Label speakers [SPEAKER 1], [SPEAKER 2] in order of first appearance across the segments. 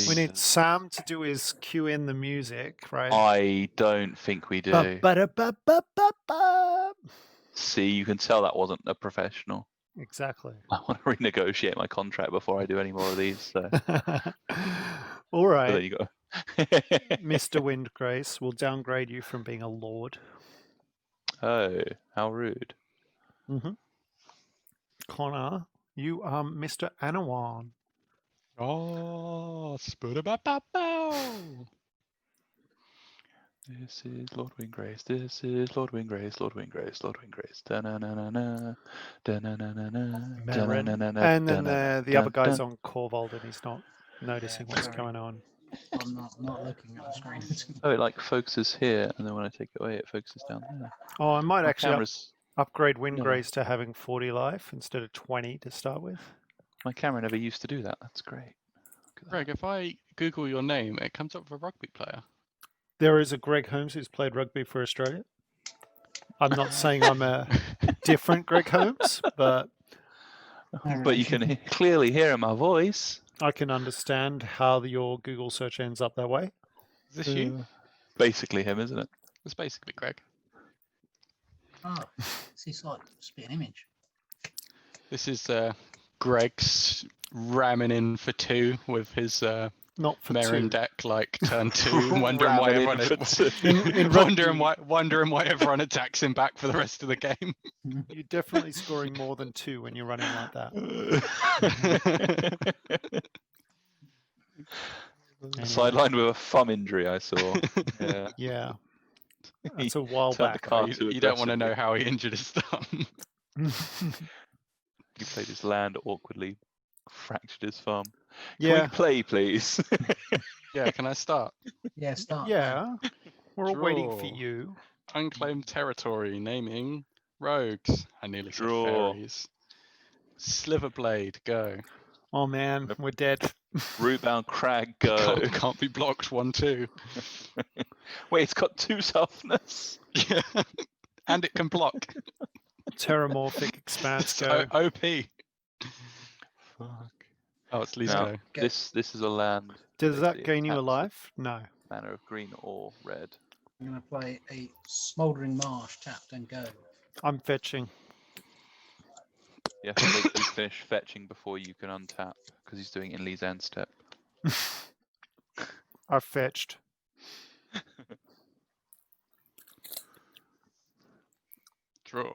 [SPEAKER 1] We need Sam to do his cue in the music, right?
[SPEAKER 2] I don't think we do.
[SPEAKER 1] Ba-ba-da-ba-ba-ba-ba.
[SPEAKER 2] See, you can tell that wasn't a professional.
[SPEAKER 1] Exactly.
[SPEAKER 2] I want to renegotiate my contract before I do any more of these. So,
[SPEAKER 1] All right,
[SPEAKER 2] so there you go.
[SPEAKER 1] Mr. Windgrace, we'll downgrade you from being a lord.
[SPEAKER 2] Oh, how rude.
[SPEAKER 1] Mm-hmm. Connor, you are Mr. Anowon.
[SPEAKER 3] Oh, spoo-da-ba-ba-bow.
[SPEAKER 2] This is Lord Windgrace. This is Lord Windgrace. Lord Windgrace. Lord Windgrace. Da-na-na-na-na. Da-na-na-na-na.
[SPEAKER 1] Meren. And then the other guy's on Korvold and he's not noticing what's going on.
[SPEAKER 4] I'm not looking at the screen.
[SPEAKER 2] Oh, it like focuses here, and then when I take it away, it focuses down there.
[SPEAKER 1] Oh, I might
[SPEAKER 2] My
[SPEAKER 1] actually
[SPEAKER 2] camera's
[SPEAKER 1] upgrade Windgrace to having 40 life instead of 20 to start with.
[SPEAKER 2] my camera never used to do that. That's great. Look at that.
[SPEAKER 3] Greg, if I Google your name, it comes up with a rugby player.
[SPEAKER 1] There is a Greg Holmes who's played rugby for Australia. I'm not saying I'm a different Greg Holmes, but
[SPEAKER 2] you can clearly hear in my voice.
[SPEAKER 1] I can understand how your Google search ends up that way.
[SPEAKER 3] Is this you?
[SPEAKER 2] Basically him, isn't it?
[SPEAKER 3] It's basically Greg.
[SPEAKER 4] Oh, it's like spit an image.
[SPEAKER 3] This is Greg's ramming in for 2 with his
[SPEAKER 1] Not for
[SPEAKER 3] Meren
[SPEAKER 1] 2.
[SPEAKER 3] deck, like turn 2, wondering why
[SPEAKER 2] Ramming
[SPEAKER 3] everyone
[SPEAKER 1] In
[SPEAKER 3] wondering why everyone attacks him back for the rest of the game.
[SPEAKER 1] You're definitely scoring more than 2 when you're running like that.
[SPEAKER 2] Sidelined with a thumb injury, I saw. Yeah.
[SPEAKER 1] Yeah. That's a while
[SPEAKER 2] Turned the
[SPEAKER 1] back.
[SPEAKER 2] car
[SPEAKER 3] you,
[SPEAKER 2] too
[SPEAKER 3] you don't want to
[SPEAKER 2] aggressively.
[SPEAKER 3] know how he injured his thumb.
[SPEAKER 2] He played his land awkwardly, fractured his thumb. Can
[SPEAKER 1] Yeah.
[SPEAKER 2] we play, please?
[SPEAKER 3] Yeah, can I start?
[SPEAKER 4] Yeah, start.
[SPEAKER 1] Yeah. We're all waiting for
[SPEAKER 3] Draw.
[SPEAKER 1] you.
[SPEAKER 3] Unclaimed territory, naming rogues. I nearly said
[SPEAKER 2] Draw.
[SPEAKER 3] fairies. Sliverblade, go.
[SPEAKER 1] Oh man, we're dead.
[SPEAKER 2] Rootbound Crag, go.
[SPEAKER 3] Can't be blocked, 1/2.
[SPEAKER 2] Wait, it's got 2 softness.
[SPEAKER 3] Yeah, and it can block.
[SPEAKER 1] Terramorphic expanse
[SPEAKER 3] It's
[SPEAKER 1] go.
[SPEAKER 3] OP.
[SPEAKER 2] Fuck.
[SPEAKER 3] Oh, it's Lisa.
[SPEAKER 2] Now,
[SPEAKER 4] Go.
[SPEAKER 2] this is a land.
[SPEAKER 1] Does that
[SPEAKER 2] basically
[SPEAKER 1] gain you a
[SPEAKER 2] taps
[SPEAKER 1] life? No.
[SPEAKER 2] the Mana of green or red.
[SPEAKER 4] I'm going to play a Smouldering Marsh, tapped and go.
[SPEAKER 1] I'm fetching.
[SPEAKER 2] You have to wait till he's finished fetching before you can untap, because he's doing Inley's end step.
[SPEAKER 1] I've fetched.
[SPEAKER 3] Draw.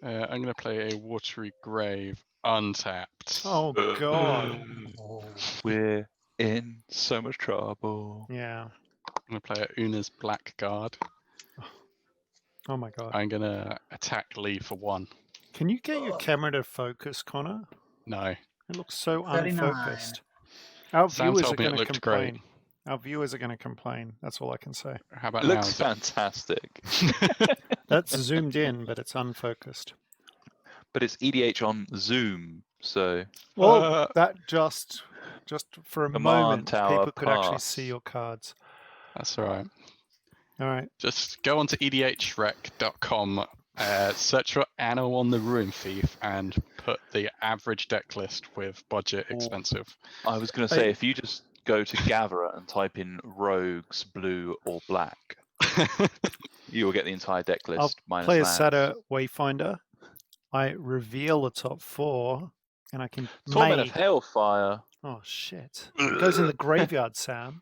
[SPEAKER 3] I'm going to play a Watery Grave untapped.
[SPEAKER 1] Oh god.
[SPEAKER 4] Oh,
[SPEAKER 2] We're in so much trouble.
[SPEAKER 1] Yeah.
[SPEAKER 3] I'm going to play a Una's Blackguard.
[SPEAKER 1] Oh my god.
[SPEAKER 3] I'm going to attack Lee for 1.
[SPEAKER 1] Can you get your camera to focus, Connor?
[SPEAKER 3] No.
[SPEAKER 1] It looks so
[SPEAKER 4] 39.
[SPEAKER 1] unfocused. Our
[SPEAKER 3] Sam
[SPEAKER 1] viewers are
[SPEAKER 3] told me it
[SPEAKER 1] going to
[SPEAKER 3] looked great.
[SPEAKER 1] complain. Our viewers are going to complain. That's all I can say.
[SPEAKER 3] How about
[SPEAKER 2] It
[SPEAKER 3] now?
[SPEAKER 2] looks
[SPEAKER 3] Is it-
[SPEAKER 2] fantastic.
[SPEAKER 1] That's zoomed in, but it's unfocused.
[SPEAKER 2] But it's EDH on Zoom, so
[SPEAKER 1] Well, that just for a
[SPEAKER 2] Command
[SPEAKER 1] moment,
[SPEAKER 2] tower
[SPEAKER 1] people could actually
[SPEAKER 2] pass.
[SPEAKER 1] see your cards.
[SPEAKER 3] That's all right.
[SPEAKER 1] All right.
[SPEAKER 3] Just go onto edhrec.com, search for Anowon the Ruin Thief, and put the average deck list with budget
[SPEAKER 2] Oh.
[SPEAKER 3] expensive.
[SPEAKER 2] I was going to say, if you just go to Gatherer and type in rogues, blue or black, you will get the entire deck list.
[SPEAKER 1] I'll
[SPEAKER 2] minus
[SPEAKER 1] play a
[SPEAKER 2] lands.
[SPEAKER 1] Sada Wayfinder. I reveal the top 4, and I can
[SPEAKER 2] Torment
[SPEAKER 1] make...
[SPEAKER 2] of Hellfire.
[SPEAKER 1] Oh shit! It goes in the graveyard, Sam.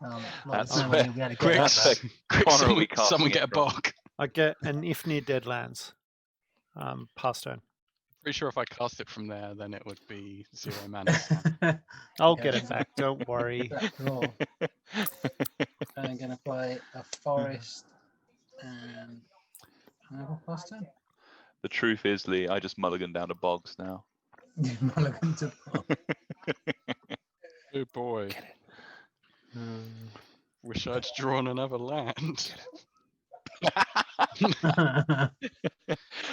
[SPEAKER 4] well,
[SPEAKER 2] That's
[SPEAKER 4] there's no
[SPEAKER 2] where-
[SPEAKER 4] way you'll be able to get
[SPEAKER 3] Quick,
[SPEAKER 4] that
[SPEAKER 2] That's
[SPEAKER 4] back.
[SPEAKER 3] quick,
[SPEAKER 2] Connor will
[SPEAKER 3] someone,
[SPEAKER 2] be casting
[SPEAKER 3] someone
[SPEAKER 2] it
[SPEAKER 3] get a
[SPEAKER 2] from-
[SPEAKER 3] bog.
[SPEAKER 1] I get an if near dead lands. Past turn.
[SPEAKER 3] Pretty sure if I cast it from there, then it would be 0 mana.
[SPEAKER 1] I'll
[SPEAKER 4] Okay.
[SPEAKER 1] get it back. Don't worry.
[SPEAKER 4] Draw. I'm going to play a Forest and another past turn.
[SPEAKER 2] The truth is, Lee, I just mulligan down to bogs now.
[SPEAKER 4] Mulligan to pop.
[SPEAKER 3] Oh boy. Wish I'd drawn another land.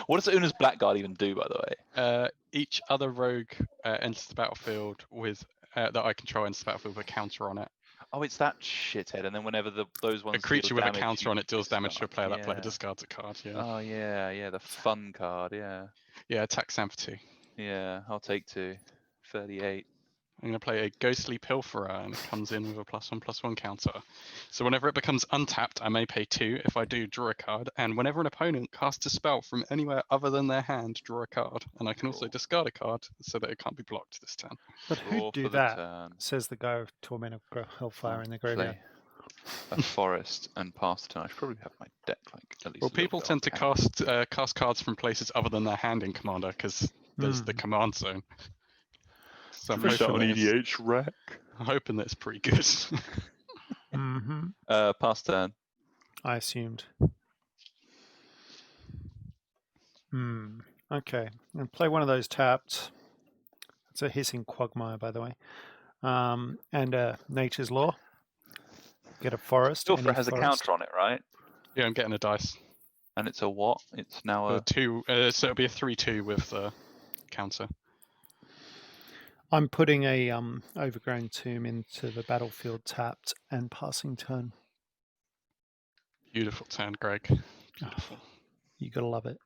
[SPEAKER 2] What does Una's Blackguard even do, by the way?
[SPEAKER 3] Each other rogue enters the battlefield with that I control enters the battlefield with a counter on it.
[SPEAKER 2] Oh, it's that shithead, and then whenever those ones
[SPEAKER 3] A creature
[SPEAKER 2] deal
[SPEAKER 3] with a
[SPEAKER 2] damage,
[SPEAKER 3] counter
[SPEAKER 2] you
[SPEAKER 3] on it deals damage to a player.
[SPEAKER 2] discard.
[SPEAKER 3] That player
[SPEAKER 2] Yeah.
[SPEAKER 3] discards a card. Yeah.
[SPEAKER 2] Oh yeah, the fun card, yeah.
[SPEAKER 3] Yeah, attack Sam for 2.
[SPEAKER 2] Yeah, I'll take 2. 38.
[SPEAKER 3] I'm going to play a Ghostly Pilferer, and it comes in with a +1/+1 counter. So whenever it becomes untapped, I may pay 2. If I do, draw a card. And whenever an opponent casts a spell from anywhere other than their hand, draw a card. And I can also
[SPEAKER 2] Cool.
[SPEAKER 3] discard a card so that it can't be blocked this turn.
[SPEAKER 1] But
[SPEAKER 2] Draw
[SPEAKER 1] who'd do
[SPEAKER 2] for the
[SPEAKER 1] that?
[SPEAKER 2] turn.
[SPEAKER 1] Says the guy with Torment of Hellfire
[SPEAKER 2] I'll
[SPEAKER 1] in the graveyard.
[SPEAKER 2] play a forest and pass the turn. I should probably have my deck like at least.
[SPEAKER 3] Well,
[SPEAKER 2] a little
[SPEAKER 3] people
[SPEAKER 2] bit
[SPEAKER 3] tend to
[SPEAKER 2] unpacked.
[SPEAKER 3] cast cards from places other than their hand in Commander because there's the command zone. So I'm
[SPEAKER 2] Should we start
[SPEAKER 3] hoping,
[SPEAKER 2] on
[SPEAKER 3] that it's,
[SPEAKER 2] EDH wreck.
[SPEAKER 3] I'm hoping that's pretty good.
[SPEAKER 1] Mm-hmm.
[SPEAKER 2] Pass turn.
[SPEAKER 1] I assumed. Okay. And play one of those tapped. It's a hissing quagmire, by the way. And Nature's Law. Get a forest.
[SPEAKER 2] Pilfer
[SPEAKER 1] any
[SPEAKER 2] has a
[SPEAKER 1] forest.
[SPEAKER 2] counter on it, right?
[SPEAKER 3] Yeah, I'm getting a dice.
[SPEAKER 2] And it's a what? It's now a
[SPEAKER 3] 2, so it'll be a 3/2 with the counter.
[SPEAKER 1] I'm putting a Overgrown Tomb into the battlefield tapped and passing turn.
[SPEAKER 3] Beautiful turn, Greg. Beautiful.
[SPEAKER 1] You gotta love it.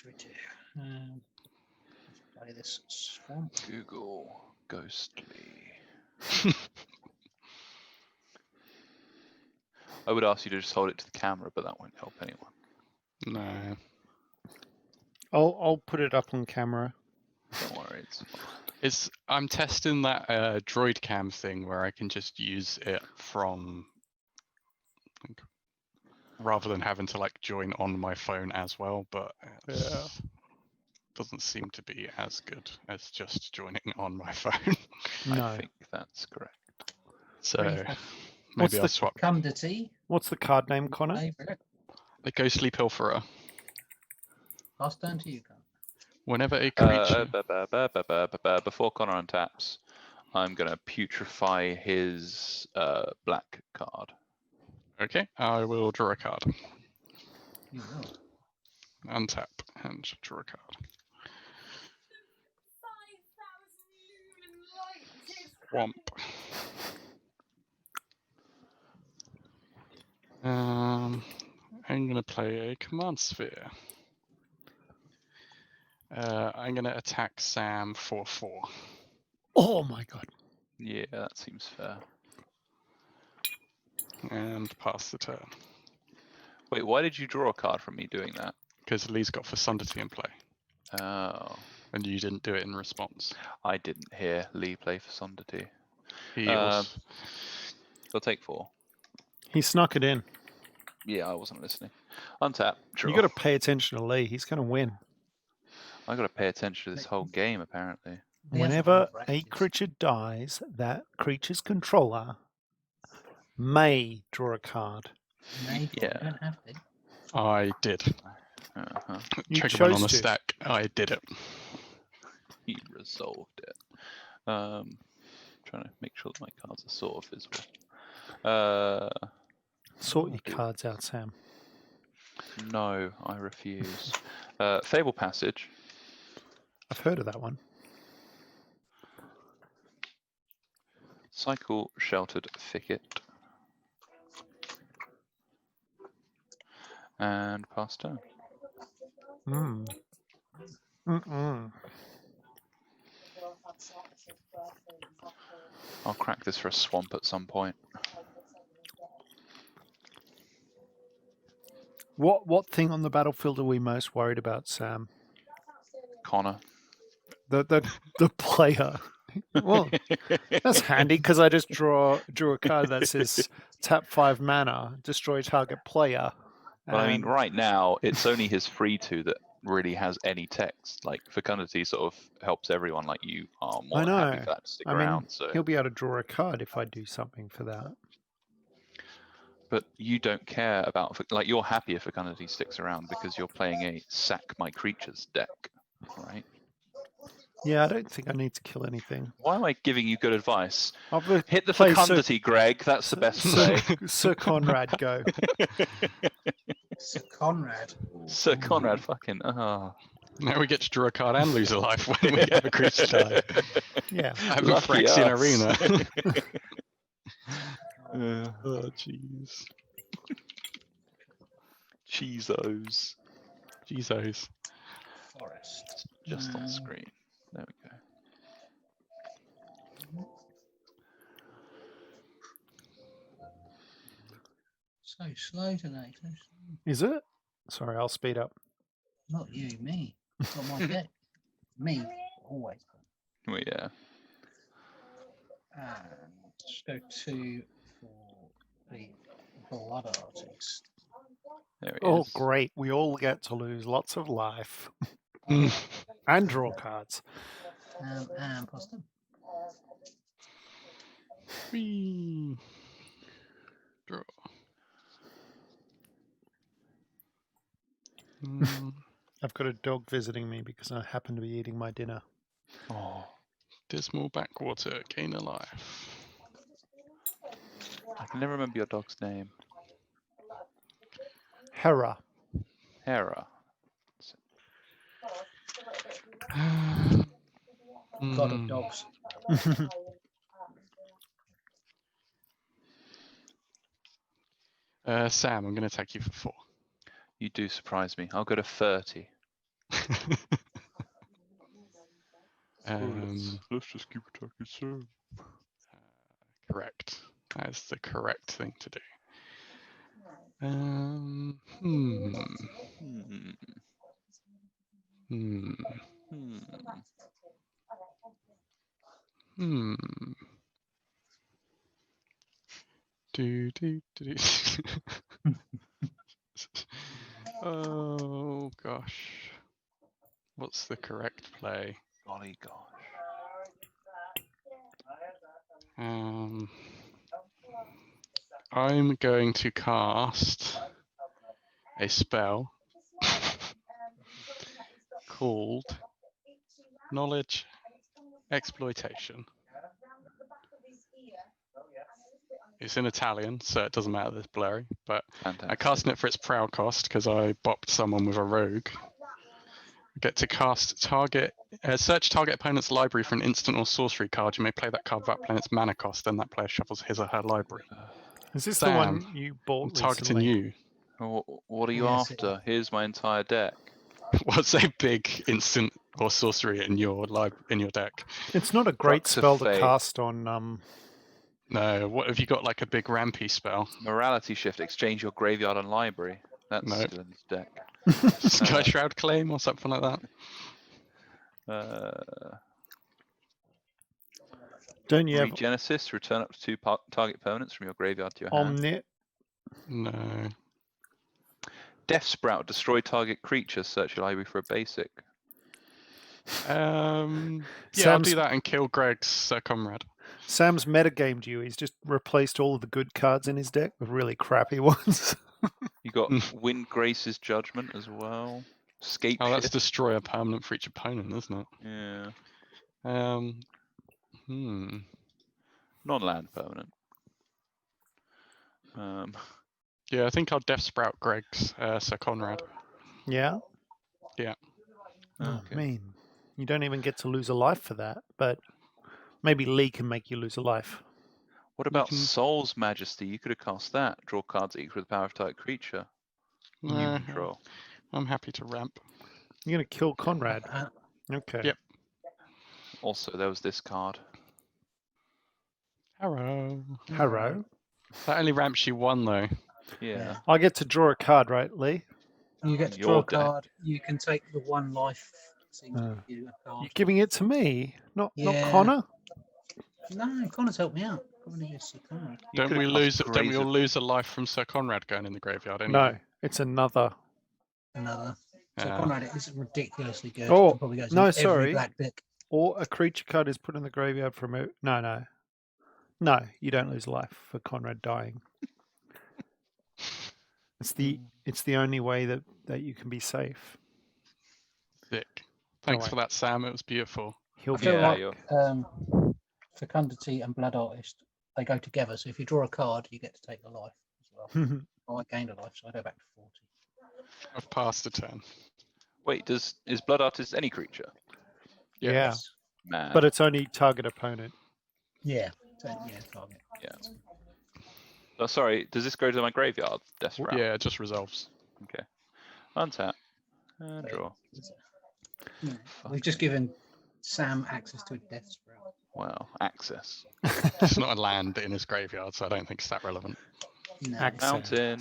[SPEAKER 4] Let's play this swamp.
[SPEAKER 2] Google ghostly. I would ask you to just hold it to the camera, but that won't help anyone.
[SPEAKER 3] No.
[SPEAKER 1] I'll put it up on camera.
[SPEAKER 2] Don't worry, it's fine.
[SPEAKER 3] I'm testing that droid cam thing where I can just use it from, rather than having to like join on my phone as well, but it doesn't seem to be as good as just joining on my phone.
[SPEAKER 1] No.
[SPEAKER 2] I think that's correct.
[SPEAKER 3] So
[SPEAKER 1] What's
[SPEAKER 3] maybe I'll
[SPEAKER 1] the
[SPEAKER 3] swap
[SPEAKER 4] Fecundity.
[SPEAKER 1] What's the card name, Connor?
[SPEAKER 4] Favourite.
[SPEAKER 3] the Ghostly Pilferer.
[SPEAKER 4] Last turn to you, Con.
[SPEAKER 3] Whenever a creature,
[SPEAKER 2] Before Connor untaps, I'm gonna putrefy his black card.
[SPEAKER 3] okay, I will draw a card.
[SPEAKER 4] You will.
[SPEAKER 3] Untap and draw a card. Swamp. I'm going to play a Command Sphere. I'm going to attack Sam for 4.
[SPEAKER 1] Oh my god.
[SPEAKER 2] Yeah, that seems fair.
[SPEAKER 3] And pass the turn.
[SPEAKER 2] Wait, why did you draw a card from me doing that?
[SPEAKER 3] Because Lee's got Fecundity in play.
[SPEAKER 2] Oh,
[SPEAKER 3] And you didn't do it in response.
[SPEAKER 2] I didn't hear Lee play for Sondity.
[SPEAKER 3] He also,
[SPEAKER 2] He'll take 4.
[SPEAKER 1] He snuck it in.
[SPEAKER 2] Yeah, I wasn't listening. Untap. Draw.
[SPEAKER 1] You got to pay attention to Lee. He's going to win.
[SPEAKER 2] I got to pay attention to this whole game, apparently.
[SPEAKER 4] He has
[SPEAKER 1] Whenever
[SPEAKER 4] one for
[SPEAKER 1] a
[SPEAKER 4] active.
[SPEAKER 1] creature dies, that creature's controller may draw a card.
[SPEAKER 4] May,
[SPEAKER 2] Yeah.
[SPEAKER 4] You don't have to.
[SPEAKER 3] I did.
[SPEAKER 2] Uh-huh.
[SPEAKER 1] You
[SPEAKER 3] Trigger one on
[SPEAKER 1] chose
[SPEAKER 3] the
[SPEAKER 1] to.
[SPEAKER 3] stack. I did it.
[SPEAKER 2] He resolved it. Trying to make sure that my cards are sort of visible.
[SPEAKER 1] Sort your cards out, Sam.
[SPEAKER 2] No, I refuse. Fable Passage.
[SPEAKER 1] I've heard of that one.
[SPEAKER 2] Cycle Sheltered Thicket. And pass turn. I'll crack this for a swamp at some point.
[SPEAKER 1] What thing on the battlefield are we most worried about, Sam?
[SPEAKER 2] Connor.
[SPEAKER 1] The player. Well, that's handy because I just drew a card that says tap 5 mana, destroy target player.
[SPEAKER 2] Well, I mean,
[SPEAKER 1] And-
[SPEAKER 2] right now, it's only his free 2 that really has any text. Like, Fecundity sort of helps everyone, like you are more
[SPEAKER 1] I
[SPEAKER 2] than happy
[SPEAKER 1] know.
[SPEAKER 2] for that to stick
[SPEAKER 1] I mean,
[SPEAKER 2] around. So,
[SPEAKER 1] he'll be able to draw a card if I do something for that.
[SPEAKER 2] but you don't care about, like, you're happy if Fecundity sticks around because you're playing a sack my creatures deck, right?
[SPEAKER 1] Yeah, I don't think I need to kill anything.
[SPEAKER 2] Why am I giving you good advice?
[SPEAKER 1] I'll
[SPEAKER 2] Hit the
[SPEAKER 1] play
[SPEAKER 2] Fecundity, Greg. That's the best play.
[SPEAKER 1] Sir Conrad, go.
[SPEAKER 4] Sir Conrad.
[SPEAKER 2] Sir Conrad, fucking. Oh.
[SPEAKER 3] Now we get to draw a card and lose a life when we have a creature die.
[SPEAKER 1] Yeah.
[SPEAKER 3] I have a
[SPEAKER 2] Lucky
[SPEAKER 3] Phyrexian
[SPEAKER 2] us.
[SPEAKER 3] Arena.
[SPEAKER 2] Oh, jeez. Cheezos.
[SPEAKER 3] Jesus.
[SPEAKER 4] Forest.
[SPEAKER 2] Just on screen. There we go.
[SPEAKER 4] So slow today. So slow.
[SPEAKER 1] Is it? Sorry, I'll speed up.
[SPEAKER 4] Not you, me. Not my deck. Me, always.
[SPEAKER 2] Well, yeah.
[SPEAKER 4] Let's go to for the Blood Artist.
[SPEAKER 2] There he
[SPEAKER 1] Oh,
[SPEAKER 2] is.
[SPEAKER 1] great. We all get to lose lots of life
[SPEAKER 3] Mm.
[SPEAKER 1] and draw cards.
[SPEAKER 4] And plus them.
[SPEAKER 3] Whee. Draw.
[SPEAKER 1] I've got a dog visiting me because I happen to be eating my dinner.
[SPEAKER 2] Oh,
[SPEAKER 3] Dismal backwater, gain a life.
[SPEAKER 2] I can never remember your dog's name.
[SPEAKER 1] Hera.
[SPEAKER 2] Hera.
[SPEAKER 4] God of dogs.
[SPEAKER 3] Sam, I'm going to take you for 4.
[SPEAKER 2] You do surprise me. I'll go to 30. Let's just keep attacking Sam.
[SPEAKER 3] Correct. That is the correct thing to do.
[SPEAKER 2] Hmm.
[SPEAKER 3] Do. Oh gosh. What's the correct play?
[SPEAKER 2] Golly gosh.
[SPEAKER 3] I'm going to cast a spell called Knowledge Exploitation. It's in Italian, so it doesn't matter that it's blurry, but
[SPEAKER 2] Fantastic.
[SPEAKER 3] I'm casting it for its proud cost because I bopped someone with a rogue. I get to cast search target opponent's library for an instant or sorcery card. You may play that card without playing its mana cost, then that player shuffles his or her library.
[SPEAKER 1] Is this
[SPEAKER 3] Sam,
[SPEAKER 1] the one you
[SPEAKER 3] I'm
[SPEAKER 1] bought
[SPEAKER 3] targeting
[SPEAKER 1] recently?
[SPEAKER 3] you.
[SPEAKER 2] What are you
[SPEAKER 4] Yes, it
[SPEAKER 2] after? Here's my entire deck.
[SPEAKER 3] What's a big instant or sorcery in your deck?
[SPEAKER 1] It's not a great
[SPEAKER 2] Crux of
[SPEAKER 1] spell to
[SPEAKER 2] Fate.
[SPEAKER 1] cast on.
[SPEAKER 3] No, what have you got? Like a big rampy spell?
[SPEAKER 2] Morality Shift. Exchange your graveyard and library. That's
[SPEAKER 3] Nope.
[SPEAKER 2] still in his deck.
[SPEAKER 3] Sky Shroud Claim or something like that?
[SPEAKER 1] Don't you have
[SPEAKER 2] Regenesis. Return up to 2 target opponents from your graveyard to your hand.
[SPEAKER 1] Omnit?
[SPEAKER 3] No.
[SPEAKER 2] Death Sprout. Destroy target creature. Search your library for a basic.
[SPEAKER 3] Yeah, I'll
[SPEAKER 1] Sam's-
[SPEAKER 3] do that and kill Greg's comrade.
[SPEAKER 1] Sam's metagamed you. He's just replaced all of the good cards in his deck with really crappy ones.
[SPEAKER 2] You got Windgrace's Judgment as well. Scape
[SPEAKER 3] Oh, that's
[SPEAKER 2] Shift.
[SPEAKER 3] destroy a permanent for each opponent, isn't it?
[SPEAKER 2] Yeah. Non-land permanent.
[SPEAKER 3] Yeah, I think I'll Death Sprout Greg's Sir Conrad.
[SPEAKER 1] Yeah?
[SPEAKER 3] Yeah.
[SPEAKER 1] Oh,
[SPEAKER 2] Okay.
[SPEAKER 1] man. You don't even get to lose a life for that, but maybe Lee can make you lose a life.
[SPEAKER 2] What about
[SPEAKER 3] can-
[SPEAKER 2] Soul's Majesty? You could have cast that. Draw cards equal to the power of target creature. You control.
[SPEAKER 3] I'm happy to ramp.
[SPEAKER 1] You're going to kill Conrad. Okay.
[SPEAKER 3] Yep.
[SPEAKER 2] Also, there was this card.
[SPEAKER 3] Hello.
[SPEAKER 1] Harrow.
[SPEAKER 3] That only ramps you 1 though.
[SPEAKER 2] Yeah.
[SPEAKER 1] I get to draw a card, right, Lee?
[SPEAKER 4] You get to
[SPEAKER 2] Your
[SPEAKER 4] draw a
[SPEAKER 2] deck.
[SPEAKER 4] card. You can take the 1 life. Seems to give you a card.
[SPEAKER 1] You're giving it to me, not
[SPEAKER 4] Yeah.
[SPEAKER 1] Connor?
[SPEAKER 4] No, Connor's helped me out. Probably just a card.
[SPEAKER 2] You
[SPEAKER 3] Don't
[SPEAKER 2] could
[SPEAKER 3] we
[SPEAKER 2] have
[SPEAKER 3] lose?
[SPEAKER 2] cast
[SPEAKER 3] Don't we all
[SPEAKER 2] Grazer.
[SPEAKER 3] lose a life from Sir Conrad going in the graveyard? Anyway?
[SPEAKER 1] No, it's another.
[SPEAKER 4] Another. So Conrad is ridiculously good.
[SPEAKER 1] Oh,
[SPEAKER 4] and probably goes
[SPEAKER 1] no,
[SPEAKER 4] in every
[SPEAKER 1] sorry.
[SPEAKER 4] black deck.
[SPEAKER 1] Or a creature card is put in the graveyard from a... No. No, you don't lose life for Conrad dying. It's the only way that you can be safe.
[SPEAKER 3] Sick. Thanks
[SPEAKER 1] away.
[SPEAKER 3] for that, Sam. It was beautiful.
[SPEAKER 1] He'll
[SPEAKER 4] I
[SPEAKER 1] be
[SPEAKER 4] feel
[SPEAKER 2] Yeah,
[SPEAKER 1] back.
[SPEAKER 2] you're-
[SPEAKER 4] Fecundity and Blood Artist, they go together. So if you draw a card, you get to take a life as well. Oh, I gained a life, so I go back to 40.
[SPEAKER 3] I've passed a turn.
[SPEAKER 2] Wait, is Blood Artist any creature?
[SPEAKER 1] Yeah.
[SPEAKER 4] Yes.
[SPEAKER 2] Man.
[SPEAKER 1] But it's only target opponent.
[SPEAKER 4] Yeah. So, yeah, target.
[SPEAKER 2] Yeah. Oh, sorry, does this go to my graveyard? Death Sprout?
[SPEAKER 3] Yeah, it just resolves.
[SPEAKER 2] Okay. Untap. And draw.
[SPEAKER 4] Yeah. We've just given Sam access to a Death Sprout.
[SPEAKER 2] Wow. Access.
[SPEAKER 3] It's not a land in his graveyard, so I don't think it's that relevant.
[SPEAKER 4] No.
[SPEAKER 2] Mountain.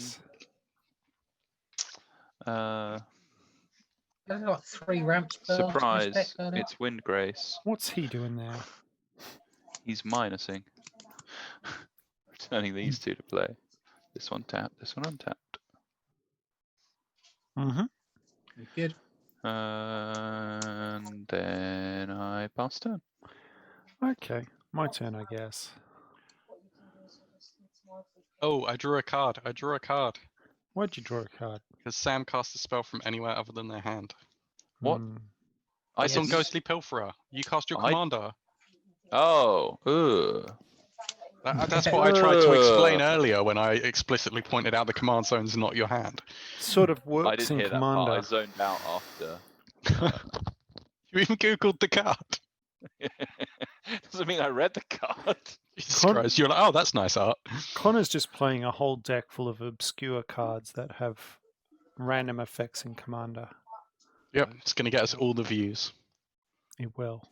[SPEAKER 4] There's like 3 ramps per
[SPEAKER 2] Surprise!
[SPEAKER 4] spec, are there?
[SPEAKER 2] It's Windgrace.
[SPEAKER 1] What's he doing there?
[SPEAKER 2] He's minusing. Returning these two to play. This one tapped, this one untapped.
[SPEAKER 1] Mm-hmm.
[SPEAKER 4] Good.
[SPEAKER 2] And then I pass turn.
[SPEAKER 1] Okay, my turn, I guess.
[SPEAKER 3] Oh, I drew a card.
[SPEAKER 1] Why'd you draw a card?
[SPEAKER 3] Because Sam cast a spell from anywhere other than their hand.
[SPEAKER 2] What?
[SPEAKER 1] Hmm.
[SPEAKER 3] It's on
[SPEAKER 4] Yes.
[SPEAKER 3] Ghostly Pilferer. You cast your commander.
[SPEAKER 2] Oh, ugh.
[SPEAKER 3] That's what I tried to explain earlier when I explicitly pointed out the command zone's not your hand.
[SPEAKER 1] Sort of
[SPEAKER 2] I
[SPEAKER 1] works
[SPEAKER 2] didn't
[SPEAKER 1] in
[SPEAKER 2] hear that
[SPEAKER 1] Commander.
[SPEAKER 2] part. I zoned out after.
[SPEAKER 3] You even googled the card.
[SPEAKER 2] Doesn't mean I read the card.
[SPEAKER 3] Jesus
[SPEAKER 1] Con-
[SPEAKER 3] Christ, you're like, oh, that's nice art.
[SPEAKER 1] Connor's just playing a whole deck full of obscure cards that have random effects in Commander.
[SPEAKER 3] Yep, it's going to get us all the views.
[SPEAKER 1] It will.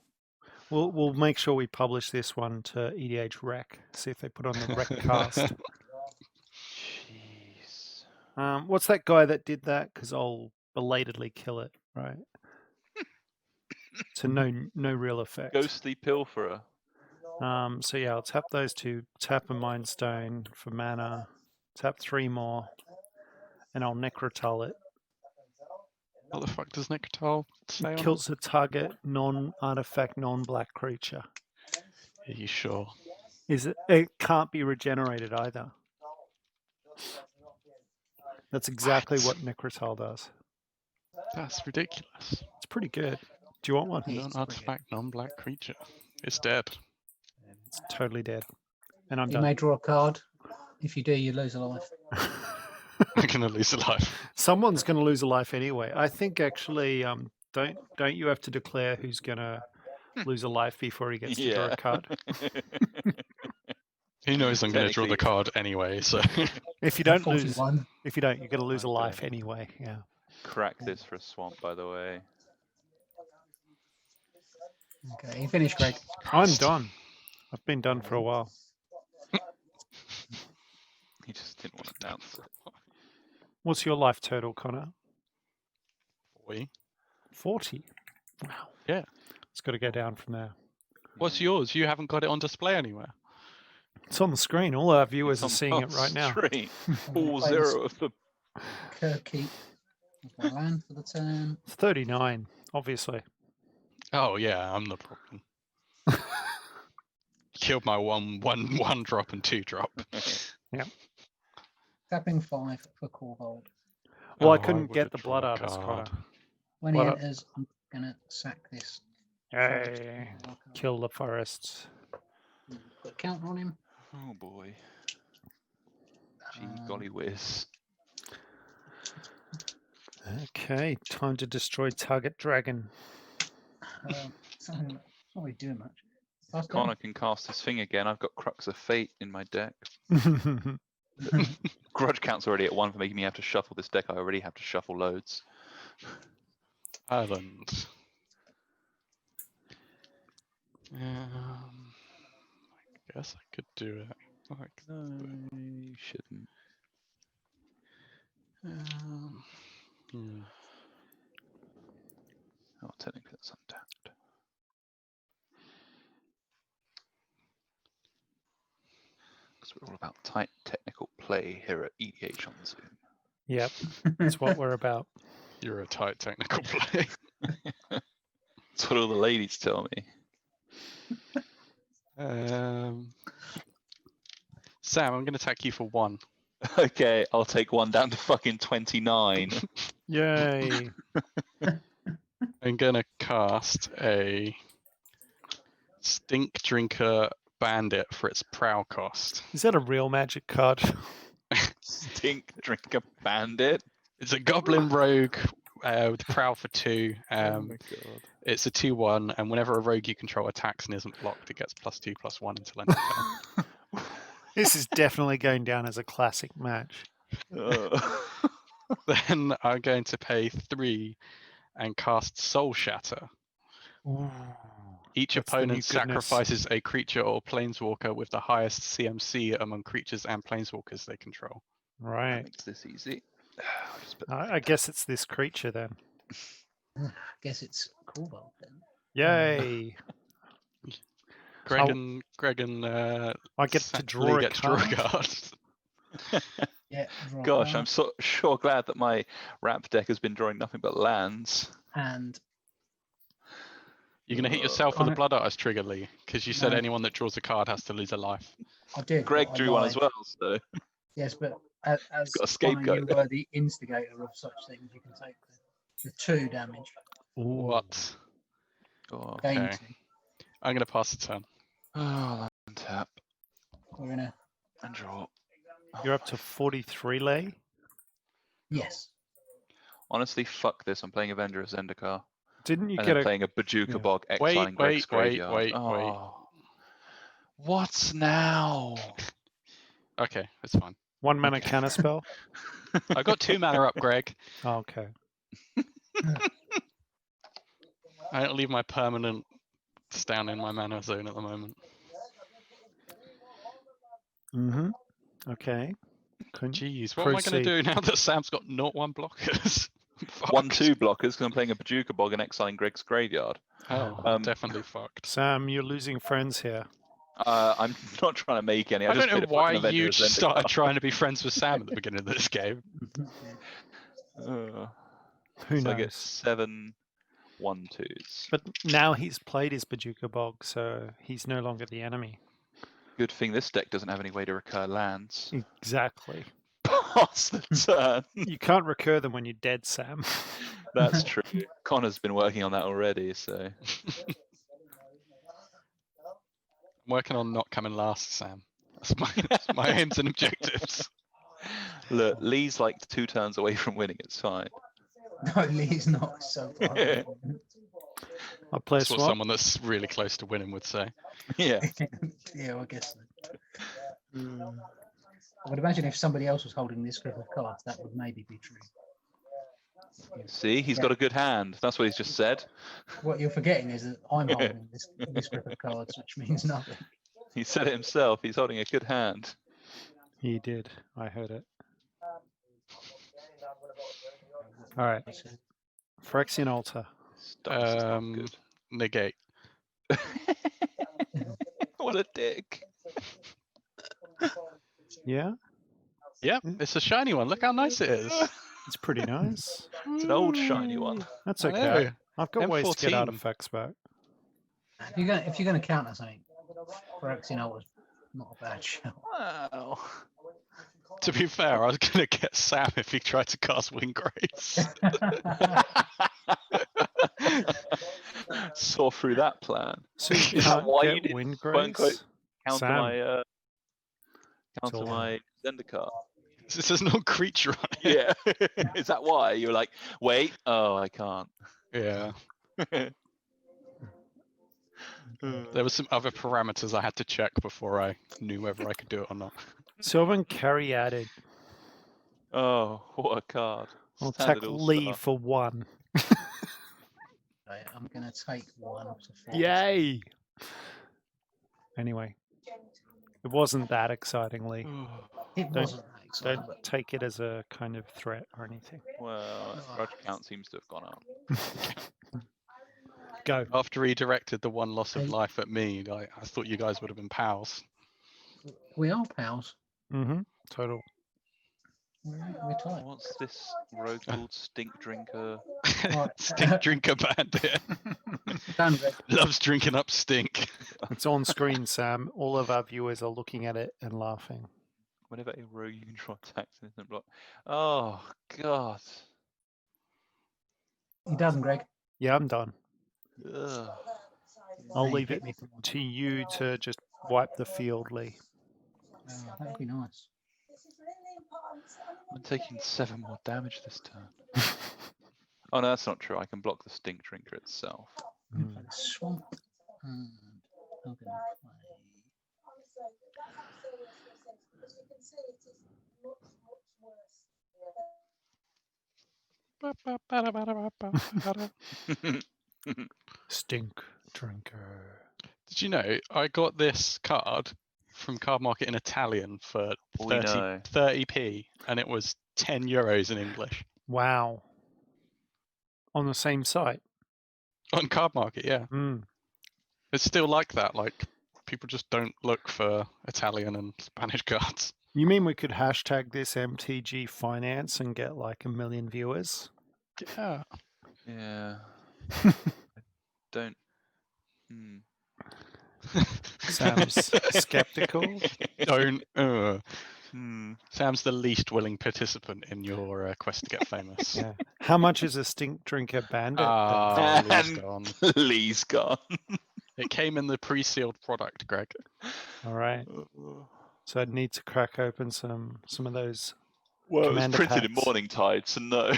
[SPEAKER 1] We'll make sure we publish this one to EDH Rec. See if they put on the Rec cast.
[SPEAKER 2] Jeez.
[SPEAKER 1] What's that guy that did that? Because I'll belatedly kill it, right? To no real effect.
[SPEAKER 2] Ghostly Pilferer.
[SPEAKER 1] So yeah, I'll tap those two. Tap a Mind Stone for mana. Tap 3 more, and I'll Necrotal it.
[SPEAKER 3] What the fuck does Necrotal say on it?
[SPEAKER 1] Kills a target non-artifact, non-black creature.
[SPEAKER 3] Are you sure?
[SPEAKER 1] It can't be regenerated either. That's exactly what Necrotal does.
[SPEAKER 3] That's ridiculous.
[SPEAKER 1] It's pretty good. Do you want one?
[SPEAKER 4] Yeah.
[SPEAKER 3] Non-artifact, non-black creature. It's dead.
[SPEAKER 1] It's totally dead. And I'm
[SPEAKER 4] You
[SPEAKER 1] done.
[SPEAKER 4] may draw a card. If you do, you lose a life.
[SPEAKER 3] I'm going to lose a life.
[SPEAKER 1] Someone's going to lose a life anyway. I think actually, don't you have to declare who's going to lose a life before he gets to draw a card?
[SPEAKER 3] He knows I'm going to draw the
[SPEAKER 2] Technically-
[SPEAKER 3] card anyway, so...
[SPEAKER 1] If you don't lose,
[SPEAKER 4] 41.
[SPEAKER 1] you're going to lose a
[SPEAKER 2] Okay.
[SPEAKER 1] life anyway. Yeah.
[SPEAKER 2] Crack this for a swamp, by the way.
[SPEAKER 4] Okay, you finished, Greg.
[SPEAKER 1] I'm done. I've been done for a while.
[SPEAKER 2] He just didn't want to announce it.
[SPEAKER 1] What's your life total, Connor?
[SPEAKER 3] We?
[SPEAKER 1] 40. Wow.
[SPEAKER 3] Yeah.
[SPEAKER 1] It's got to go down from there.
[SPEAKER 3] What's yours? You haven't got it on display anywhere.
[SPEAKER 1] It's on the screen. All our viewers are
[SPEAKER 2] It's
[SPEAKER 1] seeing
[SPEAKER 2] on
[SPEAKER 1] it right now.
[SPEAKER 2] screen.
[SPEAKER 4] I'm
[SPEAKER 2] All
[SPEAKER 4] gonna play this
[SPEAKER 2] 0 of the.
[SPEAKER 4] Kirky. With my land for the turn.
[SPEAKER 1] It's 39, obviously.
[SPEAKER 3] Oh yeah, I'm the problem. Killed my one drop and 2 drop.
[SPEAKER 4] Tapping 5 for Korvold.
[SPEAKER 1] Well, I
[SPEAKER 3] Oh,
[SPEAKER 1] couldn't
[SPEAKER 3] would've
[SPEAKER 1] get the
[SPEAKER 3] drawn
[SPEAKER 1] blood
[SPEAKER 3] a
[SPEAKER 1] artist, Connor.
[SPEAKER 3] card.
[SPEAKER 4] When he
[SPEAKER 1] Well,
[SPEAKER 4] enters, I'm gonna sack this.
[SPEAKER 1] Hey, kill the forests.
[SPEAKER 4] Put a counter on him.
[SPEAKER 2] Oh boy. Gee,
[SPEAKER 4] Um,
[SPEAKER 2] golly whiz.
[SPEAKER 1] Okay, time to destroy target dragon.
[SPEAKER 4] Something not really doing much. Pass turn.
[SPEAKER 2] Connor can cast his thing again. I've got Crux of Fate in my deck. Grudge count's already at 1 for making me have to shuffle this deck. I already have to shuffle loads.
[SPEAKER 3] Island. I guess I could do it. Like,
[SPEAKER 2] No, you shouldn't. Oh, technically that's untapped. Because we're all about tight technical play here at EDH on Zoom.
[SPEAKER 1] Yep, that's what we're about.
[SPEAKER 3] You're a tight technical play.
[SPEAKER 2] That's what all the ladies tell me.
[SPEAKER 3] Sam, I'm going to attack you for 1.
[SPEAKER 2] Okay, I'll take 1 down to fucking 29.
[SPEAKER 1] Yay.
[SPEAKER 3] I'm going to cast a Stink Drinker Bandit for its prow cost.
[SPEAKER 1] Is that a real magic card?
[SPEAKER 2] Stink Drinker Bandit.
[SPEAKER 3] It's a Goblin Rogue with prow for 2.
[SPEAKER 2] Oh my god.
[SPEAKER 3] It's a 2/1, and whenever a rogue you control attacks and isn't blocked, it gets +2/+1 until end of turn.
[SPEAKER 1] This is definitely going down as a classic match.
[SPEAKER 3] Then I'm going to pay 3 and cast Soul Shatter.
[SPEAKER 1] Ooh.
[SPEAKER 3] Each
[SPEAKER 1] That's the new
[SPEAKER 3] opponent
[SPEAKER 1] goodness.
[SPEAKER 3] sacrifices a creature or planeswalker with the highest CMC among creatures and planeswalkers they control.
[SPEAKER 2] That
[SPEAKER 1] Right.
[SPEAKER 2] makes this easy. I'll just put
[SPEAKER 1] I guess it's this creature then.
[SPEAKER 4] I guess it's Korvold then.
[SPEAKER 1] Yay!
[SPEAKER 3] Greg
[SPEAKER 1] Oh.
[SPEAKER 3] and
[SPEAKER 1] I get to
[SPEAKER 3] Sally
[SPEAKER 1] draw a
[SPEAKER 3] get to draw a
[SPEAKER 1] card?
[SPEAKER 3] card.
[SPEAKER 4] Yeah. Draw a
[SPEAKER 2] Gosh,
[SPEAKER 4] card.
[SPEAKER 2] I'm so sure glad that my Ramp deck has been drawing nothing but lands.
[SPEAKER 4] And
[SPEAKER 3] You're going to hit yourself with
[SPEAKER 4] I-
[SPEAKER 3] the Blood Artist trigger, Lee, because you said
[SPEAKER 4] No.
[SPEAKER 3] anyone that draws a card has to lose a life.
[SPEAKER 4] I did.
[SPEAKER 2] Greg
[SPEAKER 4] but I
[SPEAKER 2] drew one as
[SPEAKER 4] lied.
[SPEAKER 2] well, so
[SPEAKER 4] Yes, but as
[SPEAKER 2] got a
[SPEAKER 4] Connor,
[SPEAKER 2] scapegoat.
[SPEAKER 4] you were the instigator of such things. You can take the 2 damage.
[SPEAKER 1] Ooh.
[SPEAKER 3] What?
[SPEAKER 2] Oh,
[SPEAKER 4] Gain
[SPEAKER 3] Okay.
[SPEAKER 4] 2.
[SPEAKER 3] I'm going to pass the turn.
[SPEAKER 2] land tap
[SPEAKER 4] We're in a
[SPEAKER 2] and draw.
[SPEAKER 1] You're up to 43, Lay?
[SPEAKER 4] yes.
[SPEAKER 2] Honestly, fuck this. I'm playing Avenger of Zendikar.
[SPEAKER 1] Didn't you
[SPEAKER 2] And
[SPEAKER 1] get
[SPEAKER 2] then
[SPEAKER 1] a...
[SPEAKER 2] playing a Bajuka
[SPEAKER 1] yeah.
[SPEAKER 2] Bog, exiling Greg's
[SPEAKER 3] wait.
[SPEAKER 2] graveyard. What's now?
[SPEAKER 3] Okay, it's fine.
[SPEAKER 1] 1 mana counterspell?
[SPEAKER 3] I got 2 mana up, Greg.
[SPEAKER 1] Oh, okay.
[SPEAKER 3] I don't leave my permanent down in my mana zone at the moment.
[SPEAKER 1] Mm-hmm. Okay.
[SPEAKER 3] Jeez, what am I going to do now that Sam's got 0-1 blockers?
[SPEAKER 2] 1/2 blockers because I'm playing a Bajuka Bog and exiling Greg's graveyard.
[SPEAKER 3] Oh, definitely fucked.
[SPEAKER 1] Sam, you're losing friends here.
[SPEAKER 2] I'm not trying to make any.
[SPEAKER 3] I
[SPEAKER 2] just
[SPEAKER 3] don't
[SPEAKER 2] played
[SPEAKER 3] know
[SPEAKER 2] a fucking
[SPEAKER 3] why
[SPEAKER 2] Avenger
[SPEAKER 3] you
[SPEAKER 2] of
[SPEAKER 3] just started
[SPEAKER 2] Zendikar.
[SPEAKER 3] trying to be friends with Sam at the beginning of this game.
[SPEAKER 1] Who
[SPEAKER 2] So I get
[SPEAKER 1] knows?
[SPEAKER 2] 7 1/2s.
[SPEAKER 1] But now he's played his Bajuka Bog, so he's no longer the enemy.
[SPEAKER 2] Good thing this deck doesn't have any way to recur lands.
[SPEAKER 1] Exactly.
[SPEAKER 2] Pass the turn.
[SPEAKER 1] You can't recur them when you're dead, Sam.
[SPEAKER 2] That's true. Connor's been working on that already, so.
[SPEAKER 3] I'm working on not coming last, Sam. That's my aims and objectives.
[SPEAKER 2] Look, Lee's like 2 turns away from winning. It's fine.
[SPEAKER 4] No, Lee's not so far. away.
[SPEAKER 1] I'll play a
[SPEAKER 3] That's what
[SPEAKER 1] swap.
[SPEAKER 3] someone that's really close to winning would say.
[SPEAKER 2] Yeah.
[SPEAKER 4] Yeah, I guess so. I would imagine if somebody else was holding this group of cards, that would maybe be true.
[SPEAKER 2] See, he's got a good hand. That's what he's just said.
[SPEAKER 4] What you're forgetting is that I'm holding this group of cards, which means nothing.
[SPEAKER 2] He said it himself. He's holding a good hand.
[SPEAKER 1] He did. I heard it. All right. Phyrexian Altar.
[SPEAKER 2] Stuff is not good.
[SPEAKER 3] Negate.
[SPEAKER 2] What a dick.
[SPEAKER 1] Yeah,
[SPEAKER 3] Yeah, it's a shiny one. Look how nice it is.
[SPEAKER 1] it's pretty nice.
[SPEAKER 2] It's an old shiny one.
[SPEAKER 1] That's
[SPEAKER 3] I
[SPEAKER 1] okay.
[SPEAKER 3] know.
[SPEAKER 1] I've got ways to get
[SPEAKER 3] M14.
[SPEAKER 1] artifacts back.
[SPEAKER 4] If you're going to counter something, Phyrexian was not a bad shout.
[SPEAKER 2] Wow.
[SPEAKER 3] To be fair, I was going to get Sam if he tried to cast Windgrace.
[SPEAKER 2] Saw through that plan.
[SPEAKER 1] So you
[SPEAKER 2] Is that
[SPEAKER 1] can't
[SPEAKER 2] why you
[SPEAKER 1] get
[SPEAKER 2] did
[SPEAKER 1] Windgrace?
[SPEAKER 2] counter
[SPEAKER 1] Sam.
[SPEAKER 2] my
[SPEAKER 1] all right.
[SPEAKER 2] my Zendikar?
[SPEAKER 3] This is no creature on it.
[SPEAKER 2] Yeah. Is that why you were like, wait? Oh, I can't.
[SPEAKER 3] Yeah. There were some other parameters I had to check before I knew whether I could do it or not.
[SPEAKER 1] Sylvan Carry added.
[SPEAKER 2] Oh, what a card.
[SPEAKER 1] I'll
[SPEAKER 2] Standard
[SPEAKER 1] take
[SPEAKER 2] all-star.
[SPEAKER 1] Lee for 1.
[SPEAKER 4] Right, I'm going to take 1 to 4.
[SPEAKER 1] Yay! Anyway, it wasn't that exciting, Lee.
[SPEAKER 4] It
[SPEAKER 1] Don't-
[SPEAKER 4] wasn't that exciting,
[SPEAKER 1] Don't
[SPEAKER 4] but
[SPEAKER 1] take it as a kind of threat or anything.
[SPEAKER 2] Well, grudge count seems to have gone up.
[SPEAKER 1] Go.
[SPEAKER 3] After he directed the 1 loss of life at me, I thought you guys would have been pals.
[SPEAKER 4] we are pals.
[SPEAKER 1] Mm-hmm. Total.
[SPEAKER 4] We're tight.
[SPEAKER 2] What's this rogue called? Stink Drinker?
[SPEAKER 4] Right.
[SPEAKER 3] Stink drinker bandit.
[SPEAKER 4] Done, Greg.
[SPEAKER 3] Loves drinking up stink.
[SPEAKER 1] It's on screen, Sam. All of our viewers are looking at it and laughing.
[SPEAKER 2] Whenever a rogue you control attacks and isn't blocked. Oh, God.
[SPEAKER 4] You done, Greg?
[SPEAKER 1] Yeah, I'm done.
[SPEAKER 2] Ugh.
[SPEAKER 1] I'll
[SPEAKER 4] Hey,
[SPEAKER 1] leave
[SPEAKER 4] hit
[SPEAKER 1] it
[SPEAKER 4] me for one.
[SPEAKER 1] to you to just wipe the field, Lee.
[SPEAKER 4] Oh, that'd be nice.
[SPEAKER 2] I'm taking 7 more damage this turn. Oh, no, that's not true. I can block the Stink Drinker itself.
[SPEAKER 4] I'm gonna play the swamp. And I'm gonna
[SPEAKER 1] Stink Drinker.
[SPEAKER 3] Did you know I got this card from Card Market in Italian for
[SPEAKER 2] We know.
[SPEAKER 3] 30p, and it was €10 in English
[SPEAKER 1] Wow. On the same site.
[SPEAKER 3] on Card Market. Yeah,
[SPEAKER 1] Mm.
[SPEAKER 3] it's still like that. Like people just don't look for Italian and Spanish cards.
[SPEAKER 1] You mean we could hashtag this MTG Finance and get like 1 million viewers?
[SPEAKER 3] Yeah.
[SPEAKER 2] Yeah. Don't. Hmm.
[SPEAKER 1] Sam's skeptical.
[SPEAKER 3] Don't.
[SPEAKER 2] Hmm.
[SPEAKER 3] Sam's the least willing participant in your quest to get famous.
[SPEAKER 1] Yeah. How much is a Stink Drinker Bandit?
[SPEAKER 3] Ah, Lee's
[SPEAKER 2] And-
[SPEAKER 3] gone.
[SPEAKER 2] Lee's gone.
[SPEAKER 3] It came in the pre-sealed product, Greg.
[SPEAKER 1] All right. So I'd need to crack open some of those.
[SPEAKER 2] Well, it was
[SPEAKER 1] Commander
[SPEAKER 2] printed in
[SPEAKER 1] packs.
[SPEAKER 2] Morning Tide, so no.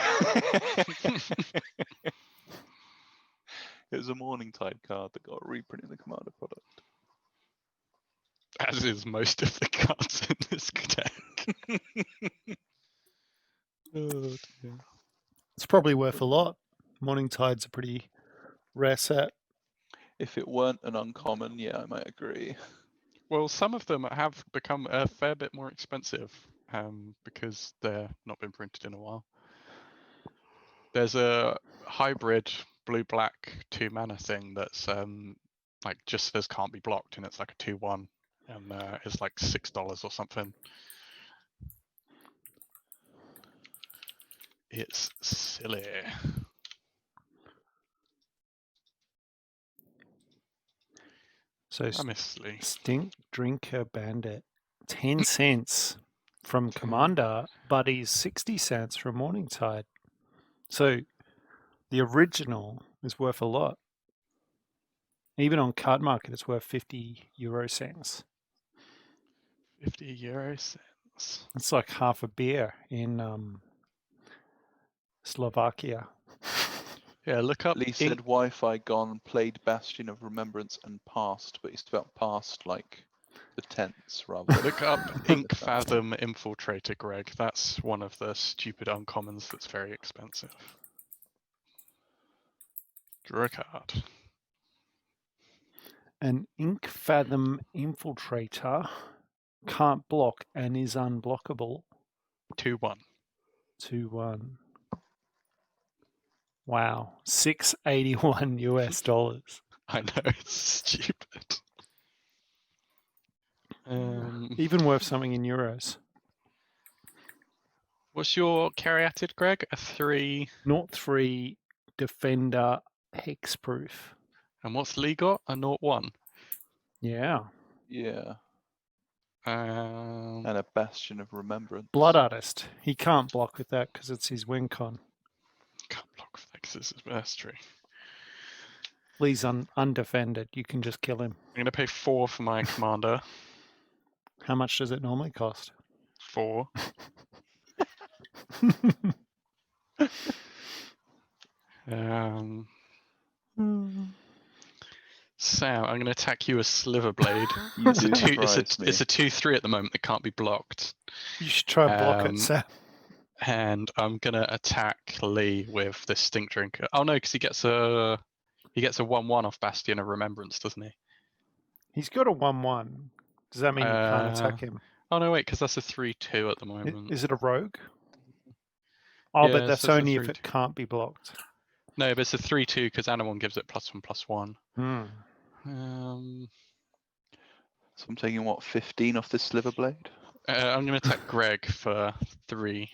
[SPEAKER 2] It was a Morning Tide card that got reprinted in the Commander product.
[SPEAKER 3] As is most of the cards in this deck. Oh, dear.
[SPEAKER 1] It's probably worth a lot. Morning Tide's a pretty rare set.
[SPEAKER 2] If it weren't an uncommon, yeah, I might agree.
[SPEAKER 3] Well, some of them have become a fair bit more expensive because they're not been printed in a while. There's a hybrid blue-black 2-mana thing that's like just says can't be blocked, and it's like a 2/1, and it's like $6 or something. It's silly.
[SPEAKER 1] So
[SPEAKER 3] I miss Lee.
[SPEAKER 1] Stink Drinker Bandit, 10 cents from Commander, but he's 60 cents from Morning Tide. So the original is worth a lot. Even on Card Market, it's worth 50 euro cents.
[SPEAKER 3] 50 euro cents.
[SPEAKER 1] It's like half a beer in Slovakia.
[SPEAKER 3] Yeah, look up
[SPEAKER 2] Lee said Wi-Fi gone, played Bastion of Remembrance and passed, but he spelled past like the tense rather than...
[SPEAKER 3] Look up Ink Fathom Infiltrator, Greg. That's one of the stupid uncommons that's very expensive. Draw a card.
[SPEAKER 1] An Ink Fathom Infiltrator can't block and is unblockable.
[SPEAKER 3] 2/1.
[SPEAKER 1] 2/1. Wow, $681 US.
[SPEAKER 3] I know, it's stupid.
[SPEAKER 1] Even worth something in euros.
[SPEAKER 3] What's your caryatid, Greg? A 3.
[SPEAKER 1] 0-3 Defender Hexproof.
[SPEAKER 3] And what's Lee got? A 0/1.
[SPEAKER 1] Yeah.
[SPEAKER 2] Yeah,
[SPEAKER 3] Um,
[SPEAKER 2] and a Bastion of Remembrance.
[SPEAKER 1] Blood Artist. He can't block with that because it's his win con.
[SPEAKER 3] can't block with that 'cause this is mastery.
[SPEAKER 1] Lee's undefended. You can just kill him.
[SPEAKER 3] I'm going to pay 4 for my commander.
[SPEAKER 1] How much does it normally cost?
[SPEAKER 3] 4. Sam, I'm going to attack you with Sliver Blade.
[SPEAKER 2] You
[SPEAKER 3] It's a
[SPEAKER 2] do
[SPEAKER 3] 2.
[SPEAKER 2] surprise me.
[SPEAKER 3] It's a 2/3 at the moment that can't be blocked.
[SPEAKER 1] You should try and block
[SPEAKER 3] Um,
[SPEAKER 1] it, Sam.
[SPEAKER 3] And I'm going to attack Lee with this Stink Drinker. Oh no, because he gets a 1/1 off Bastion of Remembrance, doesn't he?
[SPEAKER 1] He's got a 1/1. Does that mean you can't attack him?
[SPEAKER 3] Oh no, wait, because that's a 3/2 at the moment.
[SPEAKER 1] Is it a rogue? Oh,
[SPEAKER 3] Yeah,
[SPEAKER 1] but
[SPEAKER 3] it
[SPEAKER 1] that's
[SPEAKER 3] says a
[SPEAKER 1] only if
[SPEAKER 3] 3/2.
[SPEAKER 1] it can't be blocked.
[SPEAKER 3] No, but it's a 3/2 because Anowon gives it +1/+1.
[SPEAKER 1] Hmm.
[SPEAKER 2] So I'm taking what, 15 off this Sliver Blade?
[SPEAKER 3] I'm going to attack Greg for 3.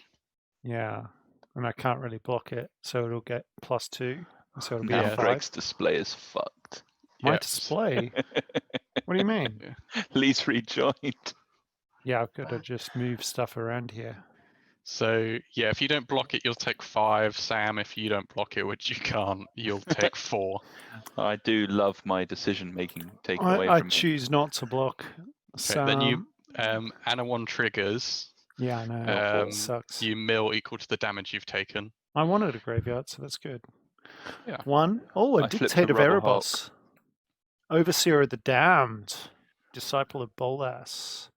[SPEAKER 1] Yeah. And I can't really block it, so it'll get +2. So it'll be
[SPEAKER 2] Now
[SPEAKER 1] a
[SPEAKER 3] Yeah.
[SPEAKER 1] 5.
[SPEAKER 2] Greg's display is fucked.
[SPEAKER 1] My
[SPEAKER 3] Yeah.
[SPEAKER 1] display? What do you mean?
[SPEAKER 2] Lee's rejoined.
[SPEAKER 1] Yeah, I've got to just move stuff around here.
[SPEAKER 3] So yeah, if you don't block it, you'll take 5. Sam, if you don't block it, which you can't, you'll take 4.
[SPEAKER 2] I do love my decision making taken away
[SPEAKER 1] I
[SPEAKER 2] from me.
[SPEAKER 1] choose not to block.
[SPEAKER 3] Okay, then you
[SPEAKER 1] Sam.
[SPEAKER 3] Anowon triggers.
[SPEAKER 1] Yeah, I know.
[SPEAKER 3] Um,
[SPEAKER 1] Sucks.
[SPEAKER 3] You mill equal to the damage you've taken.
[SPEAKER 1] I wanted a graveyard, so that's good.
[SPEAKER 3] Yeah.
[SPEAKER 1] 1. Oh, a
[SPEAKER 2] I flipped
[SPEAKER 1] Dictator
[SPEAKER 2] a
[SPEAKER 1] of
[SPEAKER 2] Rubble
[SPEAKER 1] Erebos. Overseer of the Damned. Disciple of Bolas.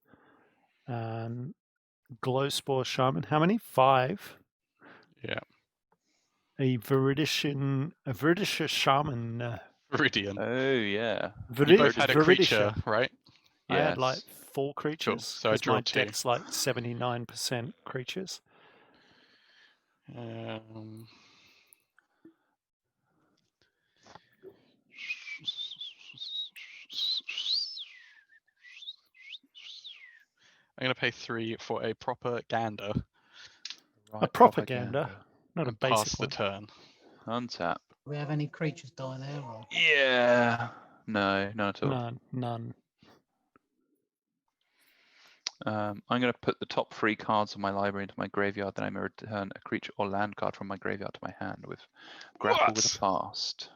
[SPEAKER 1] Glowspore Shaman. How many? 5.
[SPEAKER 3] Yeah.
[SPEAKER 1] A Viridisha Shaman.
[SPEAKER 3] Viridian.
[SPEAKER 2] Oh yeah.
[SPEAKER 3] You both had a creature,
[SPEAKER 1] Viridisha.
[SPEAKER 3] right?
[SPEAKER 1] I had like
[SPEAKER 2] Yes.
[SPEAKER 1] 4 creatures.
[SPEAKER 3] So I
[SPEAKER 1] 'cause
[SPEAKER 3] draw
[SPEAKER 1] my
[SPEAKER 3] 2.
[SPEAKER 1] deck's like 79% creatures.
[SPEAKER 3] I'm going to pay 3 for a propaganda
[SPEAKER 1] A propaganda, not a
[SPEAKER 3] and pass
[SPEAKER 1] basic
[SPEAKER 3] the
[SPEAKER 1] one.
[SPEAKER 3] turn.
[SPEAKER 2] Untap.
[SPEAKER 4] Do we have any creatures die there? Or?
[SPEAKER 2] Yeah. No, none at all.
[SPEAKER 1] None.
[SPEAKER 2] I'm going to put the top 3 cards of my library into my graveyard. Then I'm going to return a creature or land card from my graveyard to my hand with grapple with a fast.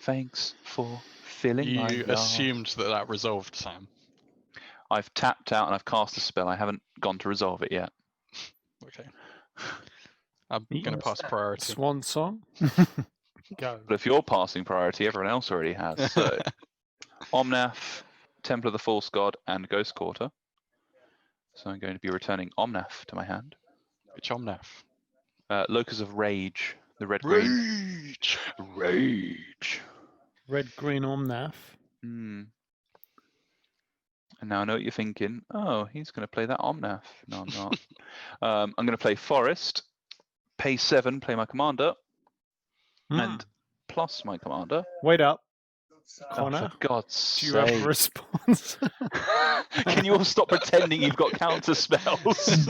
[SPEAKER 2] Thanks for filling my
[SPEAKER 3] You
[SPEAKER 2] yard.
[SPEAKER 3] assumed that resolved, Sam.
[SPEAKER 2] I've tapped out and I've cast a spell. I haven't gone to resolve it yet.
[SPEAKER 3] Okay. I'm
[SPEAKER 1] You-
[SPEAKER 3] going to pass priority.
[SPEAKER 1] Swan song. Go.
[SPEAKER 2] But if you're passing priority, everyone else already has. So Omnath, Temple of the False God, and Ghost Quarter. So I'm going to be returning Omnath to my hand.
[SPEAKER 3] Which Omnath?
[SPEAKER 2] Locus of Rage, the red-green. Rage.
[SPEAKER 1] Red-green Omnath.
[SPEAKER 2] And now I know what you're thinking. Oh, he's going to play that Omnath. No, I'm not. I'm going to play Forest, pay 7, play my commander, and plus my commander.
[SPEAKER 1] Wait up,
[SPEAKER 2] Oh,
[SPEAKER 1] Connor.
[SPEAKER 2] for God's
[SPEAKER 1] Do you have a
[SPEAKER 2] sake.
[SPEAKER 1] response?
[SPEAKER 2] Can you all stop pretending you've got counter spells?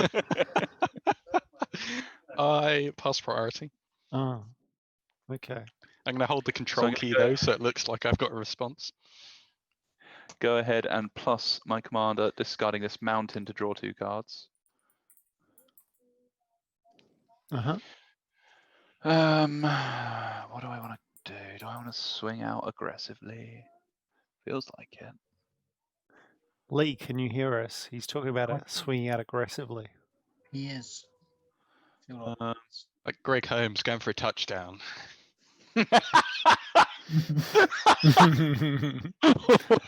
[SPEAKER 3] I pass priority.
[SPEAKER 1] Oh, okay.
[SPEAKER 3] I'm going to hold the control key though, so it looks like I've got a response.
[SPEAKER 2] Go ahead and plus my commander, discarding this mountain to draw 2 cards.
[SPEAKER 1] Uh-huh.
[SPEAKER 2] What do I want to do? Do I want to swing out aggressively? Feels like it.
[SPEAKER 1] Lee, can you hear us? He's talking about it swinging out aggressively.
[SPEAKER 4] He is. Feel like
[SPEAKER 3] Like Greg Holmes going for a touchdown.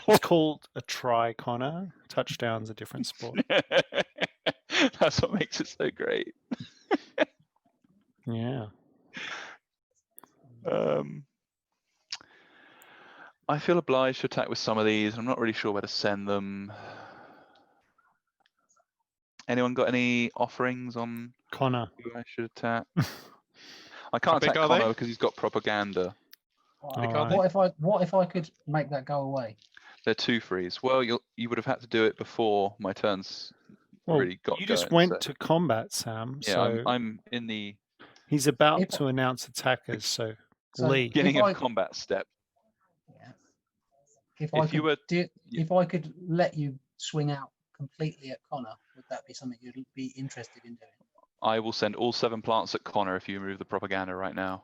[SPEAKER 1] It's called a try, Connor. Touchdown's a different sport.
[SPEAKER 2] That's what makes it so great.
[SPEAKER 1] Yeah.
[SPEAKER 2] I feel obliged to attack with some of these. I'm not really sure where to send them. Anyone got any offerings on
[SPEAKER 1] Connor.
[SPEAKER 2] who I should attack? I can't
[SPEAKER 3] big
[SPEAKER 2] attack
[SPEAKER 3] are
[SPEAKER 2] Connor
[SPEAKER 3] they?
[SPEAKER 2] because he's got propaganda.
[SPEAKER 4] What if I could make that go away?
[SPEAKER 2] They're 2/3s. Well, you would have had to do it before my turns
[SPEAKER 1] Well,
[SPEAKER 2] really got
[SPEAKER 1] you
[SPEAKER 2] going.
[SPEAKER 1] just went
[SPEAKER 2] so-
[SPEAKER 1] to combat, Sam.
[SPEAKER 2] Yeah,
[SPEAKER 1] so
[SPEAKER 2] I'm in the
[SPEAKER 1] he's about
[SPEAKER 4] If-
[SPEAKER 1] to announce attackers. So,
[SPEAKER 4] So
[SPEAKER 1] Lee.
[SPEAKER 2] beginning
[SPEAKER 4] If
[SPEAKER 2] of
[SPEAKER 4] I-
[SPEAKER 2] combat step.
[SPEAKER 4] Yeah. If I could let you swing out completely at Connor, would that be something you'd be interested in doing?
[SPEAKER 2] I will send all 7 plants at Connor if you remove the propaganda right now.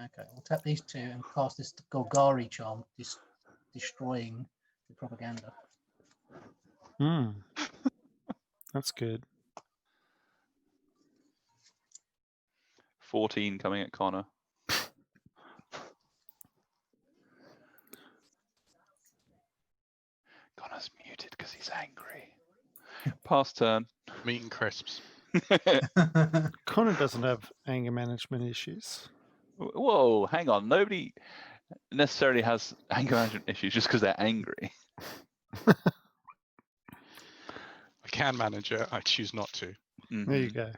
[SPEAKER 4] Okay, we'll tap these 2 and cast this Golgari charm, destroying the propaganda.
[SPEAKER 1] That's good.
[SPEAKER 2] 14 coming at Connor. Connor's muted because he's angry. Pass turn.
[SPEAKER 3] Meat and crisps.
[SPEAKER 1] Connor doesn't have anger management issues.
[SPEAKER 2] Whoa, hang on. Nobody necessarily has anger management issues just because they're angry.
[SPEAKER 3] I can manage it. I choose not to.
[SPEAKER 1] There you
[SPEAKER 2] Mhm.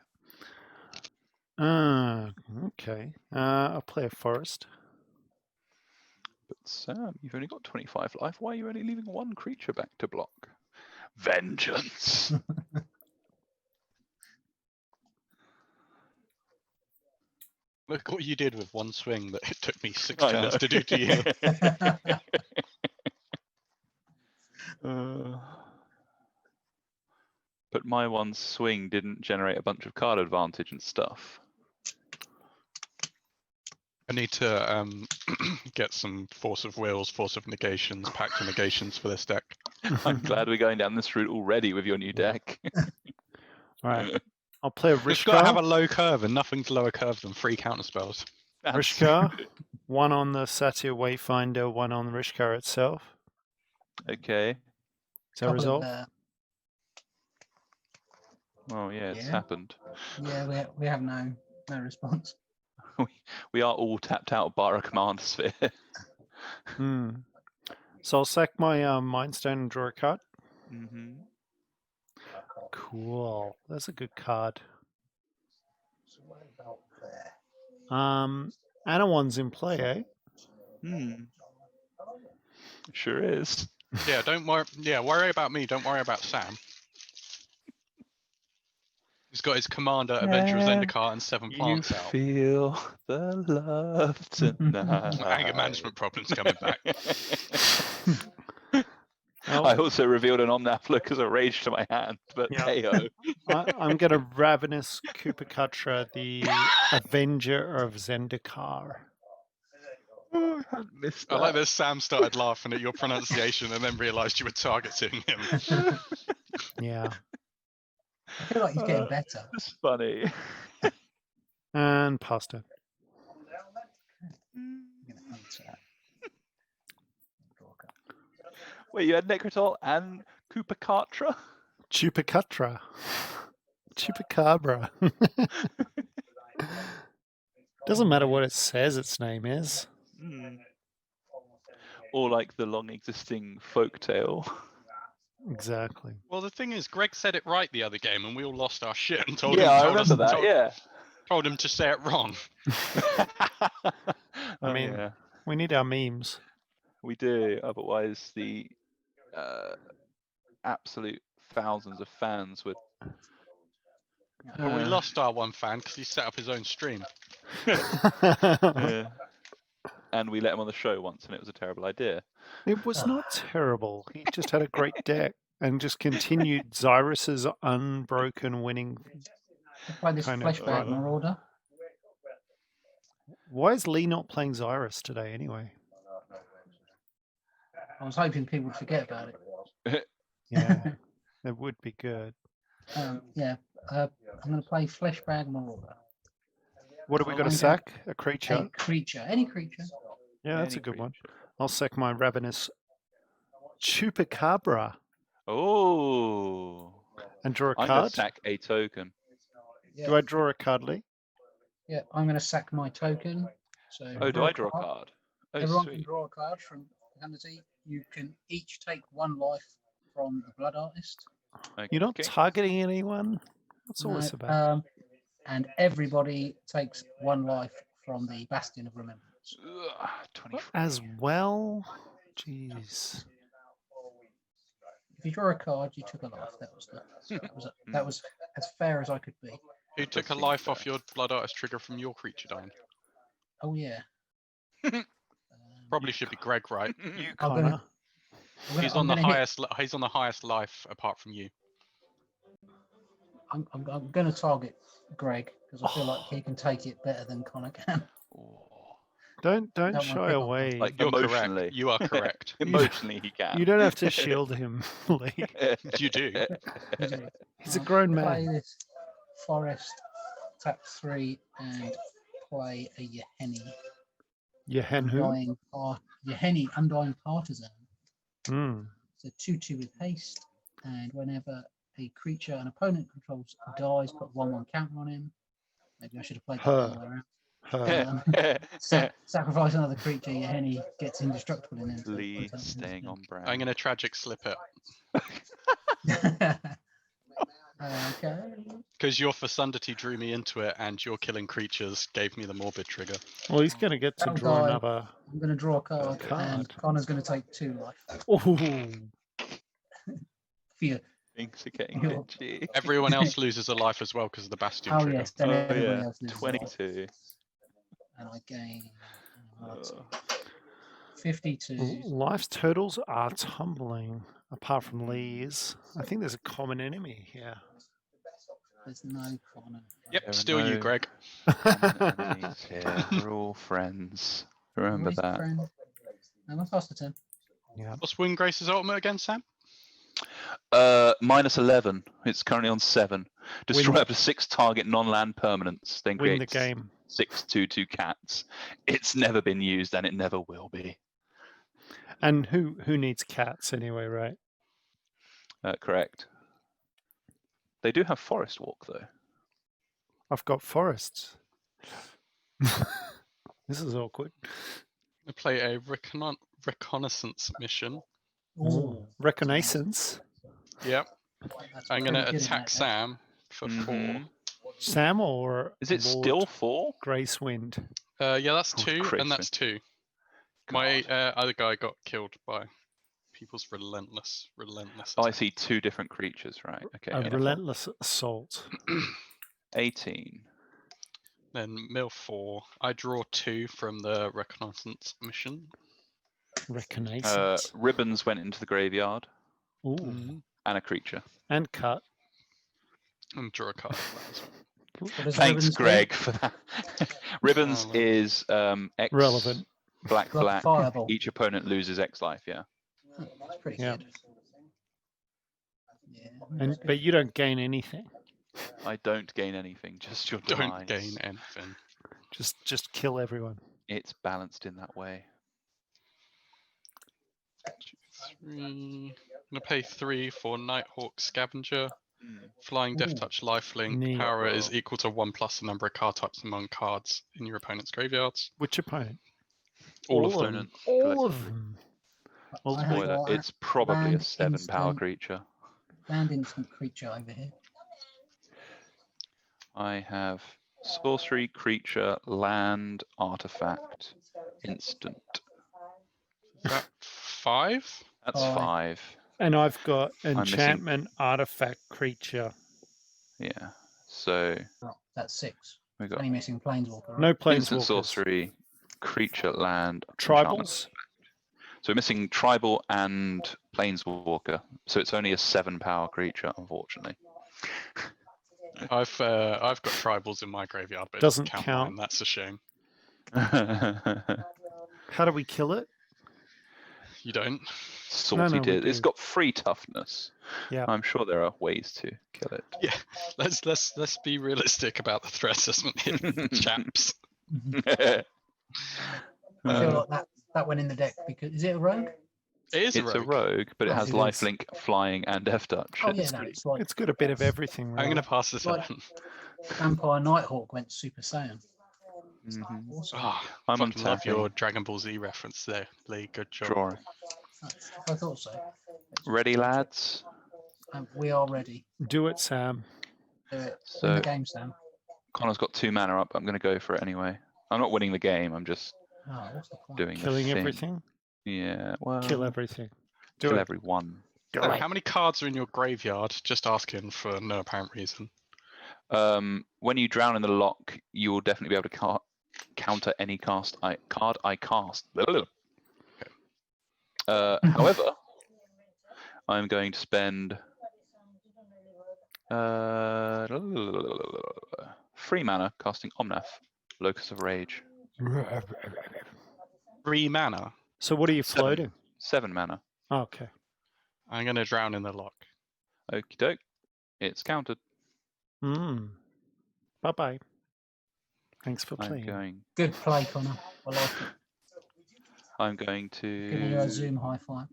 [SPEAKER 1] go. Okay. I'll play a forest.
[SPEAKER 2] But Sam, you've only got 25 life. Why are you only leaving 1 creature back to block? Vengeance.
[SPEAKER 3] Look what you did with 1 swing that it took me 6
[SPEAKER 2] I
[SPEAKER 3] turns
[SPEAKER 2] know.
[SPEAKER 3] to do to you.
[SPEAKER 2] But my 1 swing didn't generate a bunch of card advantage and stuff.
[SPEAKER 3] I need to get some Force of Wills, Force of Negations, Pact of Negations for this deck.
[SPEAKER 2] I'm glad we're going down this route already with your new deck.
[SPEAKER 1] All right. I'll play a
[SPEAKER 3] It's got to have a
[SPEAKER 1] Rishka.
[SPEAKER 3] low curve, and nothing's lower curve than 3 counterspells.
[SPEAKER 1] Rishka. 1 on the Satya Wayfinder, 1 on the Rishka itself.
[SPEAKER 2] Okay.
[SPEAKER 1] Is that a result?
[SPEAKER 2] Oh yeah, it's
[SPEAKER 4] Yeah.
[SPEAKER 2] happened.
[SPEAKER 4] Yeah, we have no response.
[SPEAKER 2] We are all tapped out bar a commander sphere.
[SPEAKER 1] So I'll sack my Mind Stone and draw a card.
[SPEAKER 2] Mm-hmm.
[SPEAKER 1] Cool. That's a good card.
[SPEAKER 4] So what about there?
[SPEAKER 1] Anowon's in play, eh?
[SPEAKER 2] Sure is.
[SPEAKER 3] Yeah, don't worry. Yeah, worry about me. Don't worry about Sam. He's got his Commander, Adventurer Zendikar, and 7 plants
[SPEAKER 2] You
[SPEAKER 3] out.
[SPEAKER 2] feel the love tonight.
[SPEAKER 3] Anger management problems coming back.
[SPEAKER 2] I also revealed an Omnath look as a rage to my hand, but
[SPEAKER 1] Yeah.
[SPEAKER 2] hey-oh.
[SPEAKER 1] I'm going to Ravenous Kupakatra, the Avenger of Zendikar.
[SPEAKER 2] Oh, I hadn't missed
[SPEAKER 3] I
[SPEAKER 2] that.
[SPEAKER 3] like that Sam started laughing at your pronunciation and then realised you were targeting him.
[SPEAKER 1] Yeah.
[SPEAKER 4] I feel like he's getting better.
[SPEAKER 2] It's funny.
[SPEAKER 1] And pasta.
[SPEAKER 4] I'm gonna untap. Draw a card.
[SPEAKER 2] Wait, you had Necrotol and Kupakatra?
[SPEAKER 1] Chupacabra. Chupacabra. Doesn't matter what it says its name is.
[SPEAKER 2] Or like the long existing folktale.
[SPEAKER 1] Exactly.
[SPEAKER 3] Well, the thing is, Greg said it right the other game, and we all lost our shit and told
[SPEAKER 2] Yeah,
[SPEAKER 3] him.
[SPEAKER 2] I
[SPEAKER 3] Told
[SPEAKER 2] remember that. Yeah.
[SPEAKER 3] Told him to say it wrong.
[SPEAKER 1] I mean, we need our memes.
[SPEAKER 2] We do. Otherwise, the absolute thousands of fans would.
[SPEAKER 3] Well, we lost our one fan because he set up his own stream.
[SPEAKER 2] Yeah. And we let him on the show once, and it was a terrible idea.
[SPEAKER 1] It was not terrible. He just had a great deck and just continued Xyrus's unbroken winning.
[SPEAKER 4] Play this Fleshbag Marauder.
[SPEAKER 1] Why is Lee not playing Xyrus today anyway?
[SPEAKER 4] I was hoping people would forget about it.
[SPEAKER 1] Yeah, it would be good.
[SPEAKER 4] I'm going to play Fleshbag Marauder.
[SPEAKER 1] What are we going to sack? A creature?
[SPEAKER 4] A creature. Any creature.
[SPEAKER 1] Yeah, that's a good one. I'll sack my Ravenous Chupacabra.
[SPEAKER 2] Oh.
[SPEAKER 1] And draw a card?
[SPEAKER 2] I'm going to sack a token.
[SPEAKER 4] Yeah.
[SPEAKER 1] Do I draw a card, Lee?
[SPEAKER 4] Yeah, I'm going to sack my token. So
[SPEAKER 2] do I draw a card? Oh,
[SPEAKER 4] everyone
[SPEAKER 2] sweet.
[SPEAKER 4] can draw a card from Hanity. You can each take 1 life from the Blood Artist.
[SPEAKER 2] Okay.
[SPEAKER 1] You're not targeting anyone? What's all this about?
[SPEAKER 4] And everybody takes 1 life from the Bastion of Remembrance.
[SPEAKER 2] 24.
[SPEAKER 1] As well? Jeez.
[SPEAKER 4] If you draw a card, you took a life. That was as fair as I could be.
[SPEAKER 3] Who took a life off your Blood Artist trigger from your creature dying?
[SPEAKER 4] Oh yeah.
[SPEAKER 3] Probably should be Greg, right?
[SPEAKER 1] You, Connor.
[SPEAKER 3] He's on the highest. He's on the highest life apart from you.
[SPEAKER 4] I'm going to target Greg because I feel like he can take it better than Connor can.
[SPEAKER 1] Don't shy away.
[SPEAKER 2] Like
[SPEAKER 3] You're
[SPEAKER 2] emotionally.
[SPEAKER 3] correct. You are correct.
[SPEAKER 2] Emotionally, he can.
[SPEAKER 1] You don't have to shield him, Lee.
[SPEAKER 3] You do.
[SPEAKER 1] He's a grown man.
[SPEAKER 4] Play this forest, tap 3, and play a Yeheni.
[SPEAKER 1] Yehen who?
[SPEAKER 4] Yeheni, Undying Partisan.
[SPEAKER 1] Mm.
[SPEAKER 4] So 2/2 with haste, and whenever a creature an opponent controls dies, put 1/1 counter on him. Maybe I should have played that the other way around. Sacrifice another creature, Yeheni gets indestructible in him.
[SPEAKER 2] Lee staying on brand.
[SPEAKER 3] I'm going to tragic slip it.
[SPEAKER 4] Okay.
[SPEAKER 3] Because your Fecundity drew me into it, and your killing creatures gave me the morbid trigger.
[SPEAKER 1] Well, he's going to get to draw another.
[SPEAKER 4] I'm going to draw a card, and Connor's going to take 2 life.
[SPEAKER 1] Ooh.
[SPEAKER 4] Fear.
[SPEAKER 2] Things are getting itchy.
[SPEAKER 3] Everyone else loses a life as well because of the Bastion trigger.
[SPEAKER 4] Yes, then everybody else loses
[SPEAKER 2] 22.
[SPEAKER 4] And I gain 52.
[SPEAKER 1] Life's totals are tumbling, apart from Lee's. I think there's a common enemy here.
[SPEAKER 4] There's no Connor.
[SPEAKER 3] Yep, still you, Greg.
[SPEAKER 2] Yeah, we're all friends. Remember that.
[SPEAKER 4] I'm a faster 10.
[SPEAKER 1] Yeah.
[SPEAKER 3] What's Windgrace's ultimate again, Sam?
[SPEAKER 2] -11. It's currently on 7. Destroy up to 6 target non-land permanents. Then
[SPEAKER 1] Win the
[SPEAKER 2] creates
[SPEAKER 1] game.
[SPEAKER 2] 6/2/2 cats. It's never been used, and it never will be.
[SPEAKER 1] And who needs cats anyway, right?
[SPEAKER 2] Correct. They do have Forest Walk though.
[SPEAKER 1] I've got forests. This is awkward.
[SPEAKER 3] I play a reconnaissance mission.
[SPEAKER 4] Ooh,
[SPEAKER 1] Reconnaissance.
[SPEAKER 3] Yep.
[SPEAKER 4] that's
[SPEAKER 3] I'm
[SPEAKER 4] pretty
[SPEAKER 3] going to
[SPEAKER 4] good in
[SPEAKER 3] attack
[SPEAKER 4] that deck.
[SPEAKER 3] Sam for 4.
[SPEAKER 1] Sam or
[SPEAKER 2] Is it
[SPEAKER 1] Lord
[SPEAKER 2] still 4?
[SPEAKER 1] Gracewind?
[SPEAKER 3] Yeah, that's
[SPEAKER 2] Oh,
[SPEAKER 3] 2, and that's
[SPEAKER 2] Gracewind.
[SPEAKER 3] 2. My other guy got killed by people's relentless.
[SPEAKER 2] Oh, I
[SPEAKER 3] attack.
[SPEAKER 2] see 2 different creatures, right? Okay.
[SPEAKER 1] A
[SPEAKER 2] yeah.
[SPEAKER 1] relentless assault.
[SPEAKER 2] 18.
[SPEAKER 3] Then mill 4. I draw 2 from the reconnaissance mission.
[SPEAKER 1] Reconnaissance.
[SPEAKER 2] Ribbons went into the graveyard.
[SPEAKER 1] Ooh.
[SPEAKER 3] Mm-hmm.
[SPEAKER 2] And a creature.
[SPEAKER 1] And cut.
[SPEAKER 3] And draw a card for that as well.
[SPEAKER 4] What does
[SPEAKER 2] Thanks,
[SPEAKER 4] Ribbons do?
[SPEAKER 2] Greg, for that. Ribbons
[SPEAKER 3] well.
[SPEAKER 2] is X
[SPEAKER 1] Relevant.
[SPEAKER 2] black.
[SPEAKER 4] Fireball.
[SPEAKER 2] Each opponent loses X life, yeah.
[SPEAKER 4] That's pretty
[SPEAKER 1] Yeah.
[SPEAKER 4] good. Yeah.
[SPEAKER 1] And but you don't gain anything.
[SPEAKER 2] I don't gain anything, just your
[SPEAKER 3] Don't
[SPEAKER 2] demise.
[SPEAKER 3] gain anything.
[SPEAKER 1] Just kill everyone.
[SPEAKER 2] It's balanced in that way.
[SPEAKER 3] 2, 3. I'm gonna pay 3 for Nighthawk Scavenger. Flying Death
[SPEAKER 4] Ooh.
[SPEAKER 3] Touch Lifelink.
[SPEAKER 1] Neat.
[SPEAKER 3] Power is equal to 1+ the number of card types among cards in your opponent's graveyards.
[SPEAKER 1] Which opponent?
[SPEAKER 3] All of
[SPEAKER 1] All
[SPEAKER 3] them.
[SPEAKER 1] them.
[SPEAKER 2] Opponents
[SPEAKER 1] All
[SPEAKER 2] collectively.
[SPEAKER 1] of them.
[SPEAKER 4] I have
[SPEAKER 2] Spoiler,
[SPEAKER 4] got
[SPEAKER 2] it's probably a
[SPEAKER 4] land
[SPEAKER 2] 7-power
[SPEAKER 4] instant.
[SPEAKER 2] creature.
[SPEAKER 4] Land instant creature over here.
[SPEAKER 2] I have sorcery, creature, land, artifact, instant.
[SPEAKER 3] Is that 5?
[SPEAKER 2] That's
[SPEAKER 4] Five.
[SPEAKER 2] 5.
[SPEAKER 1] And I've got
[SPEAKER 2] missing-
[SPEAKER 1] enchantment, artifact, creature.
[SPEAKER 2] Yeah. So
[SPEAKER 4] Right, that's 6.
[SPEAKER 2] we got
[SPEAKER 4] Only missing Planeswalker. Right?
[SPEAKER 1] No
[SPEAKER 2] instant
[SPEAKER 1] planeswalkers.
[SPEAKER 2] sorcery, creature, land, enchantment.
[SPEAKER 1] Tribals.
[SPEAKER 2] So we're missing tribal and planeswalker. So it's only a 7-power creature, unfortunately.
[SPEAKER 3] I've got tribals in my graveyard, but it
[SPEAKER 1] Doesn't
[SPEAKER 3] doesn't count.
[SPEAKER 1] count.
[SPEAKER 3] Mine. That's a shame.
[SPEAKER 1] How do we kill it?
[SPEAKER 3] You don't.
[SPEAKER 2] Salty
[SPEAKER 1] we
[SPEAKER 2] did. It's
[SPEAKER 1] do.
[SPEAKER 2] got free toughness.
[SPEAKER 1] Yeah.
[SPEAKER 2] I'm sure there are ways to kill it.
[SPEAKER 3] Yeah. Let's be realistic about the threat assessment here, chaps.
[SPEAKER 4] I feel like that went in the deck because is it a rogue?
[SPEAKER 3] It is
[SPEAKER 2] It's
[SPEAKER 3] a
[SPEAKER 2] a
[SPEAKER 3] rogue.
[SPEAKER 2] rogue, but it
[SPEAKER 4] Oh,
[SPEAKER 2] has
[SPEAKER 1] it is.
[SPEAKER 2] lifelink, flying, and death touch.
[SPEAKER 4] Oh yeah,
[SPEAKER 2] It's
[SPEAKER 4] no,
[SPEAKER 2] pretty-
[SPEAKER 4] it's like
[SPEAKER 1] It's got a bit of everything.
[SPEAKER 3] I'm
[SPEAKER 1] Really.
[SPEAKER 3] going to pass this
[SPEAKER 4] Right.
[SPEAKER 3] on.
[SPEAKER 4] Vampire Nighthawk went Super Saiyan.
[SPEAKER 2] Mhm.
[SPEAKER 4] Awesome.
[SPEAKER 3] Oh,
[SPEAKER 2] I'm
[SPEAKER 3] fucking love
[SPEAKER 2] untapping.
[SPEAKER 3] your Dragon Ball Z reference there, Lee. Good job.
[SPEAKER 2] Drawing.
[SPEAKER 4] I thought so.
[SPEAKER 2] Ready, lads?
[SPEAKER 4] We are ready.
[SPEAKER 1] Do it, Sam.
[SPEAKER 4] Do it. Win
[SPEAKER 2] So
[SPEAKER 4] the game, Sam.
[SPEAKER 2] Connor's got 2 mana up. I'm going to go for it anyway. I'm not winning the game. I'm just
[SPEAKER 4] Oh, what's the point?
[SPEAKER 2] doing
[SPEAKER 1] Killing
[SPEAKER 2] the thing.
[SPEAKER 1] everything.
[SPEAKER 2] Yeah. Well.
[SPEAKER 1] Kill everything. Do
[SPEAKER 2] Kill
[SPEAKER 1] it.
[SPEAKER 2] everyone.
[SPEAKER 1] Do
[SPEAKER 3] So
[SPEAKER 1] it.
[SPEAKER 3] how many cards are in your graveyard? Just asking for no apparent reason.
[SPEAKER 2] When you drown in the lock, you will definitely be able to counter any card I cast. However, I'm going to spend 3 mana casting Omnath, Locus of Rage.
[SPEAKER 3] 3 mana.
[SPEAKER 1] So what are you
[SPEAKER 2] 7.
[SPEAKER 1] floating?
[SPEAKER 2] 7 mana.
[SPEAKER 1] Oh, okay.
[SPEAKER 3] I'm going to drown in the lock.
[SPEAKER 2] Okie doke. It's countered.
[SPEAKER 1] Bye bye. Thanks for
[SPEAKER 2] I'm
[SPEAKER 1] playing.
[SPEAKER 2] going.
[SPEAKER 4] Good play, Connor. I like it.
[SPEAKER 2] I'm going
[SPEAKER 4] Giving you a
[SPEAKER 2] to.
[SPEAKER 4] Zoom high five.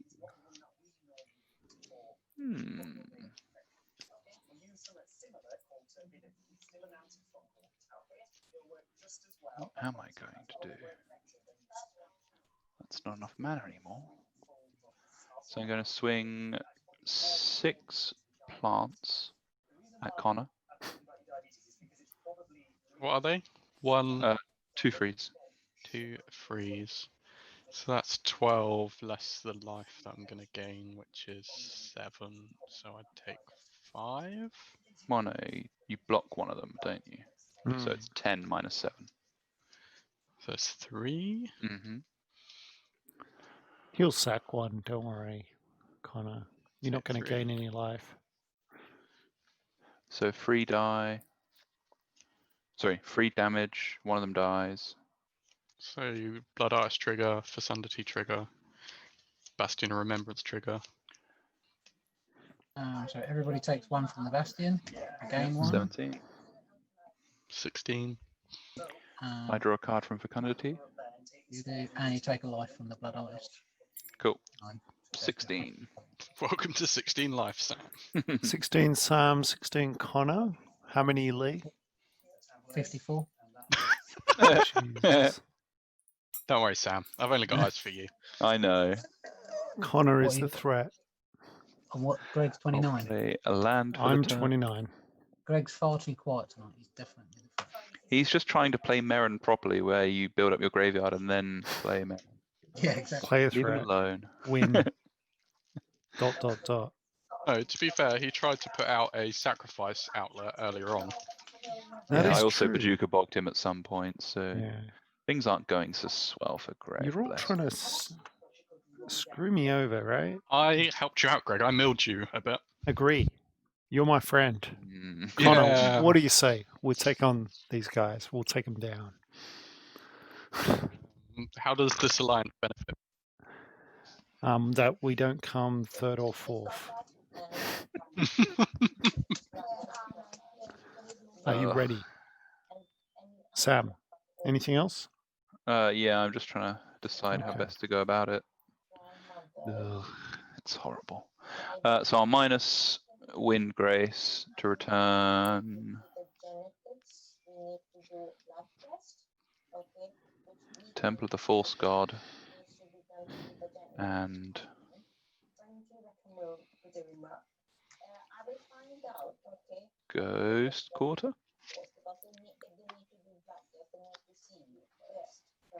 [SPEAKER 2] What am I going to do? That's not enough mana anymore. So I'm going to swing 6 plants at Connor.
[SPEAKER 3] What are they? 1,
[SPEAKER 2] 2 freeze.
[SPEAKER 3] 2 freeze. So that's 12 less the life that I'm going to gain, which is 7. So I'd take 5.
[SPEAKER 2] Well, no, you block one of them, don't you?
[SPEAKER 1] Mm.
[SPEAKER 2] So it's 10 minus 7.
[SPEAKER 3] So it's 3.
[SPEAKER 2] Mm-hmm.
[SPEAKER 1] He'll sack one. Don't worry, Connor. You're not going to
[SPEAKER 3] 3.
[SPEAKER 1] gain any life.
[SPEAKER 2] So 3 die. Sorry, 3 damage. One of them dies.
[SPEAKER 3] So you Blood Ice trigger, Fecundity trigger, Bastion of Remembrance trigger.
[SPEAKER 4] So everybody takes 1 from the Bastion. Gain 1.
[SPEAKER 2] 17.
[SPEAKER 3] 16.
[SPEAKER 2] I draw a card from Fecundity.
[SPEAKER 4] You do, and you take a life from the Blood Artist.
[SPEAKER 2] Cool.
[SPEAKER 4] 9.
[SPEAKER 2] 16.
[SPEAKER 3] Welcome to 16 life, Sam.
[SPEAKER 1] 16 Sam, 16 Connor. How many Lee?
[SPEAKER 4] 54.
[SPEAKER 1] Jesus.
[SPEAKER 3] Don't worry, Sam. I've only got eyes for you.
[SPEAKER 2] I know.
[SPEAKER 1] Connor
[SPEAKER 4] What
[SPEAKER 1] is
[SPEAKER 4] are
[SPEAKER 1] the
[SPEAKER 4] you-
[SPEAKER 1] threat.
[SPEAKER 4] And what? Greg's 29.
[SPEAKER 2] I'll play a land for
[SPEAKER 1] I'm
[SPEAKER 2] the turn.
[SPEAKER 1] 29.
[SPEAKER 4] Greg's far too quiet tonight. He's definitely the threat.
[SPEAKER 2] He's just trying to play Meren properly, where you build up your graveyard and then play Meren.
[SPEAKER 4] Yeah, exactly.
[SPEAKER 1] Play a
[SPEAKER 2] Leave him
[SPEAKER 1] threat.
[SPEAKER 2] alone.
[SPEAKER 1] Win. ... dot.
[SPEAKER 3] No, to be fair, he tried to put out a sacrifice outlet earlier on.
[SPEAKER 1] That
[SPEAKER 2] Yeah,
[SPEAKER 1] is
[SPEAKER 2] I also
[SPEAKER 1] true.
[SPEAKER 2] Bajuka bogged him at some point, so
[SPEAKER 1] Yeah.
[SPEAKER 2] things aren't going so swell for Greg.
[SPEAKER 1] You're all
[SPEAKER 2] bless
[SPEAKER 1] trying to screw me over, right?
[SPEAKER 3] I helped you out, Greg. I milled you a bit.
[SPEAKER 1] Agree. You're my friend.
[SPEAKER 2] him.
[SPEAKER 1] Connor,
[SPEAKER 3] Yeah.
[SPEAKER 1] what do you say? We'll take on these guys. We'll take them down.
[SPEAKER 3] How does this alliance benefit?
[SPEAKER 1] That we don't come third or fourth. Are you
[SPEAKER 2] Ugh.
[SPEAKER 1] ready? Sam, anything else?
[SPEAKER 2] Yeah, I'm just trying to decide how
[SPEAKER 1] Okay.
[SPEAKER 2] best to go about it. Ugh, it's horrible. So I'll minus Windgrace to return Temple of the False God and Ghost Quarter.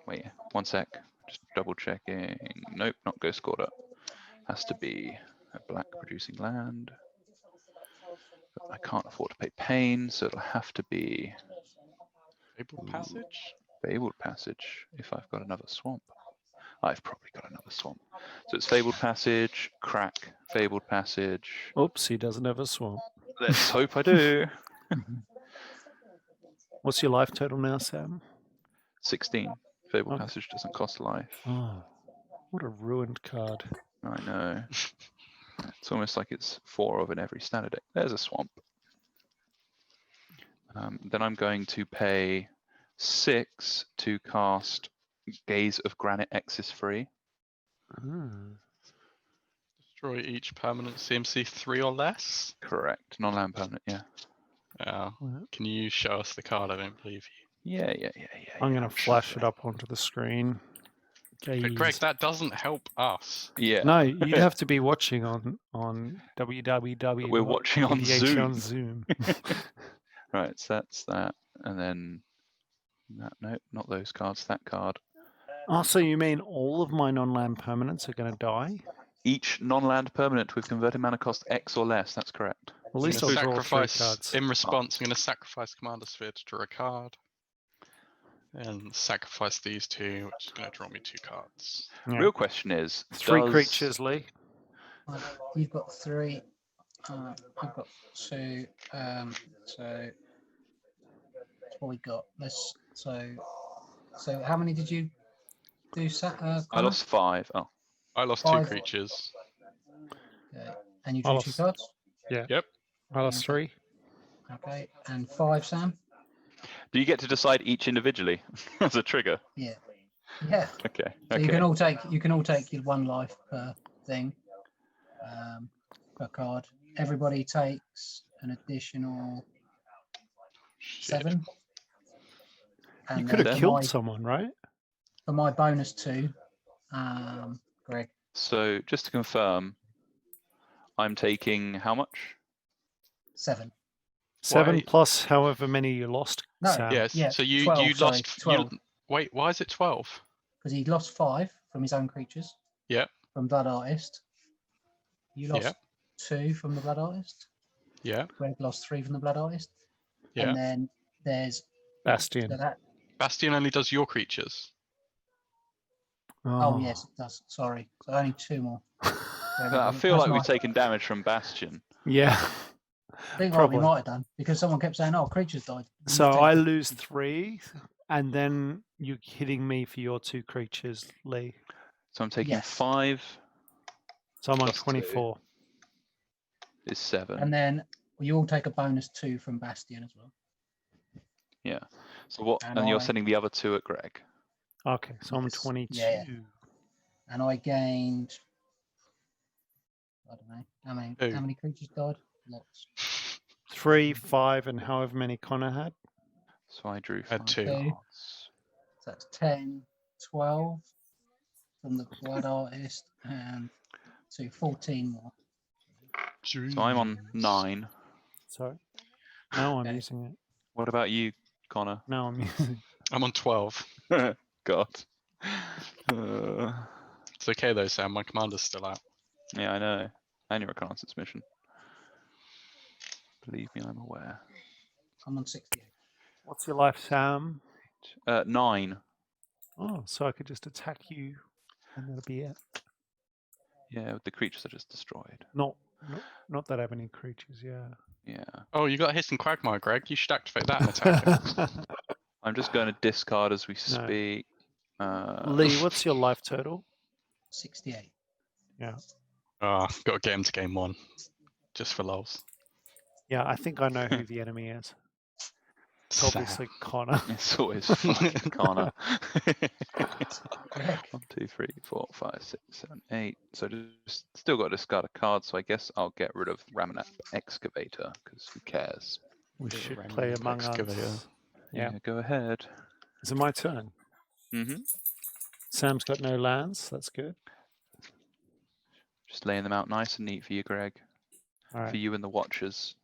[SPEAKER 2] Wait, one sec. Just double checking. Nope, not Ghost Quarter. Has to be a black producing land. But I can't afford to pay pain, so it'll have to be
[SPEAKER 3] Fabled Passage?
[SPEAKER 2] Fabled Passage if I've got another swamp. I've probably got another swamp. So it's Fabled Passage, crack, Fabled Passage.
[SPEAKER 1] Oops, he doesn't have a swamp.
[SPEAKER 2] Let's hope I do.
[SPEAKER 1] What's your life total now, Sam?
[SPEAKER 2] 16. Fabled
[SPEAKER 1] Okay.
[SPEAKER 2] Passage doesn't cost life.
[SPEAKER 1] Oh, what a ruined card.
[SPEAKER 2] I know. It's almost like it's 4 of in every standard deck. There's a swamp. Then I'm going to pay 6 to cast Gaze of Granite X is free.
[SPEAKER 3] Destroy each permanent CMC 3 or less?
[SPEAKER 2] Correct. Non-land permanent, yeah.
[SPEAKER 3] Can you show us the card? I don't believe you.
[SPEAKER 2] Yeah.
[SPEAKER 1] I'm going to flash it up onto the screen.
[SPEAKER 3] But Greg, that doesn't help us.
[SPEAKER 2] Yeah.
[SPEAKER 1] No, you'd have to be watching on www.
[SPEAKER 2] We're watching on
[SPEAKER 1] EDH
[SPEAKER 2] Zoom.
[SPEAKER 1] on Zoom.
[SPEAKER 2] Right, so that's that. And then that, nope, not those cards, that card.
[SPEAKER 1] Oh, so you mean all of my non-land permanents are going to die?
[SPEAKER 2] Each non-land permanent with converted mana cost X or less, that's correct.
[SPEAKER 1] At least I'll draw 3 cards.
[SPEAKER 3] In response, I'm going to sacrifice Commander Sphere to draw a card. And sacrifice these 2, which is going to draw me 2 cards.
[SPEAKER 1] Yeah.
[SPEAKER 2] Real question is,
[SPEAKER 1] 3 creatures, Lee.
[SPEAKER 4] You've got 3. I've got 2. So what we got? So how many did you do?
[SPEAKER 2] I lost 5. Oh,
[SPEAKER 3] I lost
[SPEAKER 4] 5.
[SPEAKER 3] 2 creatures.
[SPEAKER 4] Okay. And you drew 2 cards?
[SPEAKER 1] Yeah.
[SPEAKER 3] Yep.
[SPEAKER 1] I lost 3.
[SPEAKER 4] Okay. And 5, Sam?
[SPEAKER 2] do you get to decide each individually as a trigger?
[SPEAKER 4] Yeah. Yeah.
[SPEAKER 2] Okay.
[SPEAKER 4] So
[SPEAKER 2] Okay.
[SPEAKER 4] you can all take your 1 life per thing, per card. Everybody takes an additional 7.
[SPEAKER 1] You
[SPEAKER 4] And
[SPEAKER 1] could have
[SPEAKER 4] then
[SPEAKER 1] killed someone, right?
[SPEAKER 4] for my bonus 2, Greg.
[SPEAKER 2] So just to confirm, I'm taking how much?
[SPEAKER 4] 7.
[SPEAKER 1] 7
[SPEAKER 3] Why?
[SPEAKER 1] plus however many you lost,
[SPEAKER 4] No,
[SPEAKER 1] Sam.
[SPEAKER 3] Yes.
[SPEAKER 4] Yeah,
[SPEAKER 3] So you
[SPEAKER 4] 12, sorry,
[SPEAKER 3] lost
[SPEAKER 4] 12.
[SPEAKER 3] Wait, why is it 12?
[SPEAKER 4] Because he lost 5 from his own creatures.
[SPEAKER 3] Yeah.
[SPEAKER 4] From Blood Artist. You lost
[SPEAKER 3] Yeah.
[SPEAKER 4] 2 from the Blood Artist.
[SPEAKER 3] Yeah.
[SPEAKER 4] Greg lost 3 from the Blood Artist.
[SPEAKER 3] Yeah.
[SPEAKER 4] And then there's
[SPEAKER 1] Bastion.
[SPEAKER 4] so that.
[SPEAKER 3] Bastion only does your creatures.
[SPEAKER 4] Oh yes, it does. Sorry, so only 2 more.
[SPEAKER 2] I feel like we've taken damage from Bastion.
[SPEAKER 1] Yeah.
[SPEAKER 4] I think
[SPEAKER 1] probably.
[SPEAKER 4] we might have done because someone kept saying, "Oh, creatures died."
[SPEAKER 1] So I lose 3, and then you're hitting me for your 2 creatures, Lee.
[SPEAKER 2] So I'm taking
[SPEAKER 4] Yes.
[SPEAKER 2] 5.
[SPEAKER 1] So I'm on
[SPEAKER 2] Plus
[SPEAKER 1] 24.
[SPEAKER 2] Is 7.
[SPEAKER 4] And then you all take a bonus 2 from Bastion as well.
[SPEAKER 2] Yeah. So what?
[SPEAKER 4] And
[SPEAKER 2] And you're
[SPEAKER 4] I-
[SPEAKER 2] sending the other 2 at Greg.
[SPEAKER 1] Okay, so I'm
[SPEAKER 4] Yes.
[SPEAKER 1] 22.
[SPEAKER 4] Yeah. And I gained. I don't know how many.
[SPEAKER 3] Who?
[SPEAKER 4] How many creatures died? Lots.
[SPEAKER 1] 3, 5, and however many Connor had.
[SPEAKER 2] So I drew
[SPEAKER 3] Had
[SPEAKER 2] 5
[SPEAKER 3] 2.
[SPEAKER 2] cards.
[SPEAKER 4] So that's 10, 12 from the Blood Artist and 14 more.
[SPEAKER 2] So I'm on 9.
[SPEAKER 1] Sorry. Now I'm
[SPEAKER 4] Okay.
[SPEAKER 1] using it.
[SPEAKER 2] What about you, Connor?
[SPEAKER 1] Now I'm using it.
[SPEAKER 3] I'm on 12.
[SPEAKER 2] God.
[SPEAKER 3] It's okay though, Sam. My commander's still out.
[SPEAKER 2] Yeah, I know. And your reconnaissance mission. Believe me, I'm aware.
[SPEAKER 4] I'm on 68.
[SPEAKER 1] What's your life, Sam?
[SPEAKER 2] 9.
[SPEAKER 1] Oh, so I could just attack you and that'll be it.
[SPEAKER 2] Yeah, the creatures are just destroyed.
[SPEAKER 1] Not that I have any creatures, yeah.
[SPEAKER 2] Yeah.
[SPEAKER 3] Oh, you got a hissing quagmire, Greg. You should activate that and attack it.
[SPEAKER 2] I'm just going to discard as we speak.
[SPEAKER 1] Lee, what's your life total?
[SPEAKER 4] 68.
[SPEAKER 1] Yeah.
[SPEAKER 3] Oh, got to get him to game 1. Just for lols.
[SPEAKER 1] Yeah, I think I know who the enemy is. It's
[SPEAKER 3] Sam.
[SPEAKER 1] obviously Connor.
[SPEAKER 2] It's always fucking Connor.
[SPEAKER 4] Greg.
[SPEAKER 2] 1, 2, 3, 4, 5, 6, 7, 8. So just still got to discard a card. So I guess I'll get rid of Ramanap Excavator because who cares?
[SPEAKER 1] We
[SPEAKER 3] The
[SPEAKER 1] should
[SPEAKER 3] random
[SPEAKER 1] play Among
[SPEAKER 3] excavator.
[SPEAKER 1] Us. Yeah.
[SPEAKER 2] Go ahead.
[SPEAKER 1] Is it my turn?
[SPEAKER 2] Mm-hmm.
[SPEAKER 1] Sam's got no lands. That's good.
[SPEAKER 2] Just laying them out nice and neat for you, Greg.
[SPEAKER 1] All right.
[SPEAKER 2] For you and the Watchers.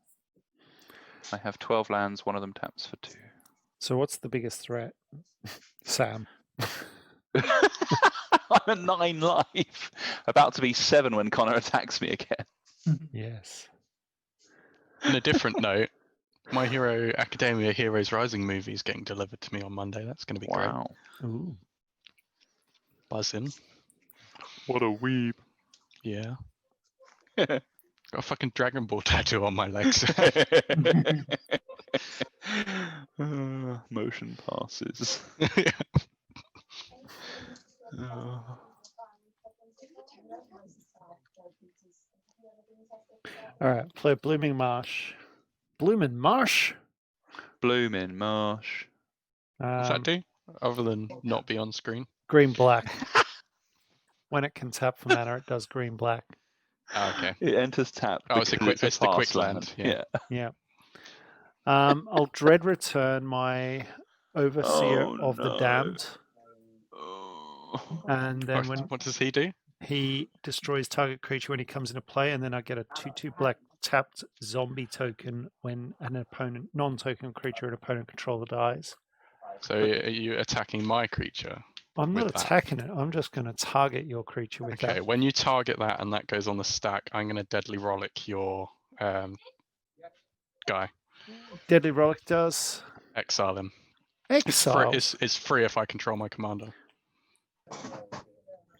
[SPEAKER 2] I have 12 lands. One of them taps for 2.
[SPEAKER 1] So what's the biggest threat? Sam.
[SPEAKER 2] I'm at 9 life. About to be 7 when Connor attacks me again.
[SPEAKER 1] Yes.
[SPEAKER 3] On a different note, My Hero Academia Heroes Rising movie is getting delivered to me on Monday. That's going to be great.
[SPEAKER 2] Wow.
[SPEAKER 1] Ooh.
[SPEAKER 3] Buzzing.
[SPEAKER 2] What a weeb.
[SPEAKER 3] Yeah. Got a fucking Dragon Ball tattoo on my legs.
[SPEAKER 2] Motion passes.
[SPEAKER 1] All right. Play Blooming Marsh. Blooming Marsh?
[SPEAKER 2] Bloomin' Marsh.
[SPEAKER 3] What's that do? Other than not be on screen.
[SPEAKER 1] Green black. When it can tap for mana, it does green black.
[SPEAKER 3] Oh, okay.
[SPEAKER 2] It enters tap.
[SPEAKER 3] Oh, it's
[SPEAKER 2] because
[SPEAKER 3] it's the quick
[SPEAKER 2] fast
[SPEAKER 3] land. Yeah.
[SPEAKER 1] Yeah. I'll dread return my Overseer
[SPEAKER 2] Oh,
[SPEAKER 1] of the
[SPEAKER 2] no.
[SPEAKER 1] Damned.
[SPEAKER 2] Oh.
[SPEAKER 1] And then when
[SPEAKER 3] What does he do?
[SPEAKER 1] he destroys target creature when he comes into play, and then I get a 2/2 black tapped zombie token when an opponent, non-token creature, an opponent controller dies.
[SPEAKER 3] So are you attacking my creature?
[SPEAKER 1] I'm not
[SPEAKER 3] with that?
[SPEAKER 1] attacking it. I'm just going to target your creature with
[SPEAKER 3] Okay,
[SPEAKER 1] that.
[SPEAKER 3] when you target that and that goes on the stack, I'm going to Deadly Rollick your guy.
[SPEAKER 1] Deadly Relic does.
[SPEAKER 3] Exile him.
[SPEAKER 1] Exile.
[SPEAKER 3] It's free if I control my commander.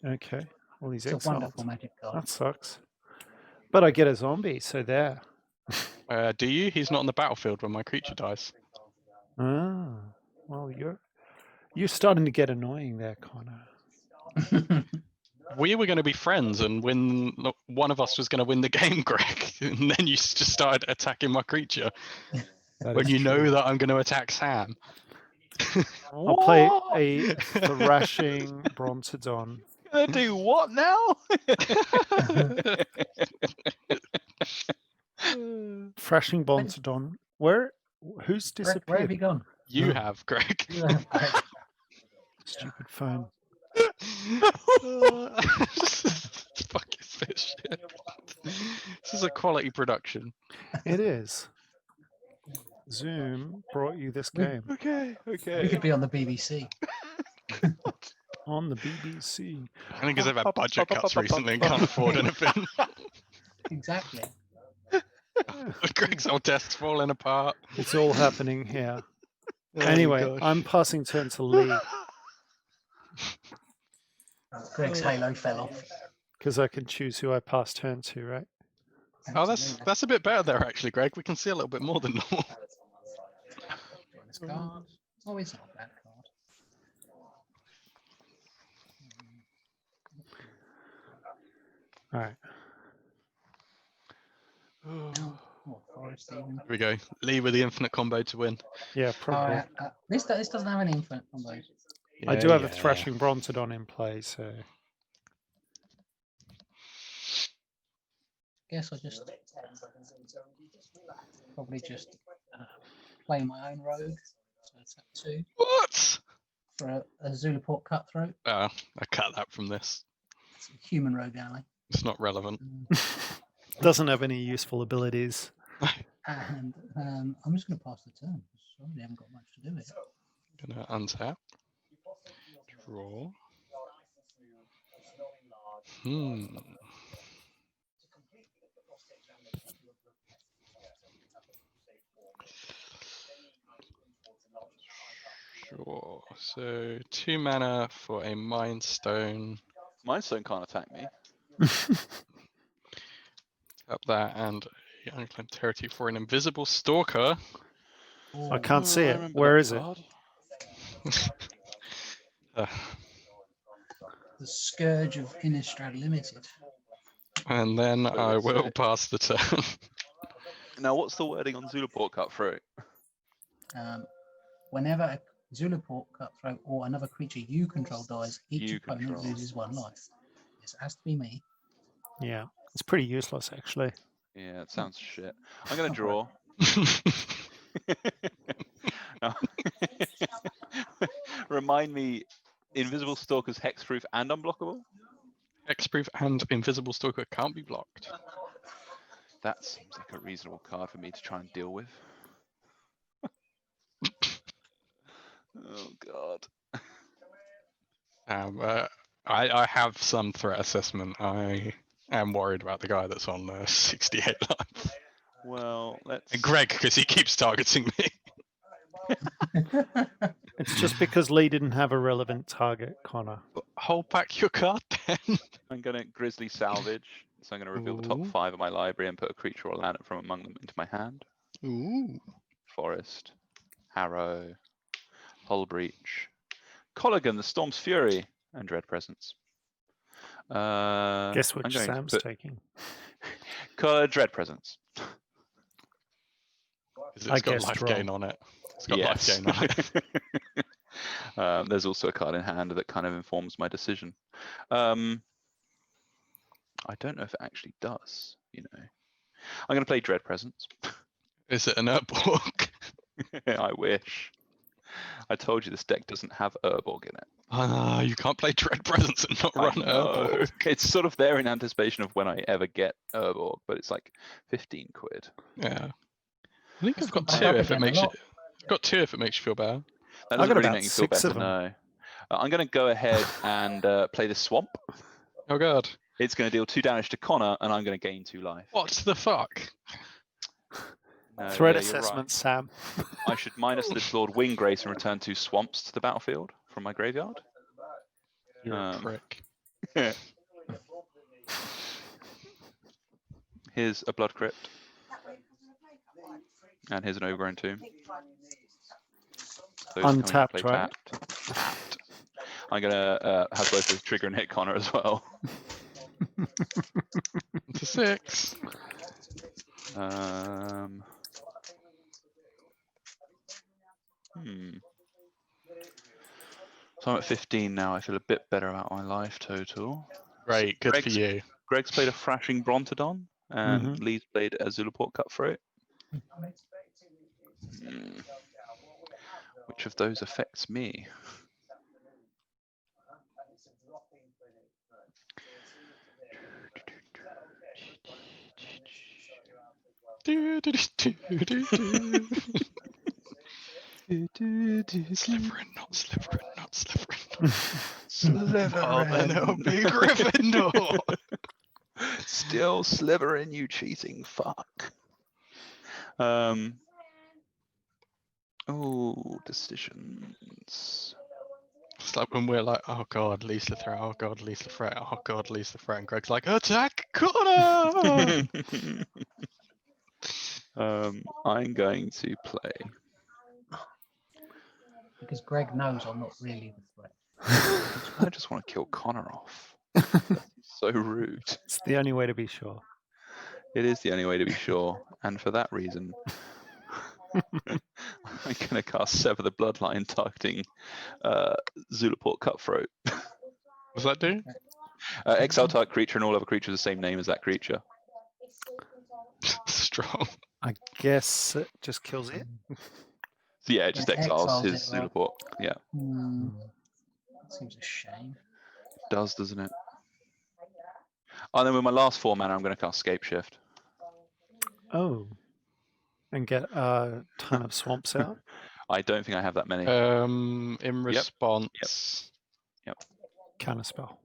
[SPEAKER 1] Okay. Well, he's
[SPEAKER 4] It's a
[SPEAKER 1] exiled.
[SPEAKER 4] wonderful magic card.
[SPEAKER 1] That sucks. But I get a zombie, so there.
[SPEAKER 3] Do you? He's not on the battlefield when my creature dies.
[SPEAKER 1] Ah, well, you're starting to get annoying there, Connor.
[SPEAKER 3] We were going to be friends and win. One of us was going to win the game, Greg. And then you just started attacking my creature.
[SPEAKER 1] That
[SPEAKER 3] When
[SPEAKER 1] is
[SPEAKER 3] you know
[SPEAKER 1] true.
[SPEAKER 3] that I'm going to attack Sam.
[SPEAKER 1] I'll play a Thrashing Brontodon.
[SPEAKER 2] Gonna do what now?
[SPEAKER 1] Thrashing Brontodon. Who's
[SPEAKER 4] Greg, where have
[SPEAKER 1] disappeared?
[SPEAKER 4] you gone?
[SPEAKER 3] You have, Greg.
[SPEAKER 4] You have Greg.
[SPEAKER 1] Stupid phone.
[SPEAKER 3] Fuck is this shit? This is a quality production.
[SPEAKER 1] It is. Zoom brought you this game
[SPEAKER 2] Okay.
[SPEAKER 4] We could be on the BBC.
[SPEAKER 1] on the BBC.
[SPEAKER 3] I think because they've had budget cuts recently and can't afford anything.
[SPEAKER 4] Exactly.
[SPEAKER 3] Greg's old desk's falling apart.
[SPEAKER 1] It's all happening here.
[SPEAKER 3] Oh,
[SPEAKER 1] Anyway,
[SPEAKER 3] gosh.
[SPEAKER 1] I'm passing turn to Lee
[SPEAKER 4] Greg's halo fell off.
[SPEAKER 1] because I can choose who I pass turn to, right?
[SPEAKER 3] Oh, that's a bit better there, actually, Greg. We can see a little bit more than normal.
[SPEAKER 4] This card. Oh, it's not a bad card.
[SPEAKER 1] All right.
[SPEAKER 4] Oh, Forest even.
[SPEAKER 3] Here we go. Lee with the infinite combo to win.
[SPEAKER 1] Yeah, probably.
[SPEAKER 4] This doesn't have any infinite combos.
[SPEAKER 1] I do have a Thrashing Brontodon in play, so
[SPEAKER 4] Guess I'll just probably just play my own rogue. So it's at 2.
[SPEAKER 3] What?
[SPEAKER 4] for a Zulaport cutthroat.
[SPEAKER 3] I cut that from this.
[SPEAKER 4] It's a human rogue ally.
[SPEAKER 3] It's not relevant.
[SPEAKER 1] Doesn't have any useful abilities.
[SPEAKER 4] And I'm just going to pass the turn. I really haven't got much to do with it.
[SPEAKER 3] Gonna untap. Draw. Sure. So 2 mana for a Mind Stone.
[SPEAKER 2] Mind Stone can't attack me.
[SPEAKER 3] Up that and unclaimed territory for an Invisible Stalker.
[SPEAKER 1] I can't see
[SPEAKER 2] I
[SPEAKER 1] it.
[SPEAKER 2] remember
[SPEAKER 1] Where
[SPEAKER 2] that
[SPEAKER 1] is it?
[SPEAKER 2] card.
[SPEAKER 4] The Scourge of Innistrad Limited.
[SPEAKER 3] And then
[SPEAKER 2] Wait,
[SPEAKER 3] I
[SPEAKER 2] wait,
[SPEAKER 3] will
[SPEAKER 2] so-
[SPEAKER 3] pass the turn.
[SPEAKER 2] Now, what's the wording on Zulaport Cutthroat?
[SPEAKER 4] Whenever a Zulaport cutthroat or another creature you control dies, each
[SPEAKER 2] You
[SPEAKER 4] opponent
[SPEAKER 2] control.
[SPEAKER 4] loses 1 life. This has to be me.
[SPEAKER 1] Yeah, it's pretty useless actually.
[SPEAKER 2] Yeah, it sounds shit. I'm gonna draw. No. Remind me, Invisible Stalker's hexproof and unblockable?
[SPEAKER 3] Hexproof and Invisible Stalker can't be blocked.
[SPEAKER 2] That seems like a reasonable card for me to try and deal with. Oh god.
[SPEAKER 3] I have some threat assessment. I am worried about the guy that's on 68 life.
[SPEAKER 2] Well, let's.
[SPEAKER 3] And Greg, because he keeps targeting me.
[SPEAKER 1] It's just because Lee didn't have a relevant target, Connor.
[SPEAKER 3] Hold back your card then.
[SPEAKER 2] I'm gonna Grizzly Salvage. So I'm gonna reveal the top
[SPEAKER 3] Ooh.
[SPEAKER 2] 5 of my library and put a creature or land from among them into my hand.
[SPEAKER 3] Ooh.
[SPEAKER 2] Forest, Harrow, Hull Breach, Colligan, the Storm's Fury, and Dread Presence.
[SPEAKER 1] Guess
[SPEAKER 2] I'm
[SPEAKER 1] which
[SPEAKER 2] going to
[SPEAKER 1] Sam's
[SPEAKER 2] put
[SPEAKER 1] taking.
[SPEAKER 2] Dread Presence.
[SPEAKER 3] Because
[SPEAKER 1] I
[SPEAKER 3] it's got
[SPEAKER 1] guessed
[SPEAKER 3] life
[SPEAKER 1] wrong.
[SPEAKER 3] gain on it. It's got
[SPEAKER 2] Yes.
[SPEAKER 3] life gain on it.
[SPEAKER 2] There's also a card in hand that kind of informs my decision. I don't know if it actually does, you know. I'm going to play Dread Presence.
[SPEAKER 3] Is it an Urborg?
[SPEAKER 2] I wish. I told you this deck doesn't have Urborg in it.
[SPEAKER 3] You can't play Dread Presence and not run
[SPEAKER 2] I know.
[SPEAKER 3] Urborg.
[SPEAKER 2] It's sort of there in anticipation of when I ever get Urborg, but it's like 15 quid.
[SPEAKER 3] Yeah. I think I've got
[SPEAKER 4] That's
[SPEAKER 3] 2
[SPEAKER 4] up
[SPEAKER 3] if it
[SPEAKER 4] again a
[SPEAKER 3] makes you.
[SPEAKER 4] lot.
[SPEAKER 3] I've got 2 if it makes you feel better.
[SPEAKER 2] That
[SPEAKER 1] I
[SPEAKER 2] doesn't
[SPEAKER 1] got
[SPEAKER 2] really
[SPEAKER 1] about
[SPEAKER 2] make me feel
[SPEAKER 1] 6
[SPEAKER 2] better,
[SPEAKER 1] of 'em.
[SPEAKER 2] no. I'm going to go ahead and play the Swamp.
[SPEAKER 3] Oh god.
[SPEAKER 2] It's going to deal 2 damage to Connor, and I'm going to gain 2 life.
[SPEAKER 3] What the fuck?
[SPEAKER 2] No,
[SPEAKER 1] Threat
[SPEAKER 2] yeah, you're right.
[SPEAKER 1] assessment, Sam.
[SPEAKER 2] I should minus the Lord Windgrace and return 2 swamps to the battlefield from my graveyard.
[SPEAKER 3] You're a
[SPEAKER 2] Um,
[SPEAKER 3] prick.
[SPEAKER 2] Here's a Blood Crypt. And here's an Overgrown Tomb. Those come into
[SPEAKER 1] Untapped,
[SPEAKER 2] play
[SPEAKER 1] right?
[SPEAKER 2] tapped. I'm going to have both the trigger and hit Connor as well.
[SPEAKER 3] To 6.
[SPEAKER 2] So I'm at 15 now. I feel a bit better about my life total.
[SPEAKER 3] Great, good for
[SPEAKER 2] Greg's-
[SPEAKER 3] you.
[SPEAKER 2] Greg's played a Thrashing Brontodon, and Lee's played a Zulaport Cutthroat. Which of those affects me?
[SPEAKER 3] Do, do, do, do, do, do. Slytherin, not Slytherin, not Slytherin. Oh, then it'll be Gryffindor.
[SPEAKER 2] Still Slytherin, you cheating fuck. Oh, decisions.
[SPEAKER 3] It's like when we're like, oh god, Lisa the threat, oh god, Lisa the threat, oh god, Lisa the threat, and Greg's like, attack Connor!
[SPEAKER 2] I'm going to play.
[SPEAKER 4] Because Greg knows I'm not really the threat.
[SPEAKER 2] I just want to kill Connor off. That's so rude.
[SPEAKER 1] It's the only way to be sure.
[SPEAKER 2] It is the only way to be sure, and for that reason, I'm going to cast Sever the Bloodline, targeting Zulaport Cutthroat.
[SPEAKER 3] What does that do?
[SPEAKER 2] Exile type creature and all other creatures the same name as that creature.
[SPEAKER 3] Strong.
[SPEAKER 1] I guess it just kills it.
[SPEAKER 2] So yeah, it just
[SPEAKER 4] Yeah,
[SPEAKER 2] exiles his
[SPEAKER 4] exiles it, right.
[SPEAKER 2] Zulaport. Yeah,
[SPEAKER 4] That seems a shame.
[SPEAKER 2] it does, doesn't it? Oh, then with my last 4 mana, I'm going to cast Scape Shift.
[SPEAKER 1] Oh. And get a ton of swamps out.
[SPEAKER 2] I don't think I have that many.
[SPEAKER 3] In response,
[SPEAKER 1] Counterspell.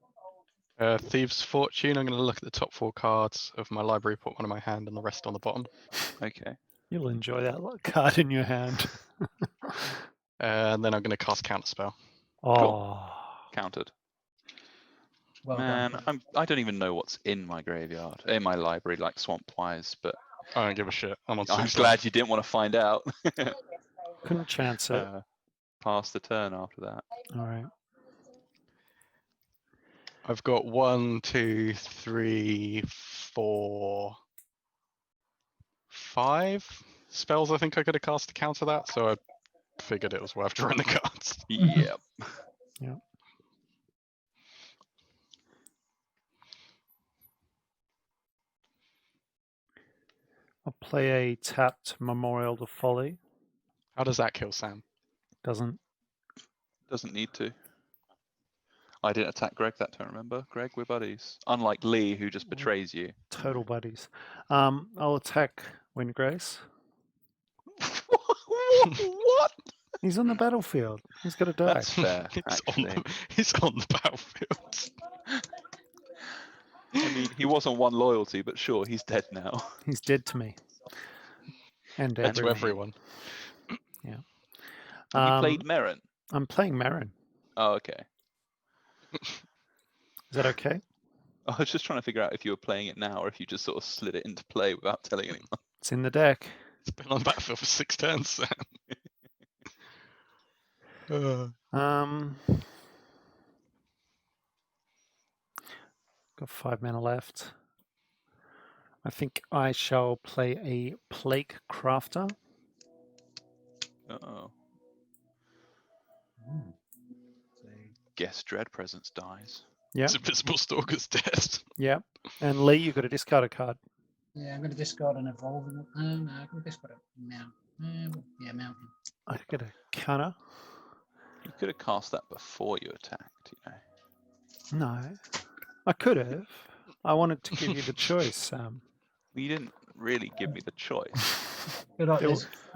[SPEAKER 3] Thieves' Fortune. I'm going to look at the top 4 cards of my library, put one in my hand, and the rest on the bottom.
[SPEAKER 2] Okay.
[SPEAKER 1] You'll enjoy that card in your hand.
[SPEAKER 3] And then I'm going to cast Counterspell.
[SPEAKER 1] Oh.
[SPEAKER 2] Countered.
[SPEAKER 4] Well
[SPEAKER 2] Man,
[SPEAKER 4] done.
[SPEAKER 2] I don't even know what's in my graveyard, in my library, like swamp-wise, but
[SPEAKER 3] I don't give a shit. I'm on 6
[SPEAKER 2] I'm
[SPEAKER 3] life.
[SPEAKER 2] glad you didn't want to find out.
[SPEAKER 1] Couldn't chance it.
[SPEAKER 2] Pass the turn after that.
[SPEAKER 1] All right.
[SPEAKER 3] I've got 1, 2, 3, 4, 5 spells I think I could have cast to counter that, so I figured it was worth drawing the cards.
[SPEAKER 2] Yep.
[SPEAKER 1] Yeah. I'll play a tapped Memorial to Folly.
[SPEAKER 3] How does that kill Sam?
[SPEAKER 1] Doesn't.
[SPEAKER 2] Doesn't need to. I didn't attack Greg that turn, remember? Greg, we're buddies. Unlike Lee, who just betrays you.
[SPEAKER 1] Total buddies. I'll attack Windgrace.
[SPEAKER 2] What?
[SPEAKER 1] He's on the battlefield. He's got to die.
[SPEAKER 2] That's fair, actually.
[SPEAKER 3] He's on the battlefield.
[SPEAKER 2] I mean, he was on 1 loyalty, but sure, he's dead now.
[SPEAKER 1] He's dead to me. And
[SPEAKER 3] Dead to
[SPEAKER 1] everyone.
[SPEAKER 3] everyone.
[SPEAKER 2] Have you played Meren?
[SPEAKER 1] I'm playing Meren.
[SPEAKER 2] Oh, okay.
[SPEAKER 1] Is that okay?
[SPEAKER 2] I was just trying to figure out if you were playing it now or if you just sort of slid it into play without telling anyone.
[SPEAKER 1] It's in the deck.
[SPEAKER 3] It's been on the battlefield for 6 turns, Sam.
[SPEAKER 1] Got 5 mana left. I think I shall play a Plague Crafter.
[SPEAKER 2] Uh-oh. Guess Dread Presence dies.
[SPEAKER 1] Yeah.
[SPEAKER 3] It's Invisible Stalker's dead.
[SPEAKER 1] Yeah. And Lee, you've got to discard a card.
[SPEAKER 4] Yeah, I'm going to discard an evolving. No, I'm going to discard a mountain. Yeah, mountain.
[SPEAKER 1] I get a counter.
[SPEAKER 2] You could have cast that before you attacked, you know.
[SPEAKER 1] No. I could have. I wanted to give you the choice, Sam.
[SPEAKER 2] You didn't really give me the choice.
[SPEAKER 4] Feel like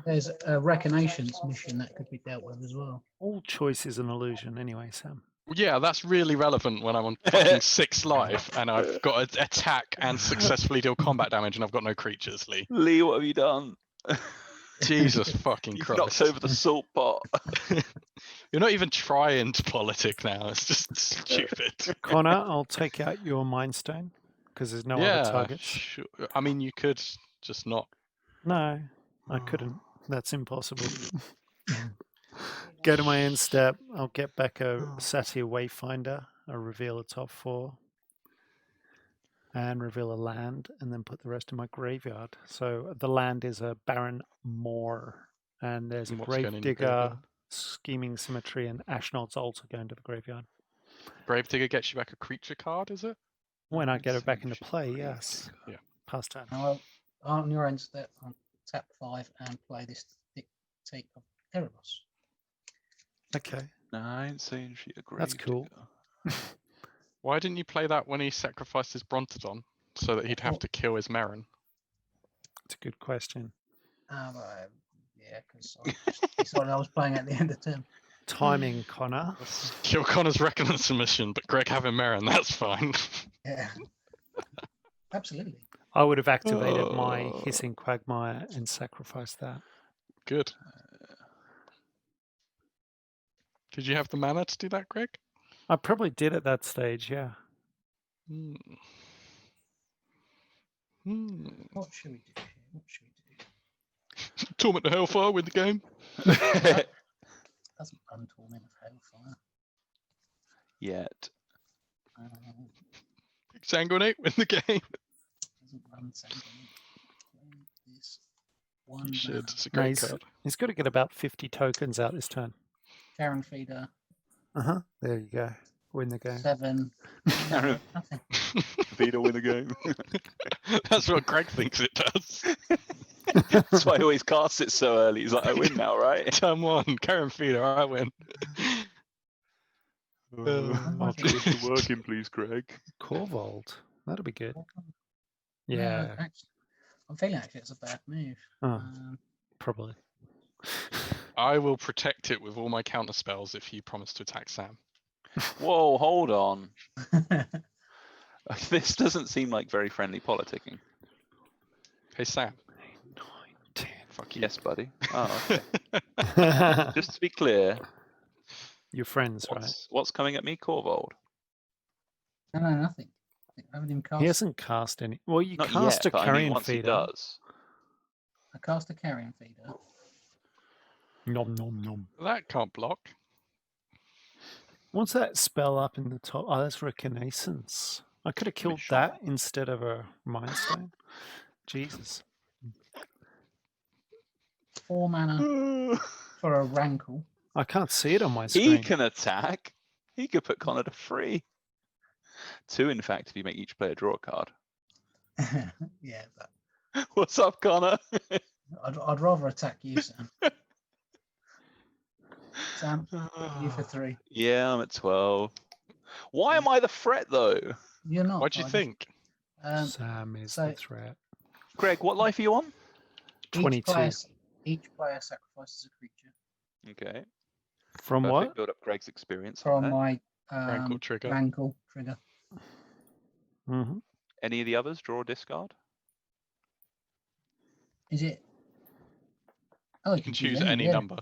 [SPEAKER 4] there's a Reckonations mission that could be dealt with as well.
[SPEAKER 1] All choice is an illusion anyway, Sam.
[SPEAKER 3] Yeah, that's really relevant when I'm on fucking 6 life and I've got to attack and successfully deal combat damage and I've got no creatures, Lee.
[SPEAKER 2] Lee, what have you done?
[SPEAKER 3] Jesus fucking
[SPEAKER 2] You've
[SPEAKER 3] Christ.
[SPEAKER 2] knocked over the salt pot.
[SPEAKER 3] You're not even trying to politic now. It's just stupid.
[SPEAKER 1] Connor, I'll take out your Mind Stone because there's no other targets.
[SPEAKER 3] Sure. I mean, you could just not.
[SPEAKER 1] No, I couldn't. That's impossible. Go to my end step. I'll get back a Satyr Wayfinder. I'll reveal a top 4. And reveal a land, and then put the rest in my graveyard. So the land is a Barren Moor, and there's a
[SPEAKER 3] What's going in your
[SPEAKER 1] Gravedigger,
[SPEAKER 3] graveyard?
[SPEAKER 1] Scheming Symmetry, and Ashnod's Altar going to the graveyard.
[SPEAKER 3] Gravedigger gets you back a creature card, is it?
[SPEAKER 1] When I get it back into play, yes.
[SPEAKER 3] Yeah.
[SPEAKER 1] Past turn.
[SPEAKER 4] Now, on your end step, on tap 5 and play this Dictate of Erebos.
[SPEAKER 1] Okay.
[SPEAKER 2] No, I ain't saying she agreed.
[SPEAKER 1] That's cool.
[SPEAKER 3] Why didn't you play that when he sacrificed his Brontodon so that he'd have to kill his Meren?
[SPEAKER 1] It's a good question.
[SPEAKER 4] Yeah, because I decided I was playing at the end of term.
[SPEAKER 1] Timing, Connor.
[SPEAKER 3] Kill Connor's Reckoning Submission, but Greg having Meren, that's fine.
[SPEAKER 4] Yeah, absolutely.
[SPEAKER 1] I would have activated my Hissing Quagmire and sacrificed that.
[SPEAKER 3] Good. Did you have the mana to do that, Greg?
[SPEAKER 1] I probably did at that stage, yeah.
[SPEAKER 4] What should we do here? What should we do?
[SPEAKER 3] Torment the Hellfire, win the game.
[SPEAKER 4] Doesn't run Torment of Hellfire.
[SPEAKER 2] Yet.
[SPEAKER 3] Sanguinate, win the game.
[SPEAKER 4] Doesn't run Sanguinate. This one.
[SPEAKER 3] You should. It's a
[SPEAKER 1] No,
[SPEAKER 3] great card.
[SPEAKER 1] he's got to get about 50 tokens out this turn.
[SPEAKER 4] Karen Feeder.
[SPEAKER 1] There you go. Win the game.
[SPEAKER 4] 7.
[SPEAKER 2] Karen
[SPEAKER 4] Nothing.
[SPEAKER 2] Vito win the game.
[SPEAKER 3] That's what Greg thinks it does.
[SPEAKER 2] That's why I always cast it so early. He's like, I win now, right?
[SPEAKER 3] Turn 1, Karen Feeder, I win.
[SPEAKER 2] I'll
[SPEAKER 4] put
[SPEAKER 2] the work in, please, Greg.
[SPEAKER 1] Korvold. That'll be good.
[SPEAKER 4] No,
[SPEAKER 1] Yeah,
[SPEAKER 4] actually, I'm feeling actually it's a bad move.
[SPEAKER 1] Oh. Probably.
[SPEAKER 3] I will protect it with all my counter spells if you promise to attack Sam.
[SPEAKER 2] Whoa, hold on. This doesn't seem like very friendly politicking.
[SPEAKER 3] Hey, Sam.
[SPEAKER 1] 9, 10.
[SPEAKER 3] Fuck you.
[SPEAKER 2] Yes, buddy. Oh, okay. Just to be clear,
[SPEAKER 1] You're friends, right?
[SPEAKER 2] what's coming at me, Korvold?
[SPEAKER 4] No, nothing. I haven't even cast.
[SPEAKER 1] He hasn't cast any. Well, you
[SPEAKER 2] Not
[SPEAKER 1] cast
[SPEAKER 2] yet,
[SPEAKER 1] a
[SPEAKER 2] but I mean,
[SPEAKER 1] carrion
[SPEAKER 2] once he
[SPEAKER 1] feeder.
[SPEAKER 2] does.
[SPEAKER 4] I cast a carrion feeder.
[SPEAKER 1] Nom nom nom.
[SPEAKER 3] That can't block.
[SPEAKER 1] What's that spell up in the top? Oh, that's reconnaissance. I could have killed that instead of a Mind Stone. Jesus.
[SPEAKER 4] 4 mana for a rankle.
[SPEAKER 1] I can't see it on my
[SPEAKER 2] He
[SPEAKER 1] screen.
[SPEAKER 2] can attack. He could put Connor to 3. 2, in fact, if you make each player draw a card.
[SPEAKER 4] Yeah, but
[SPEAKER 2] What's up, Connor?
[SPEAKER 4] I'd rather attack you, Sam. Sam, you for 3.
[SPEAKER 2] Yeah, I'm at 12. Why am I the threat, though?
[SPEAKER 4] You're not.
[SPEAKER 3] What do you think?
[SPEAKER 1] Sam is
[SPEAKER 4] so-
[SPEAKER 1] the threat.
[SPEAKER 2] Greg, what life are you on?
[SPEAKER 1] 22.
[SPEAKER 4] Each player sacrifices a creature.
[SPEAKER 2] Okay.
[SPEAKER 1] From
[SPEAKER 2] Perfect.
[SPEAKER 1] what?
[SPEAKER 2] Build up Greg's experience.
[SPEAKER 4] From
[SPEAKER 2] on that.
[SPEAKER 4] my
[SPEAKER 3] Rankle trigger.
[SPEAKER 4] rankle trigger.
[SPEAKER 1] Mm-hmm.
[SPEAKER 2] Any of the others, draw or discard?
[SPEAKER 4] Is it? Oh,
[SPEAKER 3] You can choose any number.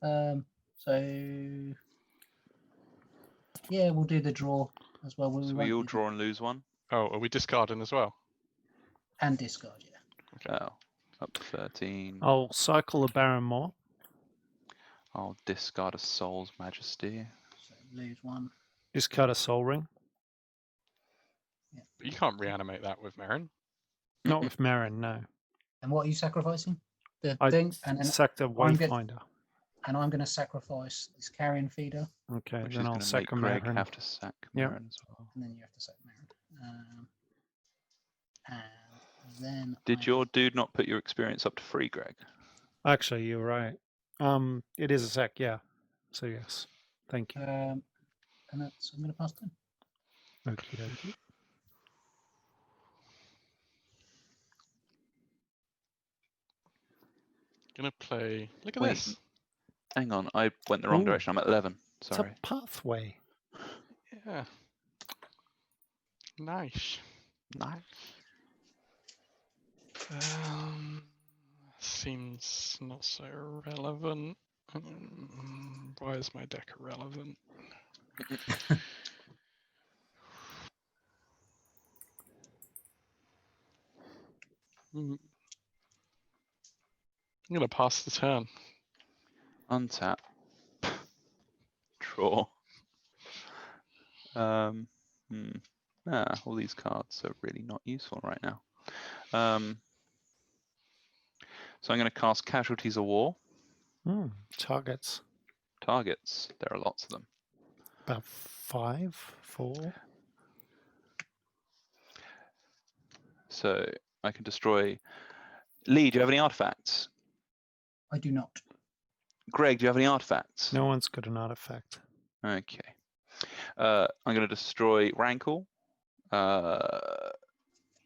[SPEAKER 4] So yeah, we'll do the draw as well.
[SPEAKER 2] So we all draw and lose one?
[SPEAKER 3] Oh, are we discarding as well?
[SPEAKER 4] and discard. Yeah.
[SPEAKER 2] Oh, up to 13.
[SPEAKER 1] I'll cycle the Baron Moor.
[SPEAKER 2] I'll discard a Soul's Majesty.
[SPEAKER 4] So lose 1.
[SPEAKER 1] Discard a Soul Ring.
[SPEAKER 3] But you can't reanimate that with Meren.
[SPEAKER 1] Not with Meren, no.
[SPEAKER 4] And what are you sacrificing? The
[SPEAKER 1] I
[SPEAKER 4] thing, and
[SPEAKER 1] sacked a
[SPEAKER 4] I'm good.
[SPEAKER 1] Wayfinder.
[SPEAKER 4] I'm going to sacrifice this carrion feeder,
[SPEAKER 1] Okay,
[SPEAKER 2] Which is
[SPEAKER 1] then I'll
[SPEAKER 2] going to
[SPEAKER 1] sack
[SPEAKER 2] make
[SPEAKER 1] a
[SPEAKER 2] Greg
[SPEAKER 1] Meren.
[SPEAKER 2] have to sack
[SPEAKER 1] Yep.
[SPEAKER 2] Meren as well.
[SPEAKER 4] and then you have to sack Meren. And then
[SPEAKER 2] Did your dude not put your experience up to 3, Greg?
[SPEAKER 1] Actually, you're right. It is a sack, yeah. So yes, thank you.
[SPEAKER 4] and that's I'm going to pass turn.
[SPEAKER 1] Okie dokie.
[SPEAKER 3] Gonna play. Look at
[SPEAKER 2] Wait.
[SPEAKER 3] this.
[SPEAKER 2] Hang on, I went the wrong
[SPEAKER 1] Ooh.
[SPEAKER 2] direction. I'm at 11.
[SPEAKER 1] It's
[SPEAKER 2] Sorry.
[SPEAKER 1] a pathway.
[SPEAKER 3] Yeah. Nice.
[SPEAKER 2] Nice.
[SPEAKER 3] Seems not so relevant. Why is my deck irrelevant? I'm gonna pass the turn.
[SPEAKER 2] Untap. Draw. All these cards are really not useful right now. So I'm going to cast Casualties of War.
[SPEAKER 1] Targets.
[SPEAKER 2] Targets. There are lots of them.
[SPEAKER 1] About 5, 4.
[SPEAKER 2] So I can destroy. Lee, do you have any artifacts?
[SPEAKER 4] I do not.
[SPEAKER 2] Greg, do you have any artifacts?
[SPEAKER 1] No one's got an artifact.
[SPEAKER 2] Okay. I'm going to destroy Rankle.
[SPEAKER 4] He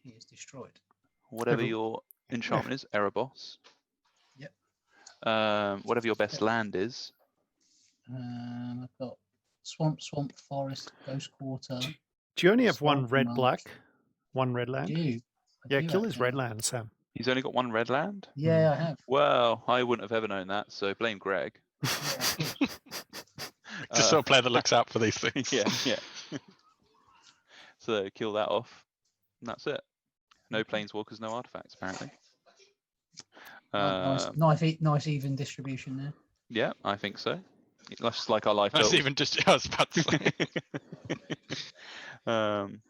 [SPEAKER 4] is destroyed.
[SPEAKER 2] Whatever
[SPEAKER 1] Every-
[SPEAKER 2] your enchantment is, Erebos.
[SPEAKER 4] Yep.
[SPEAKER 2] Whatever your best land is.
[SPEAKER 4] I've got swamp, forest, ghost quarter.
[SPEAKER 1] Do you only have one
[SPEAKER 4] Swamp
[SPEAKER 1] red
[SPEAKER 4] Marsh.
[SPEAKER 1] black? One red land?
[SPEAKER 4] I
[SPEAKER 1] Yeah,
[SPEAKER 4] do
[SPEAKER 1] kill his
[SPEAKER 4] actually.
[SPEAKER 1] red land, Sam.
[SPEAKER 2] He's only got one red land?
[SPEAKER 4] Yeah, I have.
[SPEAKER 2] Well, I wouldn't have ever known that, so blame Greg.
[SPEAKER 4] Yeah,
[SPEAKER 3] Just sort of player that looks out for these things.
[SPEAKER 2] Yeah. So kill that off, and that's it. No planeswalkers, no artifacts, apparently.
[SPEAKER 4] nice even distribution there.
[SPEAKER 2] Yeah, I think so. Just like our life
[SPEAKER 3] That's
[SPEAKER 2] totals.
[SPEAKER 3] even just. I was about to say.
[SPEAKER 2] I'm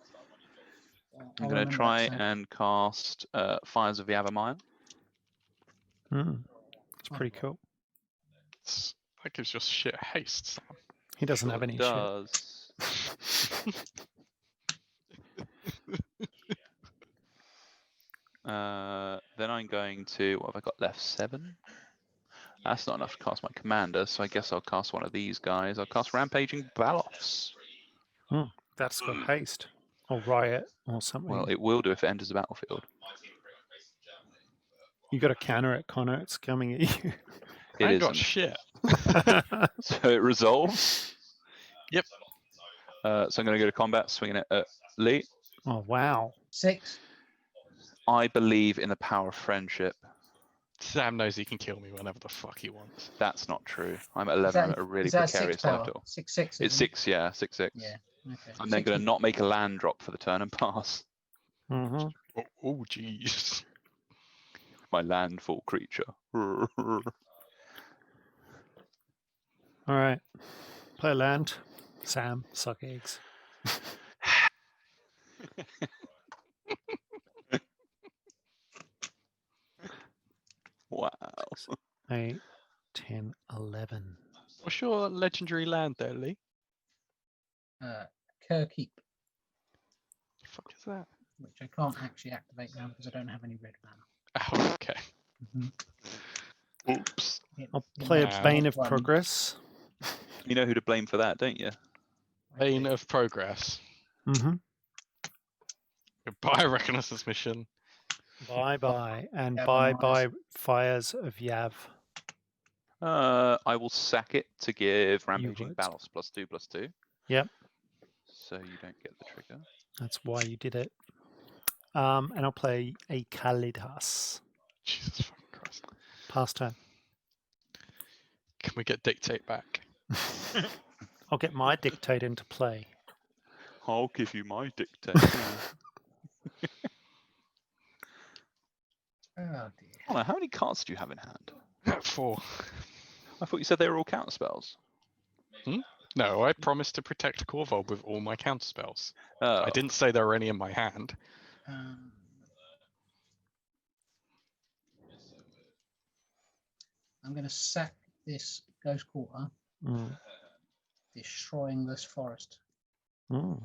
[SPEAKER 2] going to try and cast Fires of the Avamire.
[SPEAKER 1] It's pretty cool.
[SPEAKER 3] That gives your shit haste, Sam.
[SPEAKER 1] He doesn't have any shit.
[SPEAKER 2] does. Then I'm going to, what have I got left? 7? That's not enough to cast my commander, so I guess I'll cast one of these guys. I'll cast Rampaging Balofs.
[SPEAKER 1] That's got haste. Or riot or something.
[SPEAKER 2] Well, it will do if it enters the battlefield.
[SPEAKER 1] You got to counter it, Connor. It's coming at you.
[SPEAKER 2] It
[SPEAKER 3] I ain't got
[SPEAKER 2] isn't.
[SPEAKER 3] shit.
[SPEAKER 2] So it resolves.
[SPEAKER 3] Yep.
[SPEAKER 2] So I'm going to go to combat, swinging it at Lee.
[SPEAKER 1] Oh, wow.
[SPEAKER 4] 6.
[SPEAKER 2] I believe in the power of friendship.
[SPEAKER 3] Sam knows he can kill me whenever the fuck he wants.
[SPEAKER 2] That's not true. I'm at
[SPEAKER 4] Is
[SPEAKER 2] 11. I'm
[SPEAKER 4] that-
[SPEAKER 2] at a really
[SPEAKER 4] is that 6
[SPEAKER 2] precarious
[SPEAKER 4] power?
[SPEAKER 2] title.
[SPEAKER 4] 6/6.
[SPEAKER 2] It's
[SPEAKER 4] isn't it?
[SPEAKER 2] 6, yeah, 6/6.
[SPEAKER 4] Yeah. Okay.
[SPEAKER 2] I'm then going to
[SPEAKER 4] 60.
[SPEAKER 2] not make a land drop for the turn and pass.
[SPEAKER 1] Mm-hmm.
[SPEAKER 3] Oh, jeez.
[SPEAKER 2] My landfall creature.
[SPEAKER 1] All right. Play land. Sam, suck eggs.
[SPEAKER 2] Wow.
[SPEAKER 1] 8, 10, 11.
[SPEAKER 3] What's your legendary land there, Lee?
[SPEAKER 4] Kerkeep,
[SPEAKER 3] The fuck is that?
[SPEAKER 4] which I can't actually activate now because I don't have any red mana.
[SPEAKER 3] Oh, okay.
[SPEAKER 2] Oops.
[SPEAKER 1] I'll play
[SPEAKER 3] Wow.
[SPEAKER 1] a Bane of
[SPEAKER 4] One.
[SPEAKER 1] Progress.
[SPEAKER 2] You know who to blame for that, don't you?
[SPEAKER 3] Bane of Progress.
[SPEAKER 1] Mm-hmm.
[SPEAKER 3] Goodbye, Reconnaissance Mission.
[SPEAKER 1] Bye-bye. And
[SPEAKER 4] Yav
[SPEAKER 1] bye-bye Fires of Yav.
[SPEAKER 2] I will sack it to give Rampaging
[SPEAKER 1] would.
[SPEAKER 2] Balofs +2/+2.
[SPEAKER 1] Yep.
[SPEAKER 2] So you don't get the trigger.
[SPEAKER 1] That's why you did it. And I'll play a Kalidas.
[SPEAKER 3] Jesus fucking Christ.
[SPEAKER 1] Pass turn.
[SPEAKER 3] Can we get Dictate back?
[SPEAKER 1] I'll get my Dictate into play.
[SPEAKER 2] I'll give you my dictate.
[SPEAKER 4] Oh dear.
[SPEAKER 2] Connor, how many cards do you have in hand?
[SPEAKER 3] 4.
[SPEAKER 2] I thought you said they were all counter spells.
[SPEAKER 3] No, I promised to protect Korvold with all my counterspells.
[SPEAKER 2] Oh,
[SPEAKER 3] I didn't say there were any in my hand.
[SPEAKER 4] I'm going to sack this Ghost Quarter,
[SPEAKER 1] Mm.
[SPEAKER 4] destroying this forest.
[SPEAKER 1] Mm.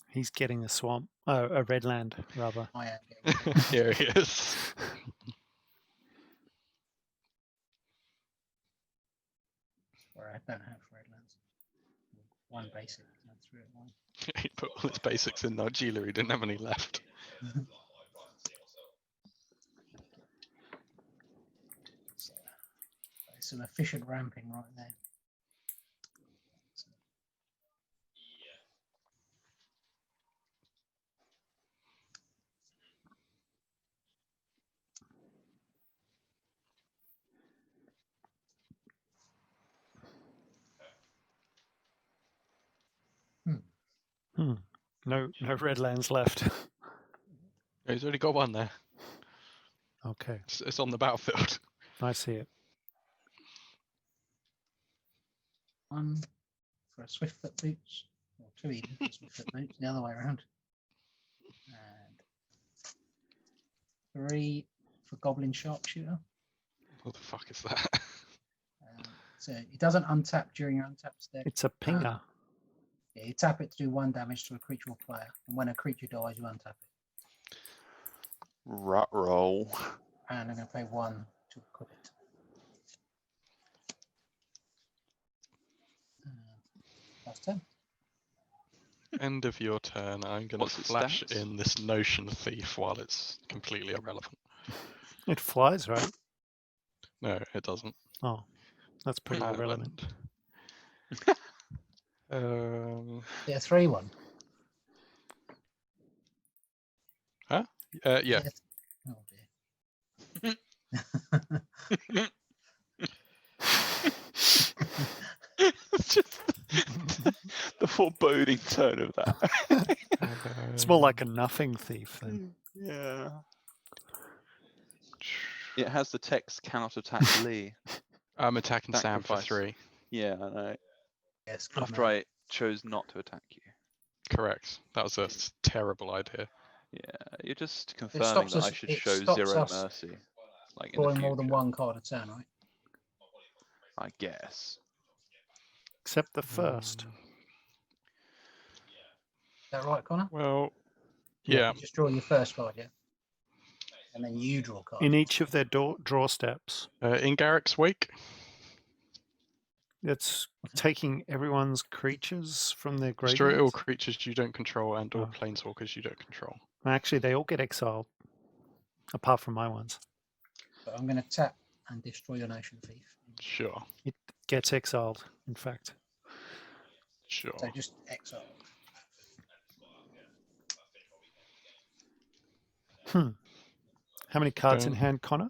[SPEAKER 1] He's getting a swamp. Oh, a red land, rather.
[SPEAKER 4] I am getting
[SPEAKER 3] Here he is.
[SPEAKER 4] where I don't have redlands. One basic, and threw it one.
[SPEAKER 3] He put all his basics in Nargila, he didn't have any left.
[SPEAKER 4] So, it's an efficient ramping right there.
[SPEAKER 1] No red lands left.
[SPEAKER 3] He's already got one there.
[SPEAKER 1] Okay,
[SPEAKER 3] It's on the battlefield.
[SPEAKER 1] I see it.
[SPEAKER 4] One for a Swiftfoot boots, or 2 even for Swiftfoot boots, the other way around. And 3 for Goblin Sharpshooter.
[SPEAKER 3] What the fuck is that?
[SPEAKER 4] So it doesn't untap during your untap step.
[SPEAKER 1] It's a pinger.
[SPEAKER 4] Yeah, you tap it to do 1 damage to a creature or player, and when a creature dies, you untap it.
[SPEAKER 2] rut roll.
[SPEAKER 4] And I'm going to pay 1 to equip it. Last turn.
[SPEAKER 3] End of your turn. I'm going to
[SPEAKER 2] What's its
[SPEAKER 3] flash
[SPEAKER 2] stats?
[SPEAKER 3] in this Notion Thief while it's completely irrelevant.
[SPEAKER 1] It flies, right?
[SPEAKER 3] No, it doesn't.
[SPEAKER 1] Oh, that's pretty irrelevant.
[SPEAKER 4] Yeah, 3/1.
[SPEAKER 3] Yeah.
[SPEAKER 4] Oh dear.
[SPEAKER 2] Just the foreboding tone of that.
[SPEAKER 1] It's more like a nothing thief then.
[SPEAKER 2] Yeah. It has the text cannot attack Lee.
[SPEAKER 3] I'm attacking Sam for
[SPEAKER 2] Sacrifice.
[SPEAKER 3] 3.
[SPEAKER 2] Yeah, I know.
[SPEAKER 4] Yes, good
[SPEAKER 2] After
[SPEAKER 4] man.
[SPEAKER 2] I chose not to attack you.
[SPEAKER 3] Correct. That was a terrible idea.
[SPEAKER 2] Yeah, you're just confirming
[SPEAKER 4] stops
[SPEAKER 2] that
[SPEAKER 4] us-
[SPEAKER 2] I should
[SPEAKER 4] it
[SPEAKER 2] show
[SPEAKER 4] stops
[SPEAKER 2] 0
[SPEAKER 4] us
[SPEAKER 2] mercy. Like in the
[SPEAKER 4] drawing
[SPEAKER 2] future,
[SPEAKER 4] more than 1 card a turn, right?
[SPEAKER 2] I guess.
[SPEAKER 1] Except the first.
[SPEAKER 4] Is that right, Connor?
[SPEAKER 3] Well,
[SPEAKER 1] Yeah.
[SPEAKER 3] yeah.
[SPEAKER 4] You just draw your first card, yeah? and then you draw cards.
[SPEAKER 1] In each of their draw steps.
[SPEAKER 3] In Garrick's wake,
[SPEAKER 1] It's taking everyone's creatures from their
[SPEAKER 3] destroy all
[SPEAKER 1] graveyards.
[SPEAKER 3] creatures you don't control and all
[SPEAKER 1] Oh.
[SPEAKER 3] planeswalkers you don't control.
[SPEAKER 1] Actually, they all get exiled, apart from my ones.
[SPEAKER 4] But I'm going to tap and destroy your Notion Thief.
[SPEAKER 3] Sure,
[SPEAKER 1] It gets exiled, in fact.
[SPEAKER 3] sure.
[SPEAKER 4] So just exile.
[SPEAKER 1] How many cards in
[SPEAKER 3] Don't-
[SPEAKER 1] hand, Connor?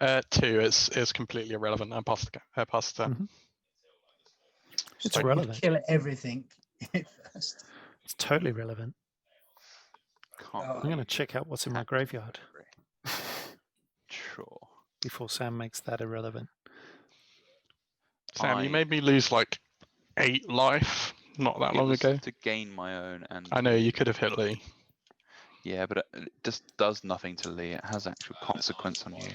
[SPEAKER 3] 2. It's completely irrelevant. I pass the turn.
[SPEAKER 1] Mhm. It's
[SPEAKER 4] So you
[SPEAKER 1] relevant.
[SPEAKER 4] kill everything first.
[SPEAKER 1] It's totally relevant.
[SPEAKER 2] Can't
[SPEAKER 1] I'm going to check out what's in my graveyard
[SPEAKER 2] Sure.
[SPEAKER 1] before Sam makes that irrelevant.
[SPEAKER 3] Sam, you
[SPEAKER 2] I-
[SPEAKER 3] made me lose like 8 life not that
[SPEAKER 2] It
[SPEAKER 3] long
[SPEAKER 2] was
[SPEAKER 3] ago.
[SPEAKER 2] to gain my own, and
[SPEAKER 3] I know you could have hit Lee.
[SPEAKER 2] yeah, but it just does nothing to Lee. It has actual consequence on you.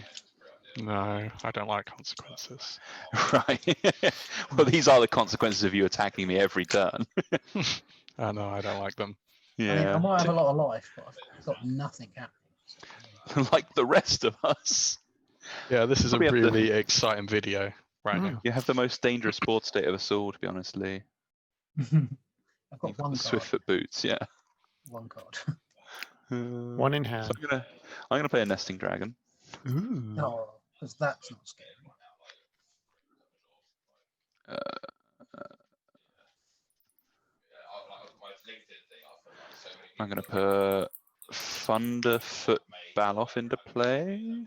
[SPEAKER 3] No, I don't like consequences.
[SPEAKER 2] Right. Well, these are the consequences of you attacking me every turn.
[SPEAKER 3] I know, I don't like them.
[SPEAKER 4] I mean, I
[SPEAKER 2] Yeah.
[SPEAKER 4] might have a lot of life, but I've got nothing happening.
[SPEAKER 2] Like the rest of us.
[SPEAKER 3] Yeah, this is a
[SPEAKER 2] Probably have to-
[SPEAKER 3] really exciting video right now.
[SPEAKER 2] You have the most dangerous board state of us all, to be honest, Lee.
[SPEAKER 4] I've got
[SPEAKER 2] You've got
[SPEAKER 4] one
[SPEAKER 2] the
[SPEAKER 4] card.
[SPEAKER 2] Swiftfoot boots, yeah.
[SPEAKER 4] One card.
[SPEAKER 1] One in
[SPEAKER 2] So
[SPEAKER 1] hand.
[SPEAKER 2] I'm gonna play a nesting dragon.
[SPEAKER 1] Ooh.
[SPEAKER 4] No, because that's not scary.
[SPEAKER 2] I'm gonna put Thunderfoot Baloff into play.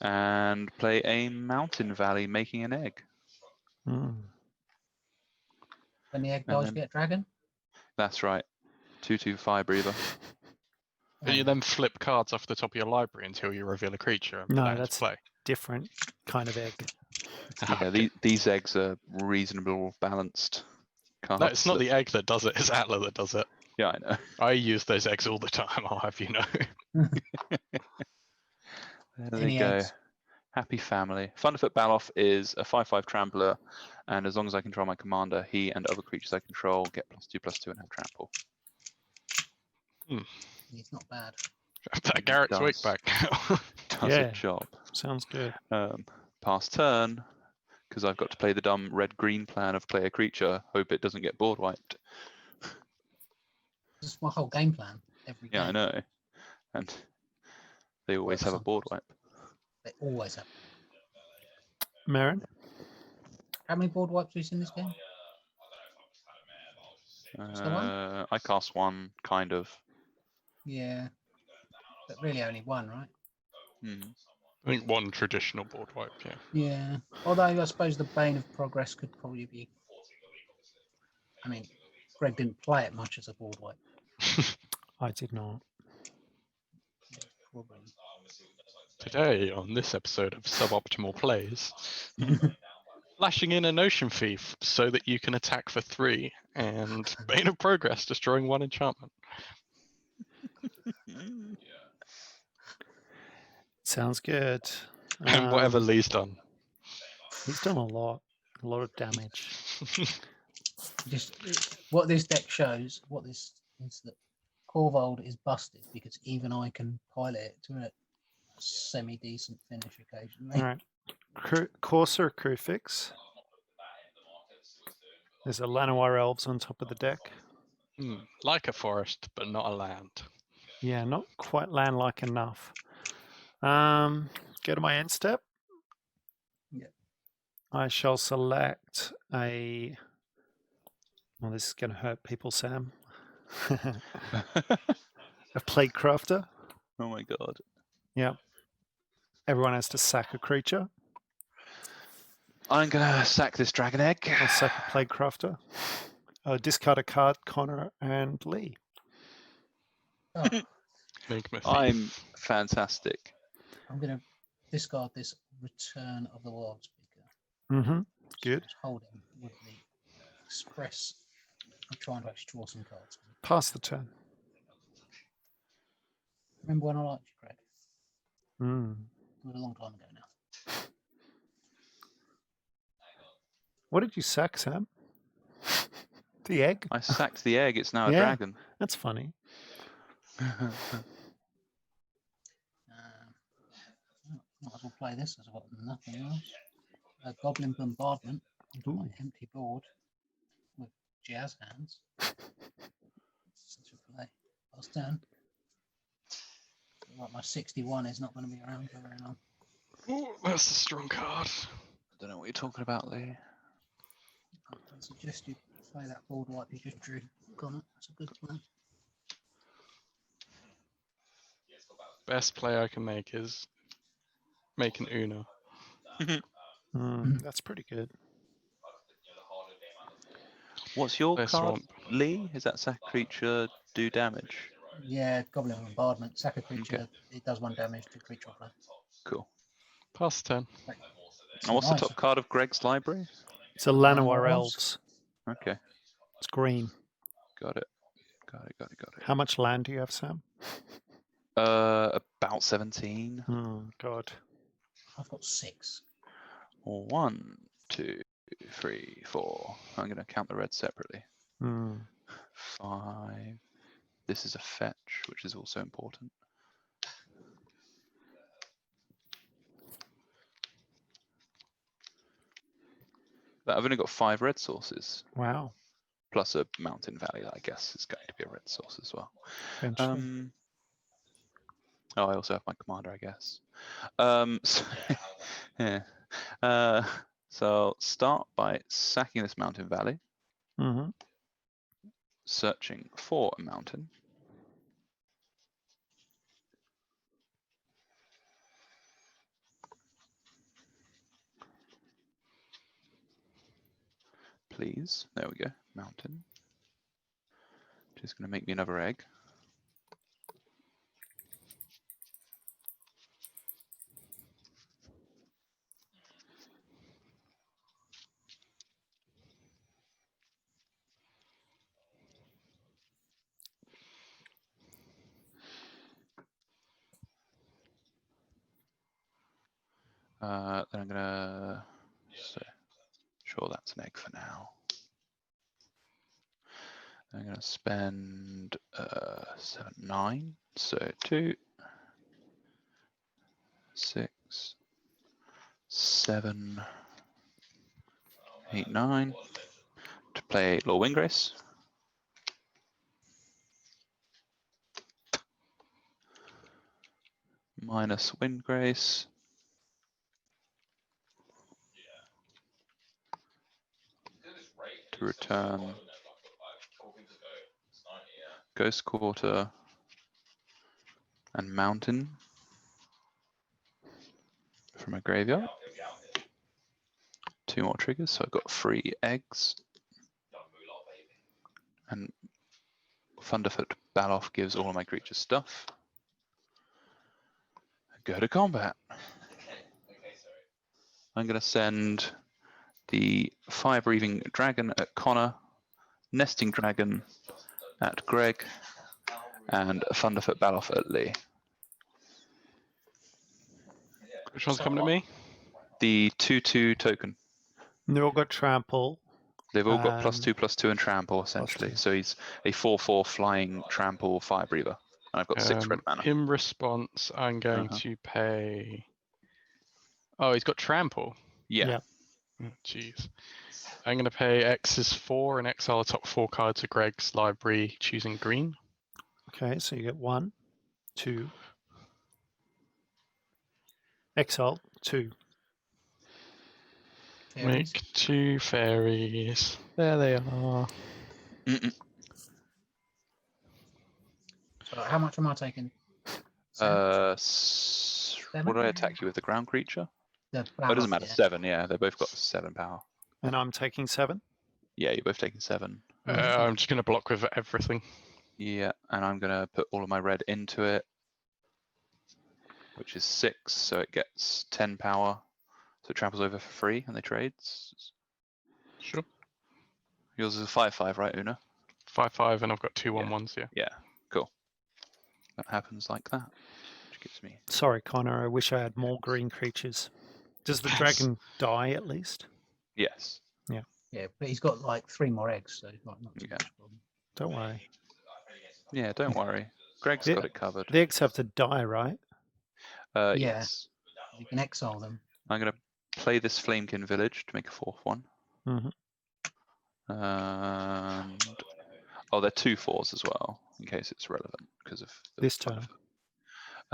[SPEAKER 2] And play a Mountain Valley making an egg.
[SPEAKER 1] Mm.
[SPEAKER 4] When the egg
[SPEAKER 2] And
[SPEAKER 4] dies,
[SPEAKER 2] then-
[SPEAKER 4] you get dragon.
[SPEAKER 2] That's right. 2/2 Fire Breather.
[SPEAKER 3] But you then flip cards off the top of your library until you reveal a creature and put
[SPEAKER 1] No,
[SPEAKER 3] that into
[SPEAKER 1] that's-
[SPEAKER 3] play.
[SPEAKER 1] Different kind of egg.
[SPEAKER 2] Yeah, these eggs are reasonable, balanced cards.
[SPEAKER 3] No, it's not the egg that does it, it's Atla that does it.
[SPEAKER 2] Yeah, I know.
[SPEAKER 3] I use those eggs all the time, I'll have you know.
[SPEAKER 2] There they
[SPEAKER 4] Any
[SPEAKER 2] go.
[SPEAKER 4] eggs?
[SPEAKER 2] Happy family. Thunderfoot Baloff is a 5/5 trampler, and as long as I control my commander, he and other creatures I control get +2/+2 and have trample.
[SPEAKER 4] It's not bad.
[SPEAKER 3] That Garrett's wake
[SPEAKER 2] does.
[SPEAKER 3] back.
[SPEAKER 2] Does
[SPEAKER 1] Yeah.
[SPEAKER 2] a job.
[SPEAKER 1] Sounds good.
[SPEAKER 2] Pass turn, because I've got to play the dumb red-green plan of play a creature, hope it doesn't get board wiped.
[SPEAKER 4] This is my whole game plan. Every
[SPEAKER 2] Yeah, I
[SPEAKER 4] game.
[SPEAKER 2] know. And they always have a board wipe.
[SPEAKER 4] They always have.
[SPEAKER 1] Meren?
[SPEAKER 4] How many board wipes do you see in this game? Just the one?
[SPEAKER 2] I cast one, kind of.
[SPEAKER 4] Yeah. But really only one, right?
[SPEAKER 2] Mhm.
[SPEAKER 3] I think one traditional board wipe, yeah.
[SPEAKER 4] Yeah. Although I suppose the Bane of Progress could probably be. I mean, Greg didn't play it much as a board wipe.
[SPEAKER 1] I did not.
[SPEAKER 4] Probably.
[SPEAKER 3] Today, on this episode of Suboptimal Plays, flashing in an Ocean Thief so that you can attack for 3, and Bane of Progress destroying 1 enchantment.
[SPEAKER 1] Sounds good.
[SPEAKER 3] And whatever Lee's done.
[SPEAKER 1] He's done a lot of damage.
[SPEAKER 4] Just what this deck shows, what this is that Korvold is busted because even I can pilot it to a semi-decent finish occasionally.
[SPEAKER 1] All right. Courser Crufix. There's a Llanowar Elves on top of the deck.
[SPEAKER 3] Like a forest, but not a land.
[SPEAKER 1] Yeah, not quite land-like enough. Go to my end step.
[SPEAKER 4] Yep.
[SPEAKER 1] I shall select a... Well, this is going to hurt people, Sam. A Plague Crafter.
[SPEAKER 2] Oh my god.
[SPEAKER 1] Yeah. Everyone has to sack a creature.
[SPEAKER 2] I'm gonna sack this dragon egg.
[SPEAKER 1] I'll sack a Plague Crafter. Discard a card, Connor and Lee.
[SPEAKER 4] Oh,
[SPEAKER 3] Enigma Thief.
[SPEAKER 2] I'm fantastic.
[SPEAKER 4] I'm going to discard this Return of the Wild Speaker.
[SPEAKER 1] Mm-hmm. Good.
[SPEAKER 4] Just hold him with the express. I'm trying to actually draw some cards.
[SPEAKER 1] Pass the turn.
[SPEAKER 4] Remember when I liked you, Greg?
[SPEAKER 1] Mm.
[SPEAKER 4] It was a long time ago now.
[SPEAKER 1] What did you sack, Sam? The egg?
[SPEAKER 2] I sacked the egg. It's now a
[SPEAKER 1] Yeah.
[SPEAKER 2] dragon.
[SPEAKER 1] That's funny.
[SPEAKER 4] Might as well play this as I've got nothing else. Goblin Bombardment onto my
[SPEAKER 1] Ooh.
[SPEAKER 4] empty board with jazz hands. Play. Pass turn. Like my 61 is not going to be around for very long.
[SPEAKER 3] Ooh, that's a strong card.
[SPEAKER 2] I don't know what you're talking about, Lee.
[SPEAKER 4] I suggest you play that board wipe you just drew, Connor. That's a good plan.
[SPEAKER 3] Best play I can make is make an Una.
[SPEAKER 1] That's pretty good.
[SPEAKER 2] What's your
[SPEAKER 3] Play a
[SPEAKER 2] card,
[SPEAKER 3] swamp.
[SPEAKER 2] Lee? Is that sack creature do damage?
[SPEAKER 4] Yeah, Goblin Bombardment. Sack a creature. It does 1 damage to creature or player.
[SPEAKER 2] Cool.
[SPEAKER 3] Pass turn.
[SPEAKER 2] And what's the top card of Greg's library?
[SPEAKER 1] It's a Llanowar Elves.
[SPEAKER 2] Okay.
[SPEAKER 1] It's green.
[SPEAKER 2] Got it.
[SPEAKER 1] How much land do you have, Sam?
[SPEAKER 2] About 17.
[SPEAKER 1] Oh, God.
[SPEAKER 4] I've got 6.
[SPEAKER 2] 1, 2, 3, 4. I'm going to count the reds separately. 5. This is a fetch, which is also important. But I've only got 5 red sources.
[SPEAKER 1] Wow.
[SPEAKER 2] Plus a mountain valley that I guess is going to be a red source as well.
[SPEAKER 1] Eventually.
[SPEAKER 2] Oh, I also have my commander, I guess. So, yeah. So I'll start by sacking this mountain valley, searching for a mountain. Please, there we go, mountain. Just going to make me another egg. Then I'm gonna sure that's an egg for now. I'm gonna spend 7, 9, so 2, 6, 7, 8, 9 to play Lord Windgrace. Minus Windgrace. To return Ghost Quarter and Mountain from my graveyard. 2 more triggers, so I've got 3 eggs. And Thunderfoot Baloff gives all of my creatures stuff. Go to combat. I'm going to send the Fire-Breathing Dragon at Connor, Nesting Dragon at Greg, and Thunderfoot Baloff at Lee.
[SPEAKER 3] Which one's coming to me?
[SPEAKER 2] The 2/2 token.
[SPEAKER 1] They all got trample.
[SPEAKER 2] They've all got +2/+2 and trample, essentially.
[SPEAKER 1] +2.
[SPEAKER 2] So he's a 4/4 flying trample fire breather. And I've got 6 red mana.
[SPEAKER 3] In response, I'm going to pay... Oh, he's got trample.
[SPEAKER 2] Yeah.
[SPEAKER 3] Oh, jeez. I'm going to pay X is 4 and exile the top 4 cards of Greg's library, choosing green.
[SPEAKER 1] Okay, so you get 1, 2. Exile 2.
[SPEAKER 4] Fairies.
[SPEAKER 3] Make 2 fairies. There they are.
[SPEAKER 4] So how much am I taking?
[SPEAKER 2] What do I attack you with? The ground creature?
[SPEAKER 4] It
[SPEAKER 2] doesn't matter. 7, yeah. They both got 7 power.
[SPEAKER 1] And I'm taking 7?
[SPEAKER 2] Yeah, you're both taking 7.
[SPEAKER 3] I'm just going to block with everything.
[SPEAKER 2] Yeah, and I'm going to put all of my red into it, which is 6, so it gets 10 power. So it tramples over for free and they trades.
[SPEAKER 3] Sure.
[SPEAKER 2] Yours is a 5/5, right, Una?
[SPEAKER 3] 5/5, and I've got 2 1/1s, yeah.
[SPEAKER 2] Yeah, cool. That happens like that, which gives me...
[SPEAKER 1] Sorry, Connor, I wish I had more green creatures. Does the dragon die at least?
[SPEAKER 2] Yes.
[SPEAKER 1] Yeah.
[SPEAKER 4] Yeah, but he's got like 3 more eggs, so it's not too
[SPEAKER 2] Yeah.
[SPEAKER 4] much problem.
[SPEAKER 1] Don't worry.
[SPEAKER 2] Yeah, don't worry. Greg's
[SPEAKER 1] Yeah.
[SPEAKER 2] got it covered.
[SPEAKER 1] The eggs have to die, right?
[SPEAKER 4] Yeah.
[SPEAKER 2] Yes.
[SPEAKER 4] You can exile them.
[SPEAKER 2] I'm going to play this Flamekin village to make a 4th one.
[SPEAKER 1] Mm-hmm.
[SPEAKER 2] And they're 2 4s as well, in case it's relevant because of the
[SPEAKER 1] This
[SPEAKER 2] fun
[SPEAKER 1] turn.
[SPEAKER 2] of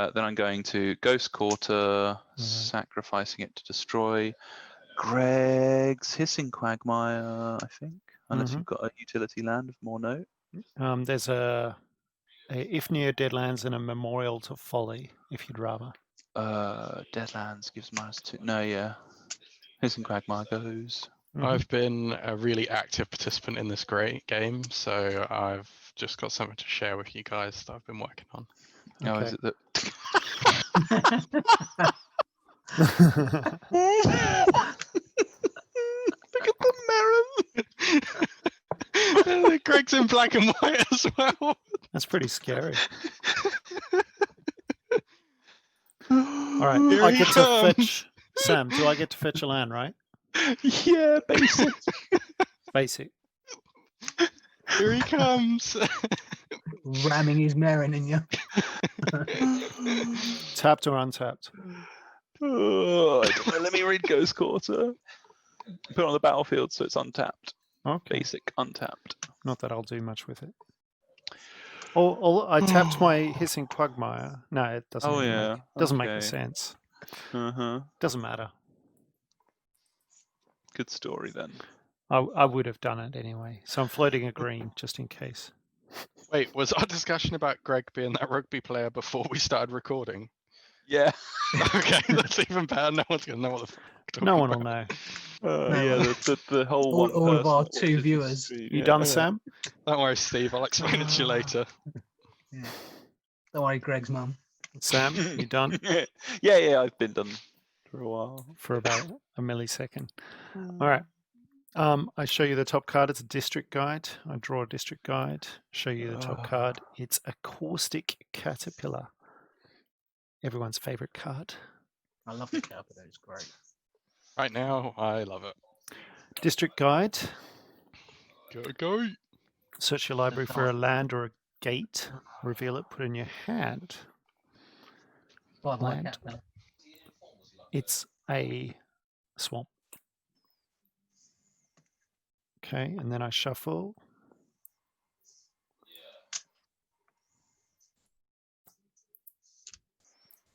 [SPEAKER 2] it. Then I'm going to Ghost Quarter, sacrificing it to destroy Greg's Hissing Quagmire, I think, unless you've got a utility land of more note.
[SPEAKER 1] There's a Ifnir Deadlands and a Memorial to Folly, if you'd rather.
[SPEAKER 2] Deadlands gives -2. No, yeah. Hissing Quagmire goes.
[SPEAKER 3] I've been a really active participant in this great game, so I've just got something to share with you guys that I've been working on.
[SPEAKER 2] Oh,
[SPEAKER 1] Okay.
[SPEAKER 2] is it that? Look at the Meren.
[SPEAKER 3] Greg's in black and white as well.
[SPEAKER 1] That's pretty scary. All right,
[SPEAKER 3] Here
[SPEAKER 1] I
[SPEAKER 3] he
[SPEAKER 1] get to
[SPEAKER 3] comes.
[SPEAKER 1] fetch Sam. Do I get to fetch a land, right?
[SPEAKER 2] Yeah, basic.
[SPEAKER 1] Basic.
[SPEAKER 3] Here he comes.
[SPEAKER 4] Ramming his Meren in you.
[SPEAKER 1] Tapped or untapped?
[SPEAKER 2] Oh, I don't know. Let me read Ghost Quarter. Put it on the battlefield so it's untapped.
[SPEAKER 1] Okay.
[SPEAKER 2] Basic untapped.
[SPEAKER 1] Not that I'll do much with it. Oh, I tapped my Hissing Quagmire. No, it doesn't.
[SPEAKER 2] Oh,
[SPEAKER 1] really
[SPEAKER 2] yeah,
[SPEAKER 1] doesn't make
[SPEAKER 2] okay.
[SPEAKER 1] the sense.
[SPEAKER 2] Uh-huh.
[SPEAKER 1] Doesn't matter.
[SPEAKER 2] Good story then.
[SPEAKER 1] I would have done it anyway. So I'm floating a green just in case.
[SPEAKER 3] Wait, was our discussion about Greg being that rugby player before we started recording?
[SPEAKER 2] Yeah.
[SPEAKER 3] Okay, that's even better. No one's gonna know what the fuck we're talking
[SPEAKER 1] No one will
[SPEAKER 3] about.
[SPEAKER 1] know.
[SPEAKER 2] Yeah, the whole one
[SPEAKER 4] all of
[SPEAKER 2] person
[SPEAKER 4] our
[SPEAKER 2] that
[SPEAKER 4] 2
[SPEAKER 2] watches the
[SPEAKER 4] viewers.
[SPEAKER 2] stream,
[SPEAKER 1] You
[SPEAKER 2] yeah.
[SPEAKER 1] done, Sam?
[SPEAKER 3] Don't worry, Steve. I'll explain it to you later.
[SPEAKER 4] Yeah. Don't worry, Greg's mum.
[SPEAKER 1] Sam, you done?
[SPEAKER 2] Yeah, I've been done for a while.
[SPEAKER 1] For about a millisecond. All right. I show you the top card. It's a district guide. I draw a district guide. Show you the top card. It's a caustic caterpillar. Everyone's favorite card.
[SPEAKER 4] I love the caterpillar. It's great.
[SPEAKER 3] Right now, I love it.
[SPEAKER 1] District guide.
[SPEAKER 3] Go.
[SPEAKER 1] Search your library for a land or a gate. Reveal it. Put it in your hand.
[SPEAKER 4] By my
[SPEAKER 1] Land.
[SPEAKER 4] caterpillar.
[SPEAKER 1] It's a swamp. Okay, and then I shuffle.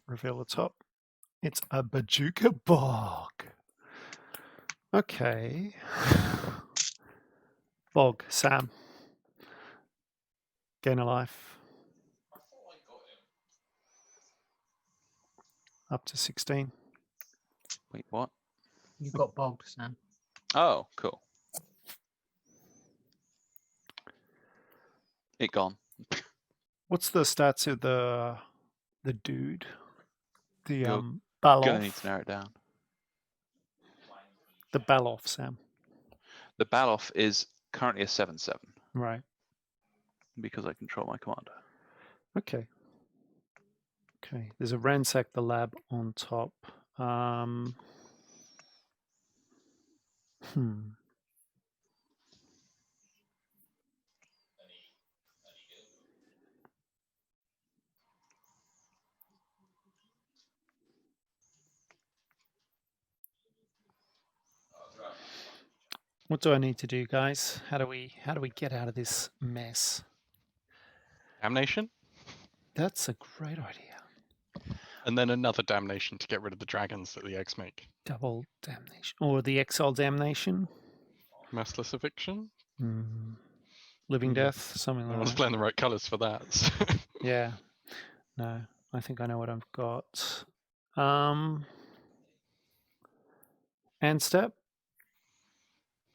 [SPEAKER 1] Reveal the top. It's a Bajuka Bog. Okay. Bog, Sam. Gain a life. Up to 16.
[SPEAKER 2] Wait, what?
[SPEAKER 4] You got bogged, Sam.
[SPEAKER 2] Oh, cool. It gone.
[SPEAKER 1] What's the stats of the dude? The
[SPEAKER 2] You're
[SPEAKER 1] Baloff.
[SPEAKER 2] Gonna need to narrow it down.
[SPEAKER 1] The Baloff, Sam.
[SPEAKER 2] The Baloff is currently a 7/7
[SPEAKER 1] Right.
[SPEAKER 2] because I control my commander.
[SPEAKER 1] Okay. Okay. There's a ransack the lab on top. What do I need to do, guys? How do we get out of this mess?
[SPEAKER 3] Damnation?
[SPEAKER 1] That's a great idea.
[SPEAKER 3] And then another damnation to get rid of the dragons that the eggs make.
[SPEAKER 1] Double damnation. Or the exile damnation.
[SPEAKER 3] Merciless eviction?
[SPEAKER 1] Living death, something
[SPEAKER 3] No
[SPEAKER 1] like
[SPEAKER 3] one's
[SPEAKER 1] that.
[SPEAKER 3] playing the right colours for that. So.
[SPEAKER 1] Yeah. No, I think I know what I've got. And step.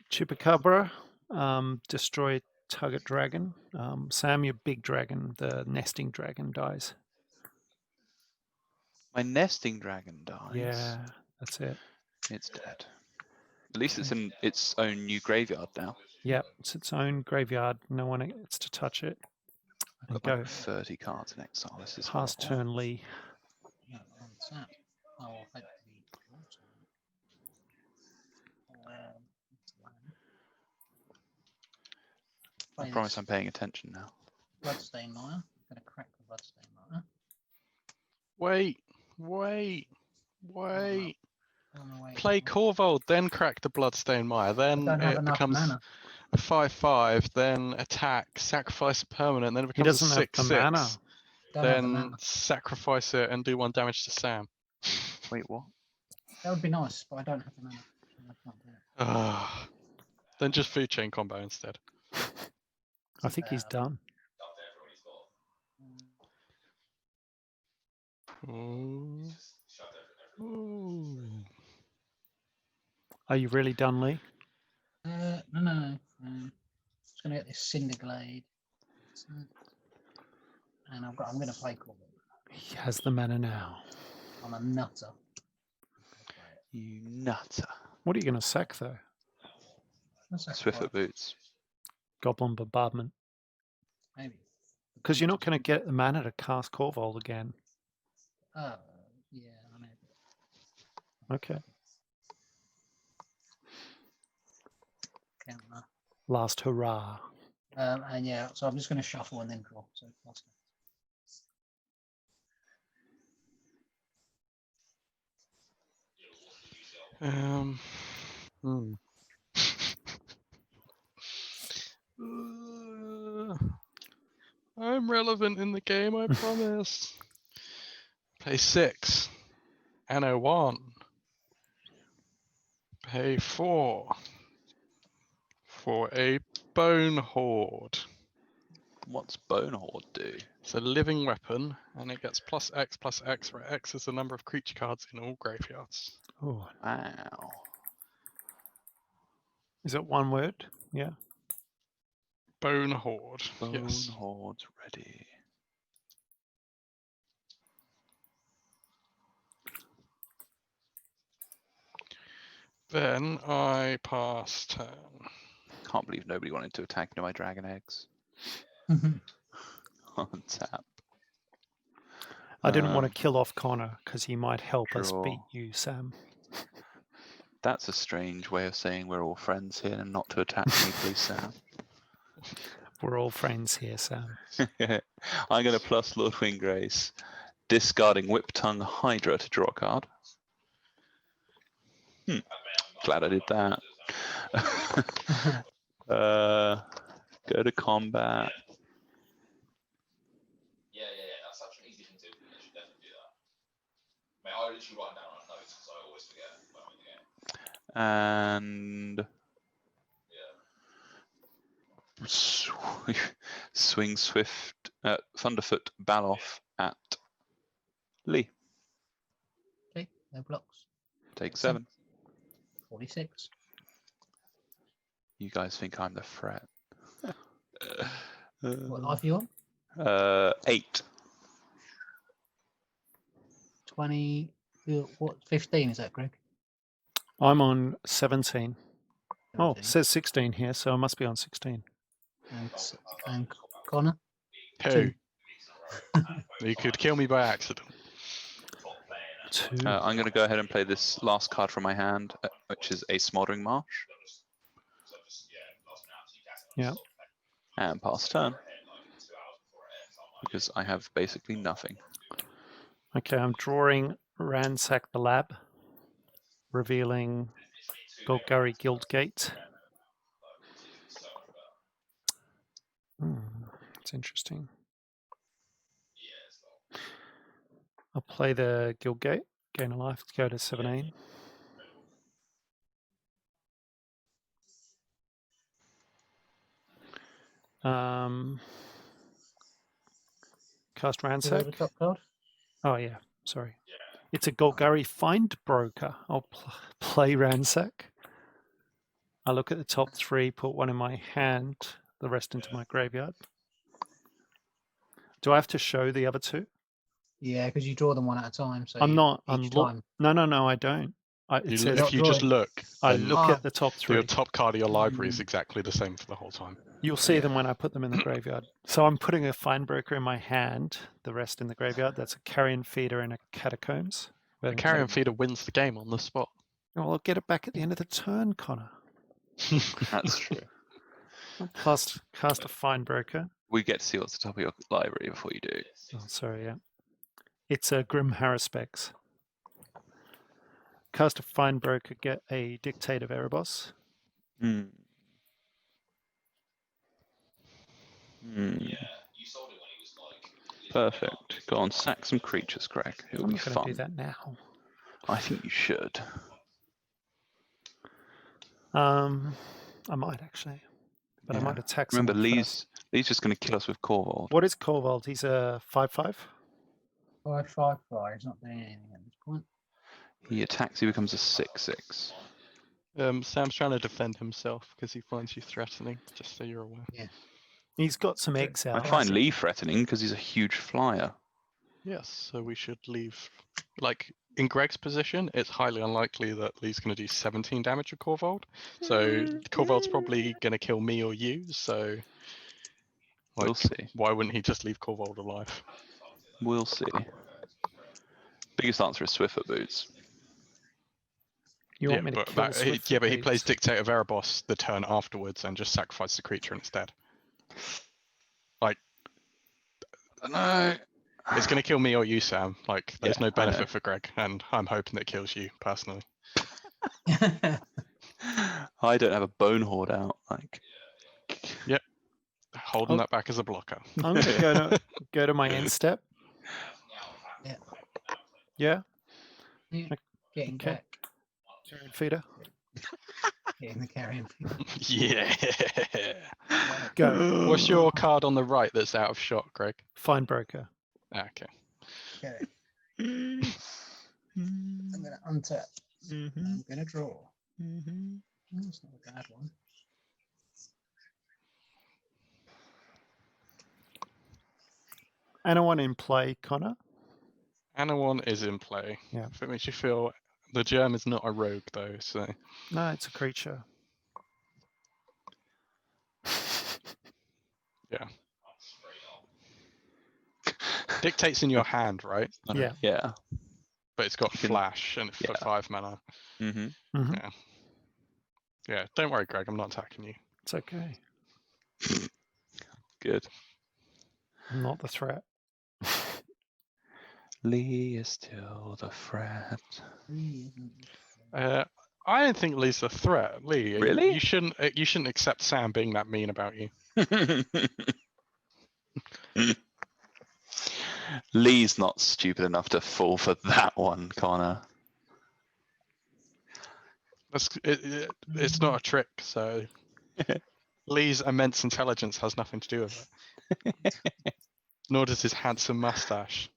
[SPEAKER 1] Chupacabra. Destroy target dragon. Sam, your big dragon, the nesting dragon, dies.
[SPEAKER 2] My nesting dragon dies.
[SPEAKER 1] Yeah, that's it.
[SPEAKER 2] It's dead. At least it's in its own new graveyard now.
[SPEAKER 1] Yep, it's its own graveyard. No one gets to touch it.
[SPEAKER 2] I've got
[SPEAKER 1] Go.
[SPEAKER 2] like 30 cards in exile. This is
[SPEAKER 1] Pass
[SPEAKER 2] horrible.
[SPEAKER 1] turn, Lee.
[SPEAKER 4] No, what's that? Oh, I hope the
[SPEAKER 2] I promise I'm paying attention now.
[SPEAKER 4] Bloodstain Mire. I'm going to crack the Bloodstain Mire.
[SPEAKER 3] Wait. Play Korvold, then crack the Bloodstained Mire. Then
[SPEAKER 4] I don't have
[SPEAKER 3] it
[SPEAKER 4] enough
[SPEAKER 3] becomes
[SPEAKER 4] mana.
[SPEAKER 3] a 5/5. Then attack, sacrifice a permanent. Then it
[SPEAKER 1] He
[SPEAKER 3] becomes
[SPEAKER 1] doesn't
[SPEAKER 3] a
[SPEAKER 1] have the
[SPEAKER 3] 6/6.
[SPEAKER 1] mana.
[SPEAKER 4] Don't have the
[SPEAKER 3] Then
[SPEAKER 4] mana.
[SPEAKER 3] sacrifice it and do 1 damage to Sam.
[SPEAKER 2] Wait, what?
[SPEAKER 4] That would be nice, but I don't have the mana. I can't do it.
[SPEAKER 3] Ah. Then just food chain combo instead.
[SPEAKER 1] I think he's done.
[SPEAKER 3] Ooh. Ooh.
[SPEAKER 1] Are you really done, Lee?
[SPEAKER 4] No. Just gonna get this Cinderglade, and I'm gonna play Korvold.
[SPEAKER 1] He has the mana now.
[SPEAKER 4] I'm a nutter.
[SPEAKER 2] You nutter.
[SPEAKER 1] What are you going to sack, though?
[SPEAKER 2] Swiftfoot Boots.
[SPEAKER 1] Goblin Bombardment.
[SPEAKER 4] Maybe.
[SPEAKER 1] Because you're not going to get the mana to cast Korvold again.
[SPEAKER 4] Oh, yeah, I know.
[SPEAKER 1] Okay.
[SPEAKER 4] Counter.
[SPEAKER 1] Last hurrah.
[SPEAKER 4] And yeah, so I'm just going to shuffle and then draw. So last
[SPEAKER 3] I'm relevant in the game, I promise. Pay 6. Anowon. Pay 4. For a Bone Horde.
[SPEAKER 2] What's Bone Horde do?
[SPEAKER 3] It's a living weapon, and it gets +X, where X is the number of creature cards in all graveyards.
[SPEAKER 1] Oh,
[SPEAKER 2] Wow.
[SPEAKER 1] is it one word? Yeah.
[SPEAKER 3] Bone Horde.
[SPEAKER 2] Bone
[SPEAKER 3] Yes.
[SPEAKER 2] Horde's ready.
[SPEAKER 3] Then I pass turn.
[SPEAKER 2] Can't believe nobody wanted to attack into my dragon eggs. On tap.
[SPEAKER 1] I didn't want to kill off Connor because he might help us
[SPEAKER 2] Sure.
[SPEAKER 1] beat you, Sam.
[SPEAKER 2] That's a strange way of saying we're all friends here and not to attack me, please, Sam.
[SPEAKER 1] We're all friends here, Sam.
[SPEAKER 2] I'm going to plus Lord Windgrace, discarding Whip Tongue Hydra to draw a card. Glad I did that. Go to combat.
[SPEAKER 5] Yeah, that's such an easy thing to do. You should definitely do that. Mate, I literally write down on notes because I always forget when I'm in the game.
[SPEAKER 2] And swing Swift, Thunderfoot Baloff at Lee.
[SPEAKER 4] Okay, no blocks.
[SPEAKER 2] Take 7.
[SPEAKER 4] 46.
[SPEAKER 2] You guys think I'm the threat.
[SPEAKER 4] What life are you on?
[SPEAKER 2] 8.
[SPEAKER 4] 20. What? 15 is that, Greg?
[SPEAKER 1] I'm on 17. Oh, it
[SPEAKER 4] 17.
[SPEAKER 1] says 16 here, so I must be on 16.
[SPEAKER 4] And Connor?
[SPEAKER 3] 2. You could kill me by accident.
[SPEAKER 1] 2.
[SPEAKER 2] I'm going to go ahead and play this last card from my hand, which is a Smoldering Marsh.
[SPEAKER 1] Yeah.
[SPEAKER 2] And pass turn. Because I have basically nothing.
[SPEAKER 1] Okay, I'm drawing Ransack the Lab, revealing Golgari Guildgate. That's interesting. I'll play the Guildgate, gain a life to go to 17. Cast Ransack.
[SPEAKER 4] The top card?
[SPEAKER 1] Oh yeah, sorry. It's a Golgari Find Broker. I'll play Ransack. I look at the top 3, put one in my hand, the rest into my graveyard. Do I have to show the other 2?
[SPEAKER 4] Yeah, because you draw them one at a time. So
[SPEAKER 1] I'm not.
[SPEAKER 4] each time.
[SPEAKER 1] No, I don't. It says
[SPEAKER 3] If you just look,
[SPEAKER 1] I
[SPEAKER 3] then
[SPEAKER 1] look at the top 3.
[SPEAKER 3] your top card of your library is exactly the same for the whole time.
[SPEAKER 1] You'll see them when I put them in the graveyard. So I'm putting a Find Broker in my hand, the rest in the graveyard. That's a Carrion Feeder and a Catacombs.
[SPEAKER 3] The Carrion Feeder wins the game on the spot.
[SPEAKER 1] Well, I'll get it back at the end of the turn, Connor.
[SPEAKER 2] That's true.
[SPEAKER 1] Cast a Fine Broker.
[SPEAKER 2] We get to see what's at the top of your library before you do.
[SPEAKER 1] Oh, sorry, yeah. It's a Grim Haruspex. Cast a Fine Broker, get a Dictate of Erebos.
[SPEAKER 2] Hmm. Hmm.
[SPEAKER 5] Yeah, you sold it when he was like.
[SPEAKER 2] Perfect. Go on, sack some creatures, Greg. It'll
[SPEAKER 1] I'm
[SPEAKER 2] be
[SPEAKER 1] not going to do
[SPEAKER 2] fun.
[SPEAKER 1] that now.
[SPEAKER 2] I think you should.
[SPEAKER 1] I might actually, but I
[SPEAKER 2] Yeah.
[SPEAKER 1] might attack
[SPEAKER 2] Remember,
[SPEAKER 1] someone first.
[SPEAKER 2] Lee's just going to kill us with Korvold.
[SPEAKER 1] What is Korvold? He's a 5/5.
[SPEAKER 4] 5/5. He's not doing anything at this point.
[SPEAKER 2] He attacks, he becomes a 6/6.
[SPEAKER 3] Sam's trying to defend himself because he finds you threatening, just so you're aware.
[SPEAKER 1] He's got some eggs
[SPEAKER 2] I
[SPEAKER 1] out.
[SPEAKER 2] find Lee threatening because he's a huge flyer.
[SPEAKER 3] Yes, so we should leave. Like, in Greg's position, it's highly unlikely that Lee's going to do 17 damage to Korvold. So Korvold's probably going to kill me or you, so...
[SPEAKER 2] We'll
[SPEAKER 3] like,
[SPEAKER 2] see.
[SPEAKER 3] why wouldn't he just leave Korvold alive?
[SPEAKER 2] We'll see. Biggest answer is Swiffer Boots.
[SPEAKER 1] You want me to kill
[SPEAKER 3] but
[SPEAKER 1] Swift
[SPEAKER 3] he
[SPEAKER 1] Boots?
[SPEAKER 3] plays Dictate of Erebos the turn afterwards and just sacrifices the creature instead. Like,
[SPEAKER 2] No.
[SPEAKER 3] it's going to kill me or you, Sam. Like, there's
[SPEAKER 2] Yeah,
[SPEAKER 3] no
[SPEAKER 2] I know.
[SPEAKER 3] benefit for Greg, and I'm hoping that it kills you personally.
[SPEAKER 2] I don't have a bone horde out. Like,
[SPEAKER 3] Holding
[SPEAKER 1] Oh.
[SPEAKER 3] that back as a blocker.
[SPEAKER 1] I'm going to go to my end step.
[SPEAKER 4] Yeah.
[SPEAKER 1] Yeah,
[SPEAKER 4] Getting
[SPEAKER 1] Okay.
[SPEAKER 4] back.
[SPEAKER 1] Carrion Feeder.
[SPEAKER 4] Getting the carrion.
[SPEAKER 3] Yeah.
[SPEAKER 1] Go.
[SPEAKER 3] What's your card on the right that's out of shot, Greg?
[SPEAKER 1] Fine Broker.
[SPEAKER 3] Ah, okay.
[SPEAKER 4] Okay. I'm gonna untap. I'm gonna draw. That's not a bad one.
[SPEAKER 1] Anowon in play, Connor.
[SPEAKER 3] Anowon is in play.
[SPEAKER 1] Yeah.
[SPEAKER 3] If it makes you feel... The germ is not a rogue, though, so...
[SPEAKER 1] No, it's a creature.
[SPEAKER 3] Dictate's in your hand, right?
[SPEAKER 1] Yeah.
[SPEAKER 2] Yeah.
[SPEAKER 3] But it's got
[SPEAKER 2] You can-
[SPEAKER 3] flash and for
[SPEAKER 2] yeah.
[SPEAKER 3] 5 mana.
[SPEAKER 2] Mm-hmm.
[SPEAKER 3] Yeah, don't worry, Greg. I'm not attacking you.
[SPEAKER 1] It's okay.
[SPEAKER 2] Good.
[SPEAKER 1] I'm not the threat.
[SPEAKER 2] Lee is still the threat.
[SPEAKER 3] I don't think Lee's a threat. Lee,
[SPEAKER 2] Really?
[SPEAKER 3] You shouldn't accept Sam being that mean about you.
[SPEAKER 2] Lee's not stupid enough to fall for that one, Connor.
[SPEAKER 3] It's not a trick, so Lee's immense intelligence has nothing to do with it. Nor does his handsome mustache.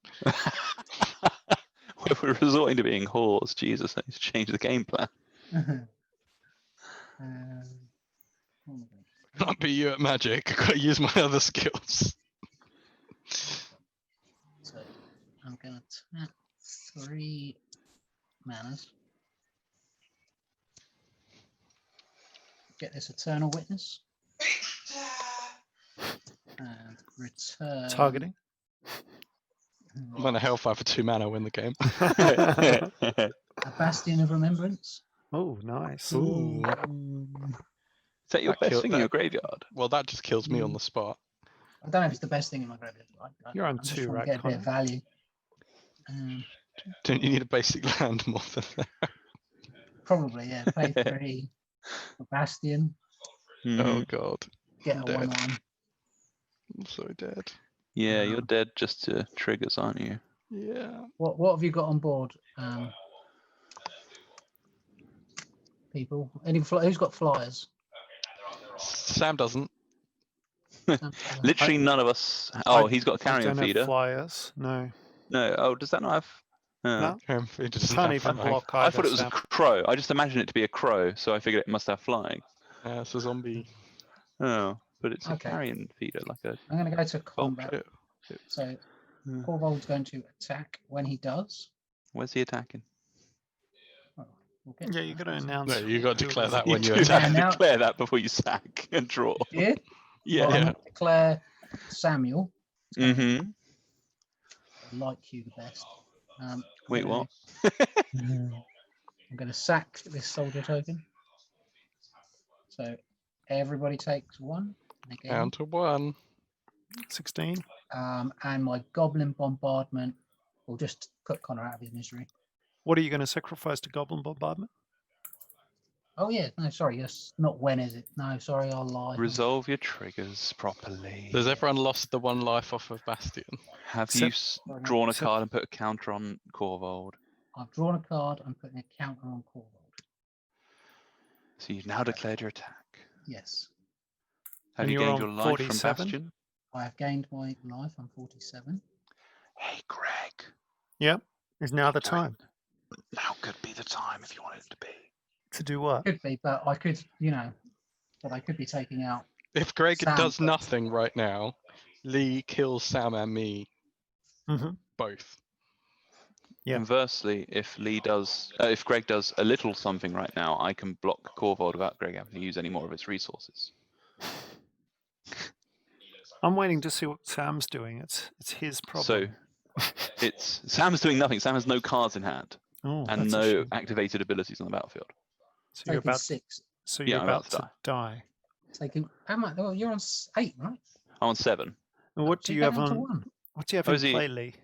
[SPEAKER 2] We're resorting to being whores. Jesus, I need to change the game plan.
[SPEAKER 3] Can't be you at magic. I've got to use my other skills.
[SPEAKER 4] So I'm gonna tap 3 manas. Get this Eternal Witness. And return.
[SPEAKER 1] Targeting.
[SPEAKER 3] I'm going to Hellfire for 2 mana, win the game.
[SPEAKER 4] A Bastion of Remembrance.
[SPEAKER 1] Oh, nice.
[SPEAKER 3] Ooh.
[SPEAKER 2] Is that your
[SPEAKER 3] That
[SPEAKER 2] best
[SPEAKER 3] killed
[SPEAKER 2] thing in
[SPEAKER 3] that.
[SPEAKER 2] your graveyard?
[SPEAKER 3] Well, that just kills me on the spot.
[SPEAKER 4] I don't know if it's the best thing in my graveyard.
[SPEAKER 1] You're on
[SPEAKER 4] I'm just
[SPEAKER 1] 2,
[SPEAKER 4] trying
[SPEAKER 1] right,
[SPEAKER 4] to get a bit of
[SPEAKER 1] Connor?
[SPEAKER 4] value.
[SPEAKER 3] Don't you need a basic land more than that?
[SPEAKER 4] Probably, yeah. Pay 3 for Bastion.
[SPEAKER 3] Oh, God.
[SPEAKER 4] Get
[SPEAKER 3] I'm
[SPEAKER 4] a
[SPEAKER 3] dead.
[SPEAKER 4] 1/1.
[SPEAKER 3] I'm so dead.
[SPEAKER 2] Yeah, you're dead just to triggers, aren't you?
[SPEAKER 3] Yeah.
[SPEAKER 4] What have you got on board? People. Who's got flyers?
[SPEAKER 3] Sam doesn't.
[SPEAKER 2] Literally none of us. Oh, he's got a
[SPEAKER 1] I
[SPEAKER 2] carrion
[SPEAKER 1] don't have
[SPEAKER 2] feeder.
[SPEAKER 1] flyers. No.
[SPEAKER 2] No. Oh, does that not have?
[SPEAKER 1] No.
[SPEAKER 3] It doesn't
[SPEAKER 1] Can't
[SPEAKER 3] have
[SPEAKER 1] even
[SPEAKER 3] flying.
[SPEAKER 1] block
[SPEAKER 2] I
[SPEAKER 1] either.
[SPEAKER 2] thought it was a
[SPEAKER 1] Sam.
[SPEAKER 2] crow. I just imagined it to be a crow, so I figured it must have flying.
[SPEAKER 3] Yeah, it's a zombie.
[SPEAKER 2] Oh, but it's a
[SPEAKER 4] Okay.
[SPEAKER 2] carrion feeder, like a.
[SPEAKER 4] I'm going to go to combat.
[SPEAKER 3] Yeah.
[SPEAKER 4] So Korvold's going to attack. When he does,
[SPEAKER 2] Where's he attacking?
[SPEAKER 4] well, we'll get
[SPEAKER 1] Yeah,
[SPEAKER 4] to
[SPEAKER 1] you
[SPEAKER 4] that.
[SPEAKER 1] got to announce.
[SPEAKER 3] No, you got to
[SPEAKER 1] who
[SPEAKER 3] declare
[SPEAKER 1] it
[SPEAKER 3] that
[SPEAKER 1] is.
[SPEAKER 3] when you
[SPEAKER 2] do
[SPEAKER 3] attack.
[SPEAKER 4] now-
[SPEAKER 2] declare that before you sack and draw.
[SPEAKER 4] Yeah.
[SPEAKER 2] Yeah.
[SPEAKER 4] Well, I'm
[SPEAKER 3] Yeah.
[SPEAKER 4] going to declare Samuel.
[SPEAKER 2] Mm-hmm.
[SPEAKER 4] I like you the best.
[SPEAKER 2] Wait, what?
[SPEAKER 4] I'm going to sack this soldier token. So everybody takes 1. And again,
[SPEAKER 3] Down to 1.
[SPEAKER 1] 16.
[SPEAKER 4] and my Goblin Bombardment will just put Connor out of his misery.
[SPEAKER 1] What are you going to sacrifice to Goblin Bombardment?
[SPEAKER 4] Oh yeah, no, sorry, yes, not when is it? No, sorry, I'll lie.
[SPEAKER 2] Resolve your triggers properly.
[SPEAKER 3] Has everyone lost the 1 life off of Bastion?
[SPEAKER 2] Have
[SPEAKER 1] Sep-
[SPEAKER 2] you drawn a
[SPEAKER 1] Sep-
[SPEAKER 2] card and put a counter on Korvold?
[SPEAKER 4] I've drawn a card. I'm putting a counter on Korvold.
[SPEAKER 2] So you've now declared your attack.
[SPEAKER 4] Yes,
[SPEAKER 2] Have
[SPEAKER 1] And
[SPEAKER 2] you
[SPEAKER 1] you're
[SPEAKER 2] gained
[SPEAKER 1] on
[SPEAKER 2] your life from
[SPEAKER 1] 47?
[SPEAKER 2] Bastion?
[SPEAKER 4] I have gained my life. I'm 47.
[SPEAKER 2] Hey, Greg.
[SPEAKER 1] Yep. Is now the
[SPEAKER 2] Go.
[SPEAKER 1] time.
[SPEAKER 2] Now could be the time if you want it to be.
[SPEAKER 1] To do what?
[SPEAKER 4] Could be, but I could, but I could be taking out.
[SPEAKER 3] If Greg
[SPEAKER 4] Sam
[SPEAKER 3] does
[SPEAKER 4] first.
[SPEAKER 3] nothing right now, Lee kills Sam and me
[SPEAKER 1] Mm-hmm.
[SPEAKER 3] both.
[SPEAKER 1] Yeah.
[SPEAKER 2] Conversely, if if Greg does a little something right now, I can block Korvold without Greg having to use any more of its resources.
[SPEAKER 1] I'm waiting to see what Sam's doing. It's his problem.
[SPEAKER 2] So Sam's doing nothing. Sam has no cards in hand
[SPEAKER 1] Oh,
[SPEAKER 2] and
[SPEAKER 1] that's a
[SPEAKER 2] no
[SPEAKER 1] shame.
[SPEAKER 2] activated abilities on the battlefield.
[SPEAKER 1] So you're
[SPEAKER 4] Taking
[SPEAKER 1] about
[SPEAKER 4] 6.
[SPEAKER 1] you're
[SPEAKER 2] I'm
[SPEAKER 1] about to die.
[SPEAKER 4] Taking. How much? Oh, you're on 8, right?
[SPEAKER 2] I'm on 7.
[SPEAKER 1] And what
[SPEAKER 4] So
[SPEAKER 1] do you
[SPEAKER 4] you're
[SPEAKER 1] have
[SPEAKER 4] down to
[SPEAKER 1] on?
[SPEAKER 4] 1.
[SPEAKER 1] What do you have
[SPEAKER 2] Oh,
[SPEAKER 1] in
[SPEAKER 2] is he-
[SPEAKER 1] play, Lee?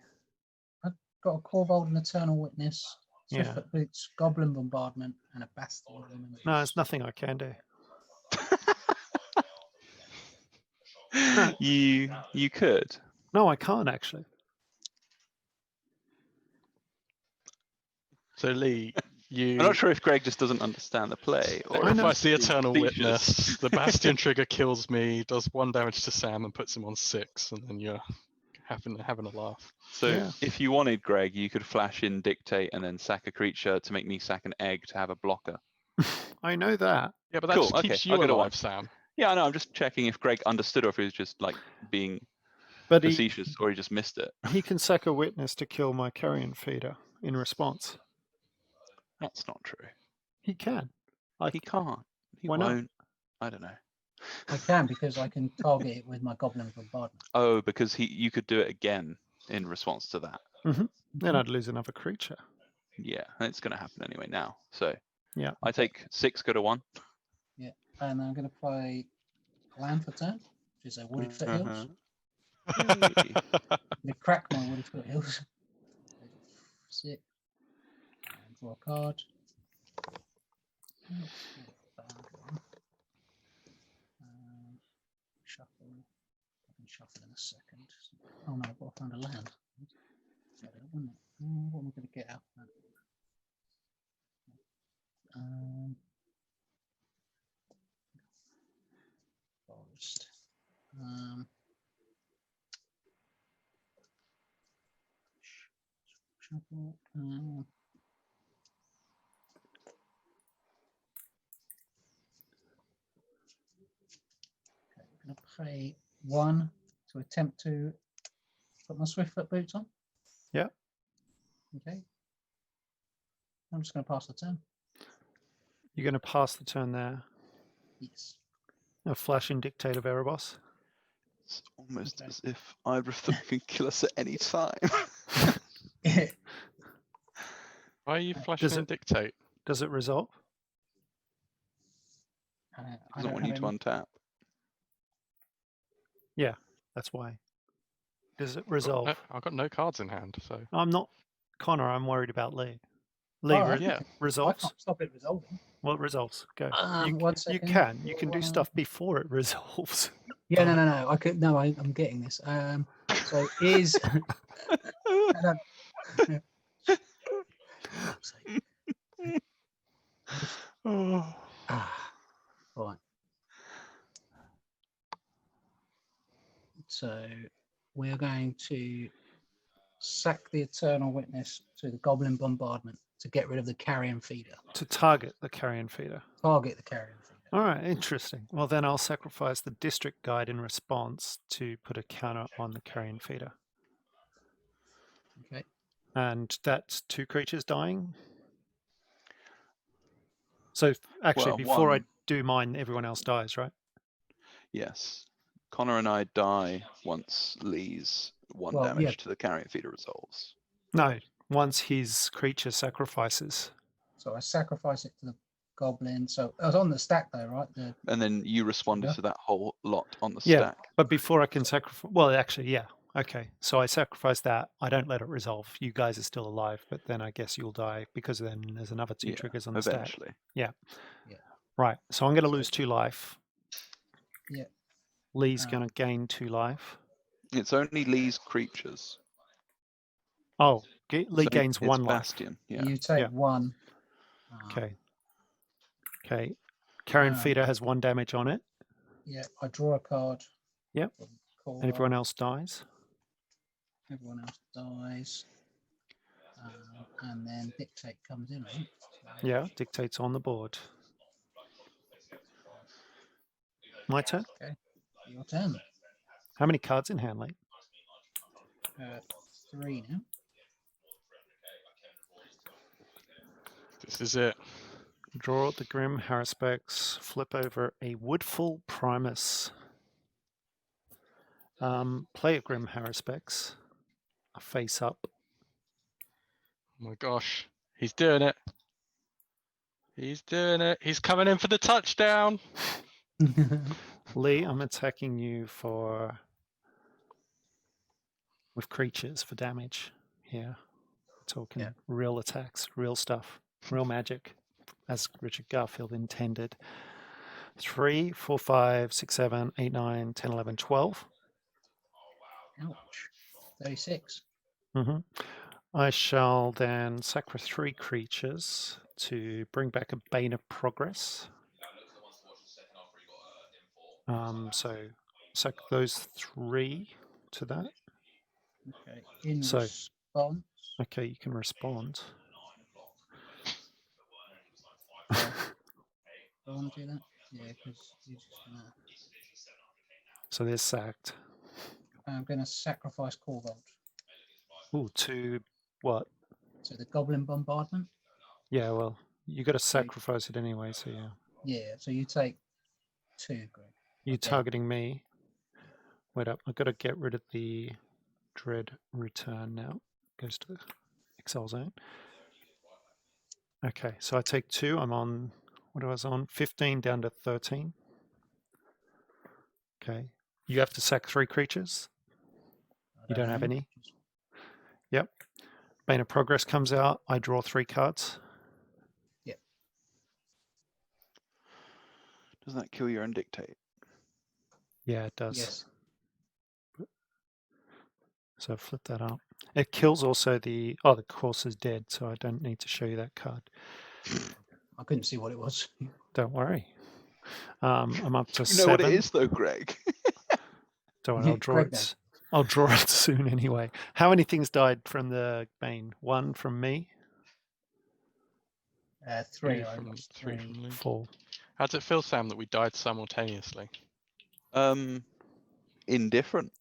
[SPEAKER 4] Got a Korvold and Eternal Witness,
[SPEAKER 1] Yeah.
[SPEAKER 4] Swiftfoot Boots, Goblin Bombardment, and a Bastion.
[SPEAKER 1] No, there's nothing I can do.
[SPEAKER 2] You could.
[SPEAKER 1] No, I can't actually.
[SPEAKER 3] So Lee, you.
[SPEAKER 2] I'm not sure if Greg just doesn't understand the play or
[SPEAKER 1] I know.
[SPEAKER 3] Sacrifice the Eternal
[SPEAKER 2] Speechless.
[SPEAKER 3] Witness. The Bastion trigger kills me, does 1 damage to Sam, and puts him on 6, and then you're having a laugh.
[SPEAKER 2] So
[SPEAKER 1] Yeah.
[SPEAKER 2] if you wanted, Greg, you could flash in Dictate and then sack a creature to make me sack an egg to have a blocker.
[SPEAKER 1] I know that.
[SPEAKER 3] Yeah, but that
[SPEAKER 2] Cool,
[SPEAKER 3] just
[SPEAKER 2] okay,
[SPEAKER 3] keeps
[SPEAKER 2] I'll
[SPEAKER 3] you
[SPEAKER 2] get a
[SPEAKER 3] alive,
[SPEAKER 2] 1.
[SPEAKER 3] Sam.
[SPEAKER 2] Yeah, I know. I'm just checking if Greg understood or if he was just like being
[SPEAKER 1] But he
[SPEAKER 2] facetious or he just missed it.
[SPEAKER 1] can sack a witness to kill my carrion feeder in response.
[SPEAKER 2] That's not true.
[SPEAKER 1] He can.
[SPEAKER 2] He can't. He
[SPEAKER 1] Why not?
[SPEAKER 2] won't. I don't know.
[SPEAKER 4] I can because I can target it with my Goblin Bombardment.
[SPEAKER 2] Oh, because you could do it again in response to that.
[SPEAKER 1] Then I'd lose another creature.
[SPEAKER 2] Yeah, and it's going to happen anyway now. So
[SPEAKER 1] Yeah.
[SPEAKER 2] I take 6, go to 1.
[SPEAKER 4] And I'm going to play land for turn, which is a Wooded Foothills.
[SPEAKER 2] Yay.
[SPEAKER 4] I'm going to crack my Wooded Foothills. 6. And draw a card. Bad one. Shuffle. I can shuffle in a second. Oh no, I've got to find a land. What am I going to get out of that? Forest. Shuffle. Okay, I'm going to pay 1 to attempt to put my Swiftfoot boots on.
[SPEAKER 1] Yeah.
[SPEAKER 4] Okay. I'm just going to pass the turn.
[SPEAKER 1] You're going to pass the turn there.
[SPEAKER 4] Yes.
[SPEAKER 1] A flash in Dictate of Erebos.
[SPEAKER 2] It's almost
[SPEAKER 4] Okay.
[SPEAKER 2] as if either of them can kill us at any time.
[SPEAKER 3] Why are you flashing
[SPEAKER 1] Does
[SPEAKER 3] in
[SPEAKER 1] it-
[SPEAKER 3] Dictate?
[SPEAKER 1] Does it resolve?
[SPEAKER 4] I
[SPEAKER 2] Doesn't
[SPEAKER 4] don't
[SPEAKER 2] want you
[SPEAKER 4] have
[SPEAKER 2] to
[SPEAKER 4] any-
[SPEAKER 2] untap.
[SPEAKER 1] Yeah, that's why. Does it resolve?
[SPEAKER 3] I've got no cards in hand, so.
[SPEAKER 1] I'm not Connor. I'm worried about Lee. Lee,
[SPEAKER 4] Oh,
[SPEAKER 3] yeah.
[SPEAKER 4] I
[SPEAKER 1] resolves?
[SPEAKER 4] can't stop it resolving.
[SPEAKER 1] Well, it resolves. Go.
[SPEAKER 4] 1
[SPEAKER 1] You
[SPEAKER 4] second.
[SPEAKER 1] can. You can do stuff before it resolves.
[SPEAKER 4] Yeah, no. I could. No, I'm getting this. So is.
[SPEAKER 2] Oh.
[SPEAKER 4] Right. So we're going to sack the Eternal Witness to the Goblin Bombardment to get rid of the Carrion Feeder.
[SPEAKER 1] To target the carrion feeder.
[SPEAKER 4] Target the Carrion Feeder.
[SPEAKER 1] All right, interesting. Well, then I'll sacrifice the district guide in response to put a counter on the carrion feeder.
[SPEAKER 4] Okay.
[SPEAKER 1] And that's 2 creatures dying. So actually,
[SPEAKER 2] Well,
[SPEAKER 1] before I
[SPEAKER 2] one.
[SPEAKER 1] do mine, everyone else dies, right?
[SPEAKER 2] Yes. Connor and I die once Lee's 1
[SPEAKER 4] Well,
[SPEAKER 2] damage
[SPEAKER 4] yeah.
[SPEAKER 2] to the carrion feeder resolves.
[SPEAKER 1] No, once his creature sacrifices.
[SPEAKER 4] So I sacrifice it to the goblin. So I was on the stack though, right?
[SPEAKER 2] And then you responded
[SPEAKER 4] Yeah.
[SPEAKER 2] to that whole lot on the
[SPEAKER 1] Yeah.
[SPEAKER 2] stack.
[SPEAKER 1] But before I can sacrifice, well, actually, yeah. Okay, so I sacrifice that. I don't let it resolve. You guys are still alive, but then I guess you'll die because then there's another 2
[SPEAKER 2] Yeah,
[SPEAKER 1] triggers on the stack.
[SPEAKER 2] eventually.
[SPEAKER 1] Right, so I'm going to
[SPEAKER 4] So-
[SPEAKER 1] lose 2 life.
[SPEAKER 4] Yeah.
[SPEAKER 1] Lee's going to gain 2 life.
[SPEAKER 2] It's only Lee's creatures.
[SPEAKER 1] Oh, Lee
[SPEAKER 2] So
[SPEAKER 1] gains
[SPEAKER 2] it's
[SPEAKER 1] 1 life.
[SPEAKER 2] Bastion. Yeah.
[SPEAKER 4] You take
[SPEAKER 1] Yeah.
[SPEAKER 4] 1.
[SPEAKER 1] Okay. Okay. Carrion
[SPEAKER 4] Ah.
[SPEAKER 1] Feeder has 1 damage on it,
[SPEAKER 4] Yeah, I draw a card.
[SPEAKER 1] Yep.
[SPEAKER 4] from Korvold.
[SPEAKER 1] and everyone else dies.
[SPEAKER 4] Everyone else dies. And then Dictate comes in, I think.
[SPEAKER 1] Yeah, Dictate's on the board. My turn.
[SPEAKER 4] Your turn.
[SPEAKER 1] How many cards in hand, Lee?
[SPEAKER 4] 3 now.
[SPEAKER 3] This is it.
[SPEAKER 1] Draw the Grim Haruspex, flip over a Woodfall Primus. Play a Grim Haruspex, a face up.
[SPEAKER 3] Oh my gosh. He's doing it. He's doing it. He's coming in for the touchdown.
[SPEAKER 1] Lee, I'm attacking you with creatures for damage here. Talking real attacks, real stuff, real magic, as Richard Garfield intended. 3, 4, 5, 6, 7, 8, 9, 10, 11, 12.
[SPEAKER 4] Ouch. 36.
[SPEAKER 1] Mm-hmm. I shall then sacrifice 3 creatures to bring back a Bane of Progress. So sack those 3 to that.
[SPEAKER 4] Okay. In
[SPEAKER 1] So-
[SPEAKER 4] response.
[SPEAKER 1] Okay, you can respond.
[SPEAKER 4] Do I want to do that? Yeah, because you're just gonna.
[SPEAKER 1] So they're sacked.
[SPEAKER 4] I'm gonna sacrifice Korvold.
[SPEAKER 1] Ooh, to what?
[SPEAKER 4] So the Goblin Bombardment.
[SPEAKER 1] Yeah, well, you got to sacrifice it anyway, so yeah.
[SPEAKER 4] Yeah. So you take 2, Greg.
[SPEAKER 1] You
[SPEAKER 4] Okay.
[SPEAKER 1] targeting me? Wait up, I've got to get rid of the Dread Return now. Goes to the Excel zone. Okay, so I take 2. I'm on, what was I on? 15 down to 13. Okay. You have to sack 3 creatures. You don't have any? Yep. Bane of Progress comes out. I draw 3 cards.
[SPEAKER 2] Doesn't that kill your own Dictate?
[SPEAKER 1] Yeah, it does.
[SPEAKER 4] Yes.
[SPEAKER 1] So flip that up. It kills also the course is dead, so I don't need to show you that card.
[SPEAKER 4] I couldn't see what it was.
[SPEAKER 1] Don't worry. I'm up to
[SPEAKER 2] You
[SPEAKER 1] 7.
[SPEAKER 2] know what it is though, Greg?
[SPEAKER 1] Don't worry, I'll draw
[SPEAKER 4] Greg
[SPEAKER 1] it. I'll draw it soon anyway. How many things died from the Bane? 1 from me?
[SPEAKER 4] 3. I
[SPEAKER 3] from,
[SPEAKER 4] lost
[SPEAKER 3] 3
[SPEAKER 4] 3.
[SPEAKER 3] from Lee.
[SPEAKER 1] 4.
[SPEAKER 3] How does it feel, Sam, that we died simultaneously?
[SPEAKER 2] Indifferent.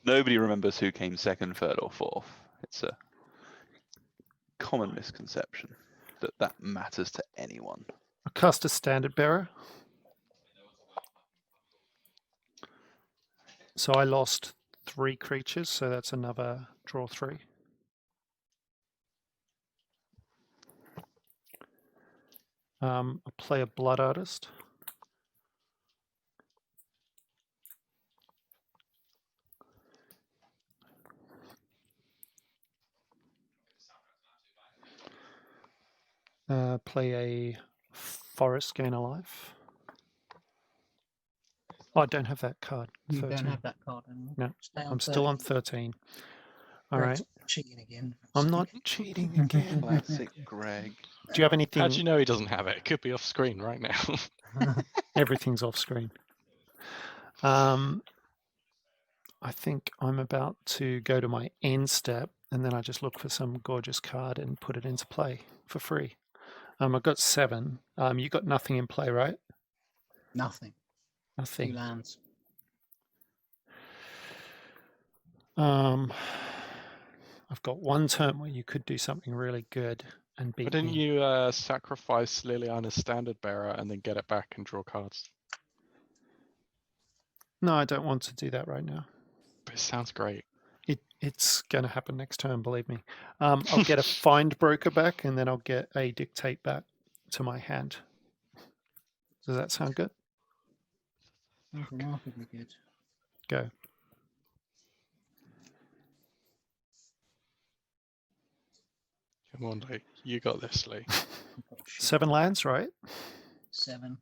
[SPEAKER 2] Nobody remembers who came 2nd, 3rd, or 4th. It's a common misconception that matters to anyone.
[SPEAKER 1] I cast a Standard Bearer. So I lost 3 creatures, so that's another draw 3. I play a Blood Artist. Play a Forest, gain a life. Oh, I don't have that card.
[SPEAKER 4] You
[SPEAKER 1] 13.
[SPEAKER 4] don't have that card anymore.
[SPEAKER 1] No,
[SPEAKER 4] Stay on
[SPEAKER 1] I'm still on 13.
[SPEAKER 4] 13.
[SPEAKER 1] All
[SPEAKER 4] Greg's
[SPEAKER 1] right.
[SPEAKER 4] Cheating again.
[SPEAKER 1] I'm not cheating again.
[SPEAKER 2] Classic Greg.
[SPEAKER 1] Do you have anything?
[SPEAKER 3] How do you know he doesn't have it? It could be off screen right now.
[SPEAKER 1] Everything's off screen. I think I'm about to go to my end step, and then I just look for some gorgeous card and put it into play for free. I've got 7. You got nothing in play, right?
[SPEAKER 4] Nothing. 2
[SPEAKER 1] Nothing.
[SPEAKER 4] lands.
[SPEAKER 1] I've got 1 turn where you could do something really good and beat
[SPEAKER 3] But didn't
[SPEAKER 1] me.
[SPEAKER 3] you sacrifice Liliana's Standard Bearer and then get it back and draw cards?
[SPEAKER 1] No, I don't want to do that right now.
[SPEAKER 3] But it sounds great.
[SPEAKER 1] It's going to happen next turn, believe me. I'll get a Find Broker back, and then I'll get a Dictate back to my hand. Does that sound good?
[SPEAKER 4] Sounds remarkably good.
[SPEAKER 1] Go.
[SPEAKER 3] Come on, Lee. You got this, Lee.
[SPEAKER 4] I've got shit.
[SPEAKER 1] 7 lands, right?
[SPEAKER 4] 7.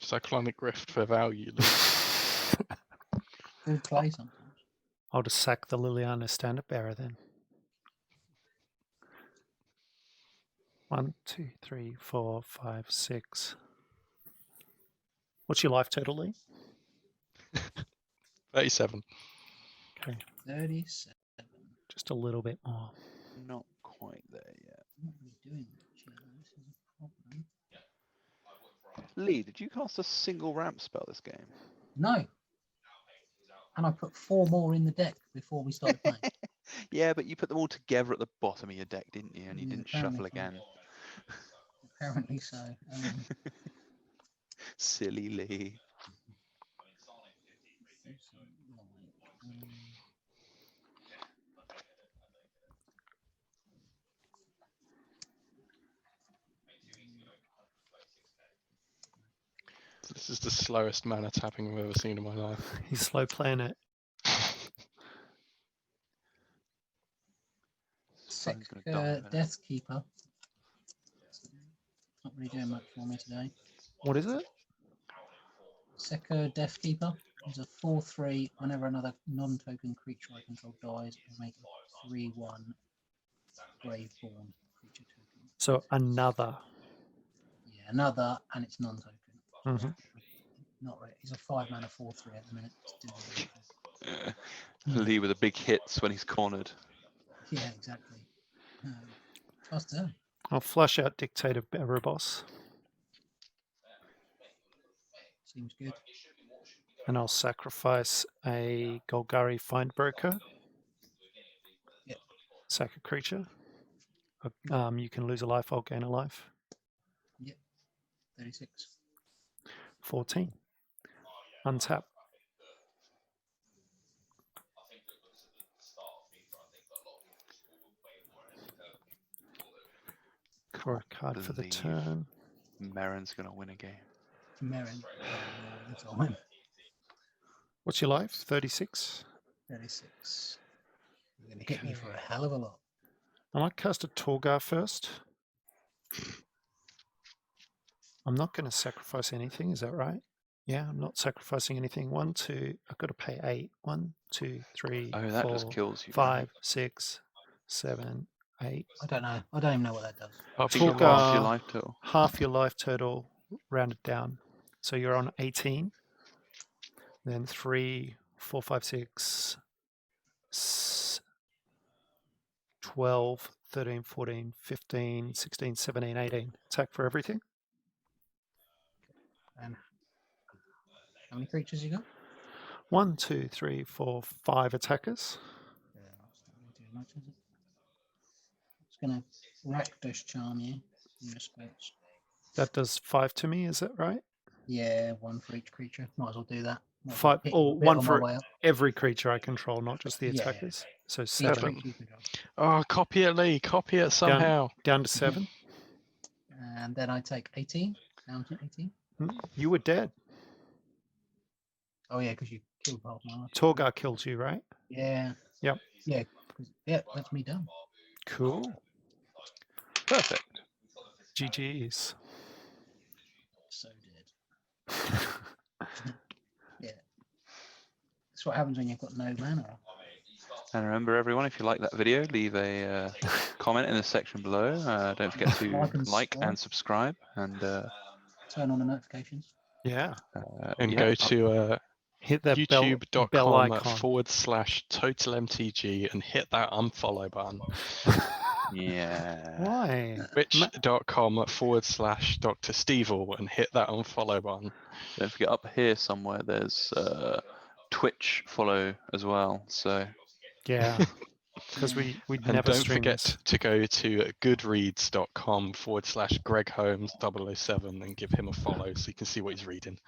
[SPEAKER 3] Cyclonic Rift for value, Lee.
[SPEAKER 4] Good play sometimes.
[SPEAKER 1] I'll just sack the Liliana Standard Bearer then. 1, 2, 3, 4, 5, 6. What's your life total, Lee?
[SPEAKER 3] 37.
[SPEAKER 1] Okay,
[SPEAKER 4] 37.
[SPEAKER 1] just a little bit more.
[SPEAKER 2] Not quite there yet.
[SPEAKER 4] I'm not really doing much here. This is a problem.
[SPEAKER 2] Lee, did you cast a single ramp spell this game?
[SPEAKER 4] No. And I put 4 more in the deck before we started playing.
[SPEAKER 2] Yeah, but you put them all together at the bottom of your deck, didn't you? And you
[SPEAKER 4] Yeah,
[SPEAKER 2] didn't
[SPEAKER 4] apparently
[SPEAKER 2] shuffle
[SPEAKER 4] so.
[SPEAKER 2] again.
[SPEAKER 4] Apparently so.
[SPEAKER 2] Silly Lee.
[SPEAKER 3] This is the slowest mana tapping I've ever seen in my life.
[SPEAKER 1] He's slow playing it.
[SPEAKER 2] Sun's gonna die in a minute.
[SPEAKER 4] Death Keeper. Not really doing much for me today.
[SPEAKER 1] What is it?
[SPEAKER 4] Secker Death Keeper is a 4/3. Whenever another non-token creature I control dies, I make a 3/1 Graveborn creature token.
[SPEAKER 1] So another.
[SPEAKER 4] Yeah, another, and it's non-token.
[SPEAKER 1] Mhm.
[SPEAKER 4] Not right. He's a 5 mana 4/3 at the minute. It's doing really
[SPEAKER 2] Lee with the big hits when he's cornered.
[SPEAKER 4] good. Yeah, exactly. Fast turn.
[SPEAKER 1] I'll flush out Dictate of Erebos,
[SPEAKER 4] Seems good.
[SPEAKER 1] and I'll sacrifice a Golgari Find Broker.
[SPEAKER 4] Yep.
[SPEAKER 1] Sack a creature. You can lose a life, I'll gain a life.
[SPEAKER 4] 36.
[SPEAKER 1] 14. Untap. Draw a card for the
[SPEAKER 2] believe
[SPEAKER 1] turn.
[SPEAKER 2] Meren's gonna win a game.
[SPEAKER 4] Meren. That's all right.
[SPEAKER 1] What's your life? 36.
[SPEAKER 4] 36. You're going to hit me for a hell of a lot.
[SPEAKER 1] I might cast a Torgar first. I'm not going to sacrifice anything, is that right? Yeah, I'm not sacrificing anything. 1, 2, I've got to pay 8. 1, 2, 3,
[SPEAKER 2] Oh, that
[SPEAKER 1] 4,
[SPEAKER 2] just kills you.
[SPEAKER 1] 5, 6, 7, 8.
[SPEAKER 4] I don't know. I don't even know what that does.
[SPEAKER 2] I think you're
[SPEAKER 1] Torgar,
[SPEAKER 2] half your life total.
[SPEAKER 1] half your life total rounded down. So you're on 18. Then 3, 4, 5, 6, 12, 13, 14, 15, 16, 17, 18. Attack for everything.
[SPEAKER 4] And how many creatures you got?
[SPEAKER 1] 1, 2, 3, 4, 5 attackers.
[SPEAKER 4] Yeah, that's not really doing much, is it? It's going to Rakdos Charm you in response.
[SPEAKER 1] That does 5 to me, is that right?
[SPEAKER 4] Yeah, 1 for each creature. Might as well do that. Might as
[SPEAKER 1] 5,
[SPEAKER 4] well hit you a
[SPEAKER 1] or
[SPEAKER 4] bit
[SPEAKER 1] 1
[SPEAKER 4] on my
[SPEAKER 1] for
[SPEAKER 4] way up.
[SPEAKER 1] every creature I control, not just the
[SPEAKER 4] Yeah.
[SPEAKER 1] attackers. So
[SPEAKER 4] Each
[SPEAKER 1] 7.
[SPEAKER 3] Seven.
[SPEAKER 4] creature you control.
[SPEAKER 3] Oh, copy it, Lee. Copy it somehow.
[SPEAKER 1] Down to 7.
[SPEAKER 4] And then I take 18. Down to 18.
[SPEAKER 1] You were dead.
[SPEAKER 4] Oh, yeah, because you killed half my life.
[SPEAKER 1] Torgar killed you, right?
[SPEAKER 4] Yeah.
[SPEAKER 1] Yep.
[SPEAKER 4] Yeah. Yeah, that's me done.
[SPEAKER 1] Cool.
[SPEAKER 2] Perfect.
[SPEAKER 1] GG's.
[SPEAKER 4] So dead. Yeah. That's what happens when you've got no mana.
[SPEAKER 2] And remember, everyone, if you like that video, leave a comment in the section below. Don't forget to like and subscribe. And
[SPEAKER 4] Turn on the notifications.
[SPEAKER 1] Yeah.
[SPEAKER 3] And
[SPEAKER 2] yeah,
[SPEAKER 3] go to
[SPEAKER 1] Hit that bell
[SPEAKER 3] youtube.com
[SPEAKER 1] icon.
[SPEAKER 3] /totalmtg and hit that unfollow button.
[SPEAKER 2] yeah.
[SPEAKER 1] Why?
[SPEAKER 3] Twitch.com /Dr. Stevel and hit that unfollow button.
[SPEAKER 2] Don't forget, up here somewhere, there's Twitch follow as well. So
[SPEAKER 1] Yeah. because we'd
[SPEAKER 3] And
[SPEAKER 1] never
[SPEAKER 3] don't
[SPEAKER 1] stream
[SPEAKER 3] forget
[SPEAKER 1] this.
[SPEAKER 3] to go to goodreads.com/GregHolmes007 and give him a follow so you can see what he's reading.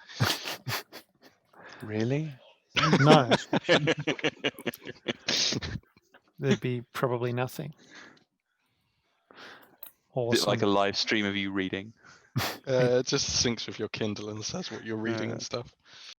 [SPEAKER 2] Really?
[SPEAKER 1] No, there'd be probably nothing.
[SPEAKER 2] Bit like a
[SPEAKER 1] Awesome.
[SPEAKER 2] live stream of you reading.
[SPEAKER 3] It just syncs with your Kindle and says what you're reading and stuff.